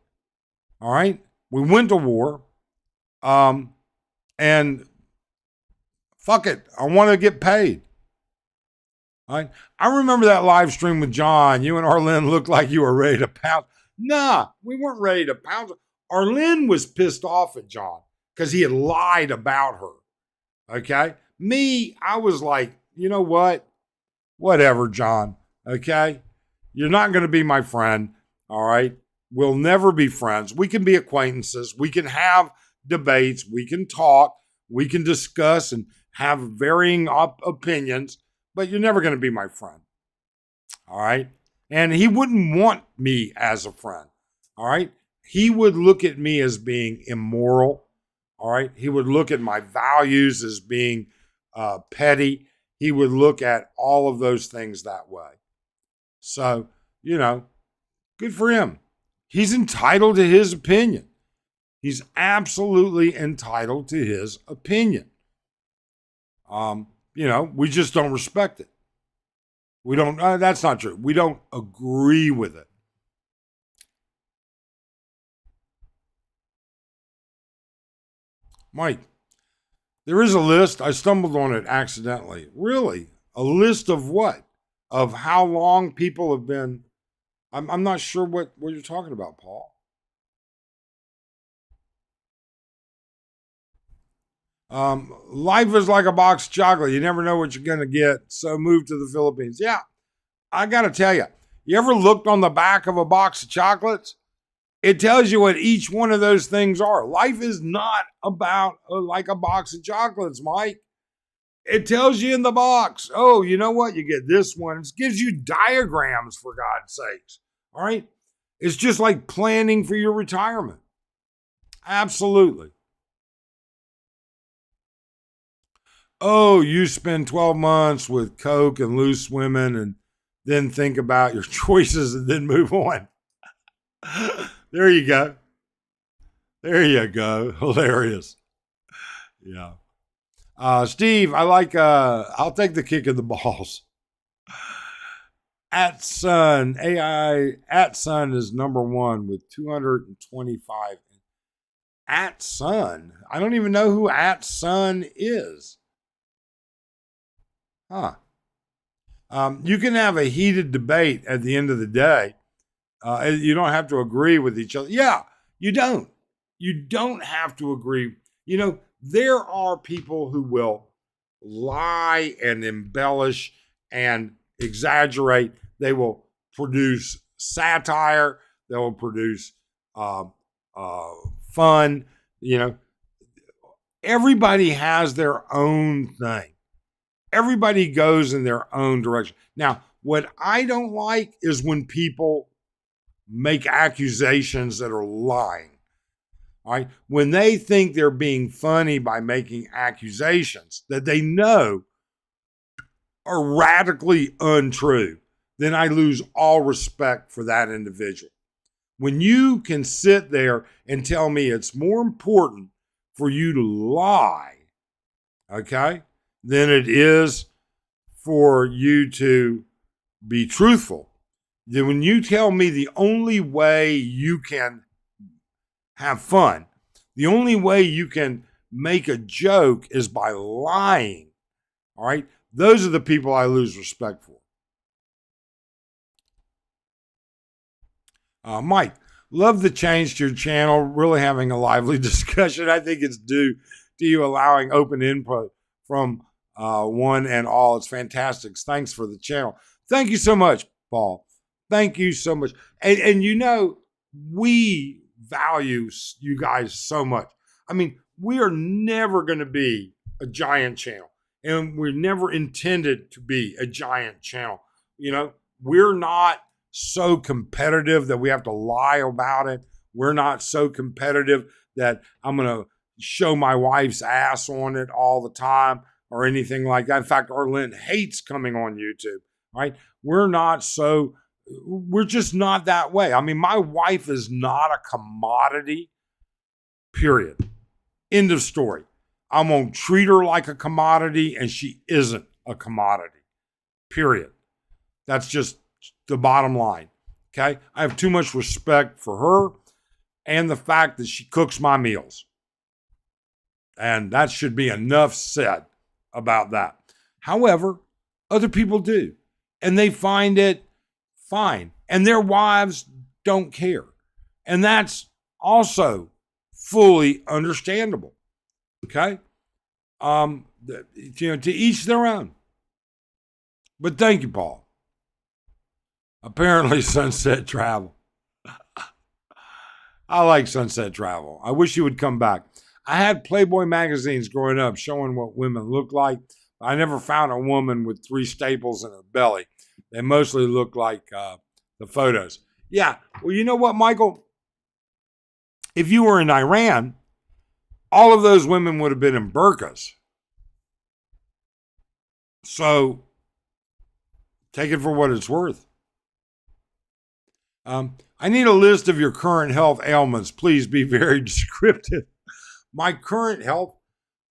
All right? We went to war. And fuck it. I want to get paid. All right? I remember that live stream with John. You and Arlene looked like you were ready to pounce. Nah, we weren't ready to pounce. Arlene was pissed off at John because he had lied about her. Okay? Me, I was like, you know what? Whatever, John. Okay? You're not going to be my friend. All right? We'll never be friends. We can be acquaintances. We can have debates. We can talk. We can discuss and have varying opinions, but you're never going to be my friend. All right? And he wouldn't want me as a friend. All right? He would look at me as being immoral. All right? He would look at my values as being petty. He would look at all of those things that way. So, good for him. He's entitled to his opinion. He's absolutely entitled to his opinion. We just don't respect it. We don't, that's not true. We don't agree with it. Mike, there is a list. I stumbled on it accidentally. Really? A list of what? Of how long people have been. I'm not sure what you're talking about, Paul. Life is like a box of chocolate. You never know what you're going to get. So move to the Philippines. Yeah, I got to tell you, you ever looked on the back of a box of chocolates? It tells you what each one of those things are. Life is not about like a box of chocolates, Mike. It tells you in the box, oh, you know what? You get this one. It gives you diagrams, for God's sakes. All right? It's just like planning for your retirement. Absolutely. Oh, you spend 12 months with Coke and loose women and then think about your choices and then move on. There you go. There you go. Hilarious. Yeah. Steve, I like, I'll take the kick in the balls. At Sun, AI, At Sun is number one with 225. At Sun? I don't even know who At Sun is. Huh. You can have a heated debate at the end of the day. You don't have to agree with each other. Yeah, you don't. You don't have to agree. There are people who will lie and embellish and exaggerate. They will produce satire. They'll produce uh, fun. Everybody has their own thing. Everybody goes in their own direction. Now, what I don't like is when people make accusations that are lying. All right. When they think they're being funny by making accusations that they know are radically untrue, then I lose all respect for that individual. When you can sit there and tell me it's more important for you to lie, okay, than it is for you to be truthful, then when you tell me the only way you can have fun, the only way you can make a joke is by lying, all right, those are the people I lose respect for. Mike, love the change to your channel. Really having a lively discussion. I think it's due to you allowing open input from one and all. It's fantastic. Thanks for the channel. Thank you so much, Paul. Thank you so much. And we value you guys so much. I mean, we are never going to be a giant channel. And we're never intended to be a giant channel. We're not so competitive that we have to lie about it. We're not so competitive that I'm going to show my wife's ass on it all the time or anything like that. In fact, Arlene hates coming on YouTube, right? We're just not that way. I mean, my wife is not a commodity, period. End of story. I'm going to treat her like a commodity, and she isn't a commodity, period. That's just the bottom line, okay? I have too much respect for her and the fact that she cooks my meals. And that should be enough said about that. However, other people do, and they find it fine, and their wives don't care. And that's also fully understandable. Okay? To each their own. But thank you, Paul. Apparently, Sunset Travel. I like Sunset Travel. I wish you would come back. I had Playboy magazines growing up showing what women look like. I never found a woman with 3 staples in her belly. They mostly look like the photos. Yeah. Well, you know what, Michael? If you were in Iran, all of those women would have been in burqas. So take it for what it's worth. I need a list of your current health ailments. Please be very descriptive. My current health,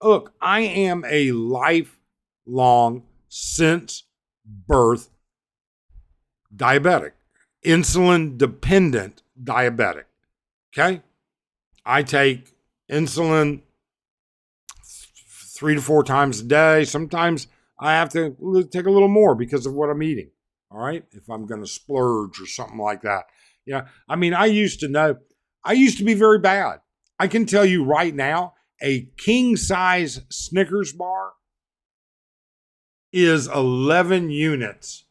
look, I am a lifelong, since birth, diabetic, insulin dependent diabetic. Okay? I take insulin 3 to 4 times a day. Sometimes I have to take a little more because of what I'm eating. All right. If I'm going to splurge or something like that. Yeah. I mean, I used to be very bad. I can tell you right now, a king size Snickers bar is 11 units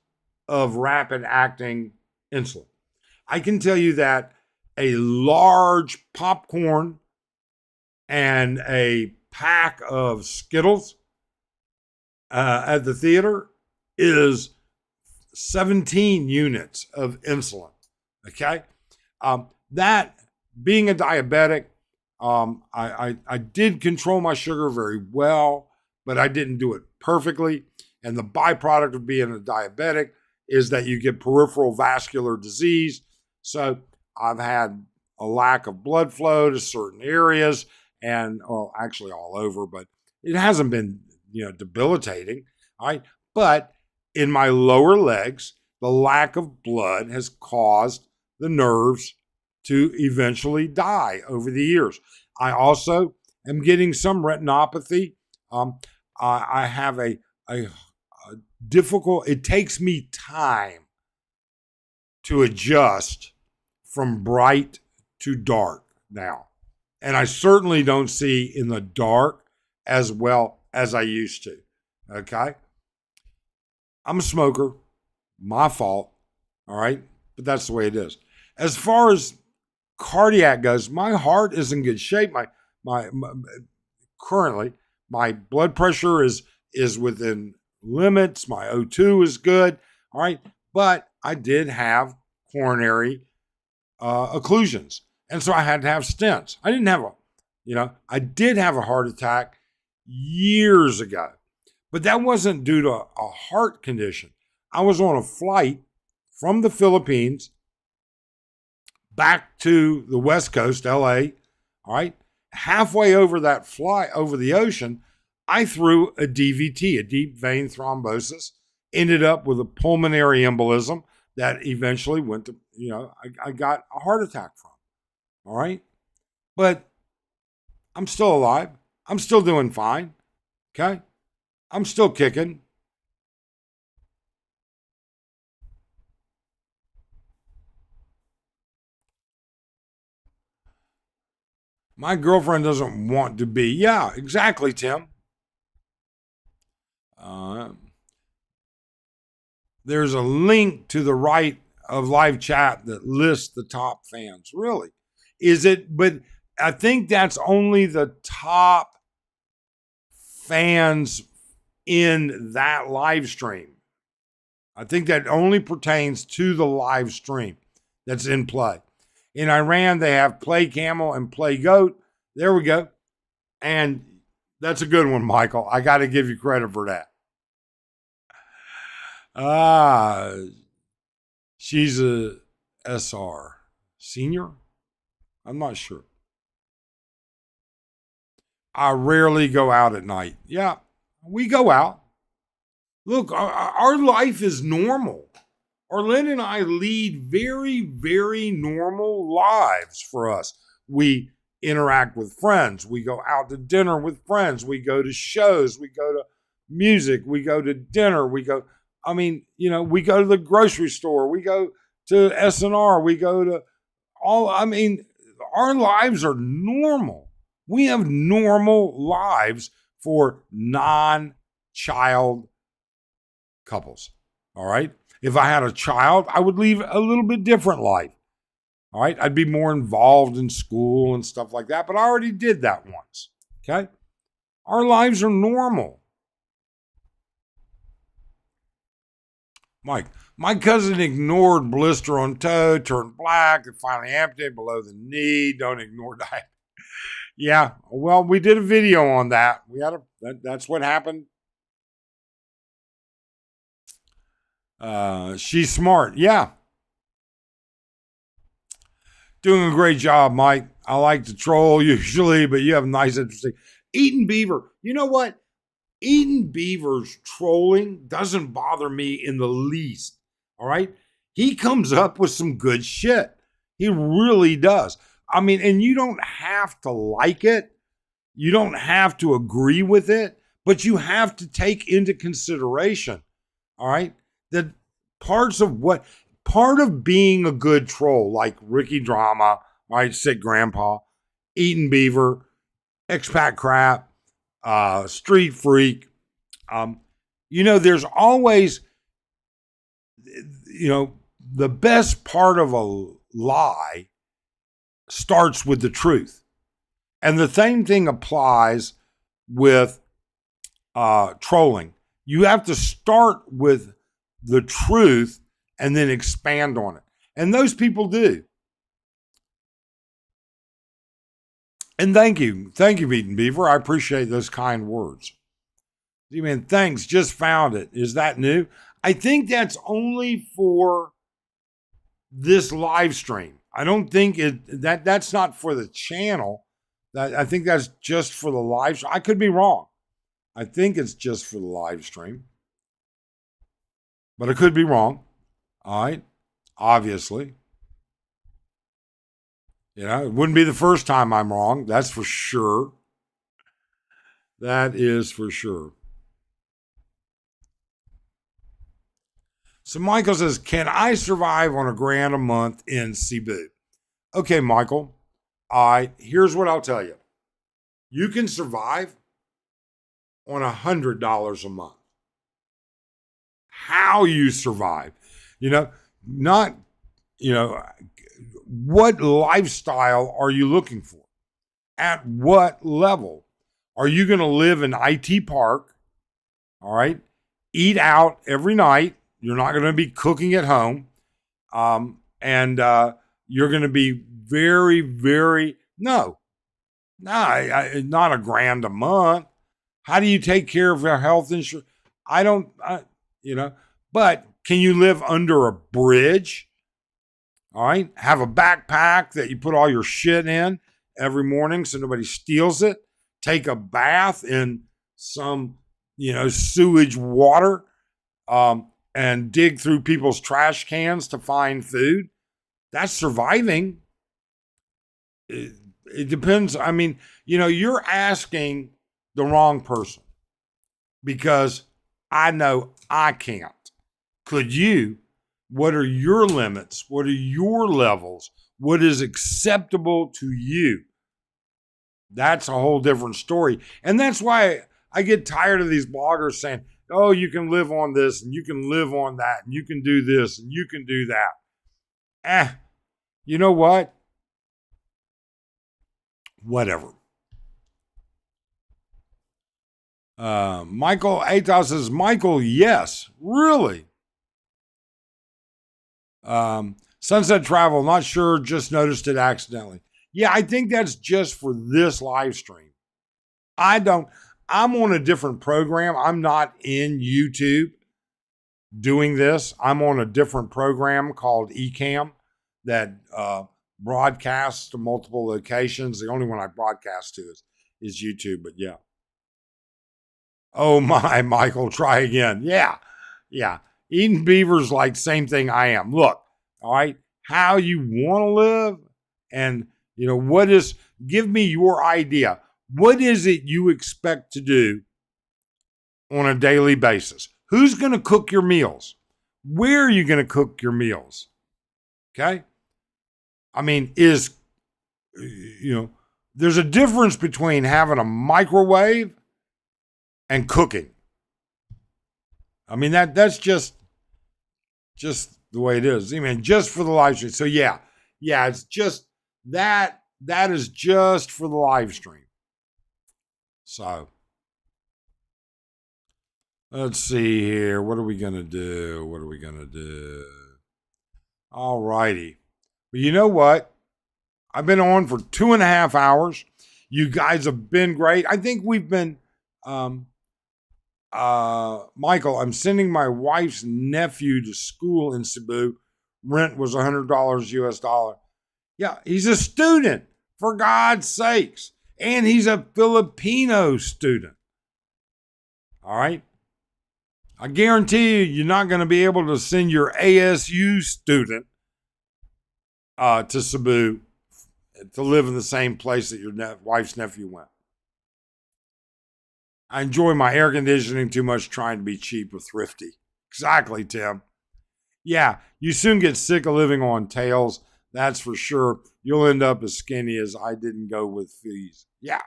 of rapid acting insulin. I can tell you that a large popcorn and a pack of Skittles at the theater is 17 units of insulin. Okay. That being a diabetic, I did control my sugar very well, but I didn't do it perfectly. And the byproduct of being a diabetic is that you get peripheral vascular disease. So I've had a lack of blood flow to certain areas and, well, actually all over, but it hasn't been, debilitating. All right. But in my lower legs, the lack of blood has caused the nerves to eventually die over the years. I also am getting some retinopathy. I have a difficult, it takes me time to adjust from bright to dark now. And I certainly don't see in the dark as well as I used to. Okay? I'm a smoker. My fault. All right? but that's the way it is. As far as cardiac goes, my heart is in good shape. My currently my blood pressure is within limits. My O2 is good. All right, but I did have coronary occlusions, and so I had to have stents. I didn't have I did have a heart attack years ago, but that wasn't due to a heart condition. I was on a flight from the Philippines back to the West Coast, LA. All right. Halfway over that flight over the ocean, I threw a DVT, a deep vein thrombosis, ended up with a pulmonary embolism that eventually went to, I got a heart attack from. All right. But I'm still alive. I'm still doing fine. Okay. I'm still kicking. My girlfriend doesn't want to be. Yeah, exactly, Tim. Uh, there's a link to the right of live chat that lists the top fans. Really? Is it? But I think that's only the top fans in that live stream. I think that only pertains to the live stream that's in play. In Iran, they have Play Camel and Play Goat. There we go. And that's a good one, Michael. I got to give you credit for that. She's a SR senior. I'm not sure. I rarely go out at night. Yeah, we go out. Look, our life is normal. Arlene and I lead very, very normal lives for us. We interact with friends. We go out to dinner with friends. We go to shows. We go to music. We go to dinner. We go to the grocery store. We go to S&R. We go to our lives are normal. We have normal lives for non-child couples. All right. If I had a child, I would lead a little bit different life. All right. I'd be more involved in school and stuff like that, but I already did that once. Okay. Our lives are normal. Mike, my cousin ignored blister on toe, turned black, and finally amputated below the knee. Don't ignore diet. Yeah. Well, we did a video on that. That's what happened. She's smart. Yeah. Doing a great job, Mike. I like to troll usually, but you have nice, interesting. Eating Beaver. You know what? Eating Beaver's trolling doesn't bother me in the least. All right. He comes up with some good shit. He really does. And you don't have to like it. You don't have to agree with it, but you have to take into consideration, all right, that part of being a good troll, like Ricky Drama, all right, Sick Grandpa, Eating Beaver, Expat Crap, Street Freak, there's always, the best part of a lie starts with the truth. And the same thing applies with trolling. You have to start with the truth and then expand on it. And those people do. And thank you. Thank you, Eating Beaver. I appreciate those kind words. Man, thanks. Just found it. Is that new? I think that's only for this live stream. I don't think that's not for the channel. I think that's just for the live stream. I could be wrong. I think it's just for the live stream. But I could be wrong. All right. Obviously. It wouldn't be the first time I'm wrong. That's for sure. That is for sure. So Michael says, can I survive on $1,000 a month in Cebu? Okay, Michael. All right. Here's what I'll tell you. You can survive on $100 a month. How you survive, not You know, what lifestyle are you looking for? At what level? Are you going to live in IT Park? All right. Eat out every night. You're not going to be cooking at home. And you're going to be very, very, no, not $1,000 a month. How do you take care of your health insurance? But can you live under a bridge? All right. Have a backpack that you put all your shit in every morning so nobody steals it. Take a bath in some, sewage water, and dig through people's trash cans to find food. That's surviving. It depends. I mean, you're asking the wrong person because I know I can't. Could you? What are your limits? What are your levels? What is acceptable to you? That's a whole different story. And that's why I get tired of these bloggers saying, oh, you can live on this and you can live on that and you can do this and you can do that. You know what? Whatever. Michael Atos says, Michael, yes, really. Sunset Travel, not sure, just noticed it accidentally. Yeah, I think that's just for this live stream. I'm on a different program. I'm not in YouTube doing this. I'm on a different program called Ecamm that broadcasts to multiple locations. The only one I broadcast to is YouTube, but yeah. Oh my, Michael, try again. Yeah. Eating beaver's like same thing I am. Look, all right, how you want to live and, give me your idea. What is it you expect to do on a daily basis? Who's going to cook your meals? Where are you going to cook your meals? Okay. I mean, there's a difference between having a microwave and cooking. I mean, that's just the way it is. I mean, just for the live stream. So yeah, it's just that is just for the live stream. So let's see here. What are we going to do? All righty. But you know what? I've been on for 2.5 hours. You guys have been great. I think we've been, Michael, I'm sending my wife's nephew to school in Cebu. Rent was $100 US dollar. Yeah, he's a student, for God's sakes. And he's a Filipino student. All right. I guarantee you're not going to be able to send your ASU student to Cebu to live in the same place that your wife's nephew went. I enjoy my air conditioning too much trying to be cheap or thrifty. Exactly, Tim. Yeah, you soon get sick of living on tails. That's for sure. You'll end up as skinny as I didn't go with fees. Yeah.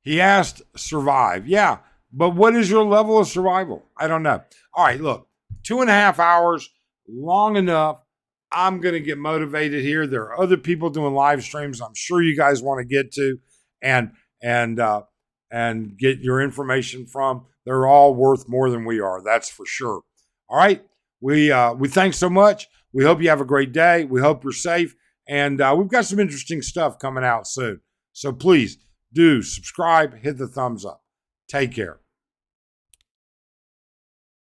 He asked, survive. Yeah, but what is your level of survival? I don't know. All right, look, 2.5 hours, long enough. I'm going to get motivated here. There are other people doing live streams I'm sure you guys want to get to and get your information from. They're all worth more than we are. That's for sure. All right. We thanks so much. We hope you have a great day. We hope you're safe. And we've got some interesting stuff coming out soon. So please do subscribe, hit the thumbs up. Take care.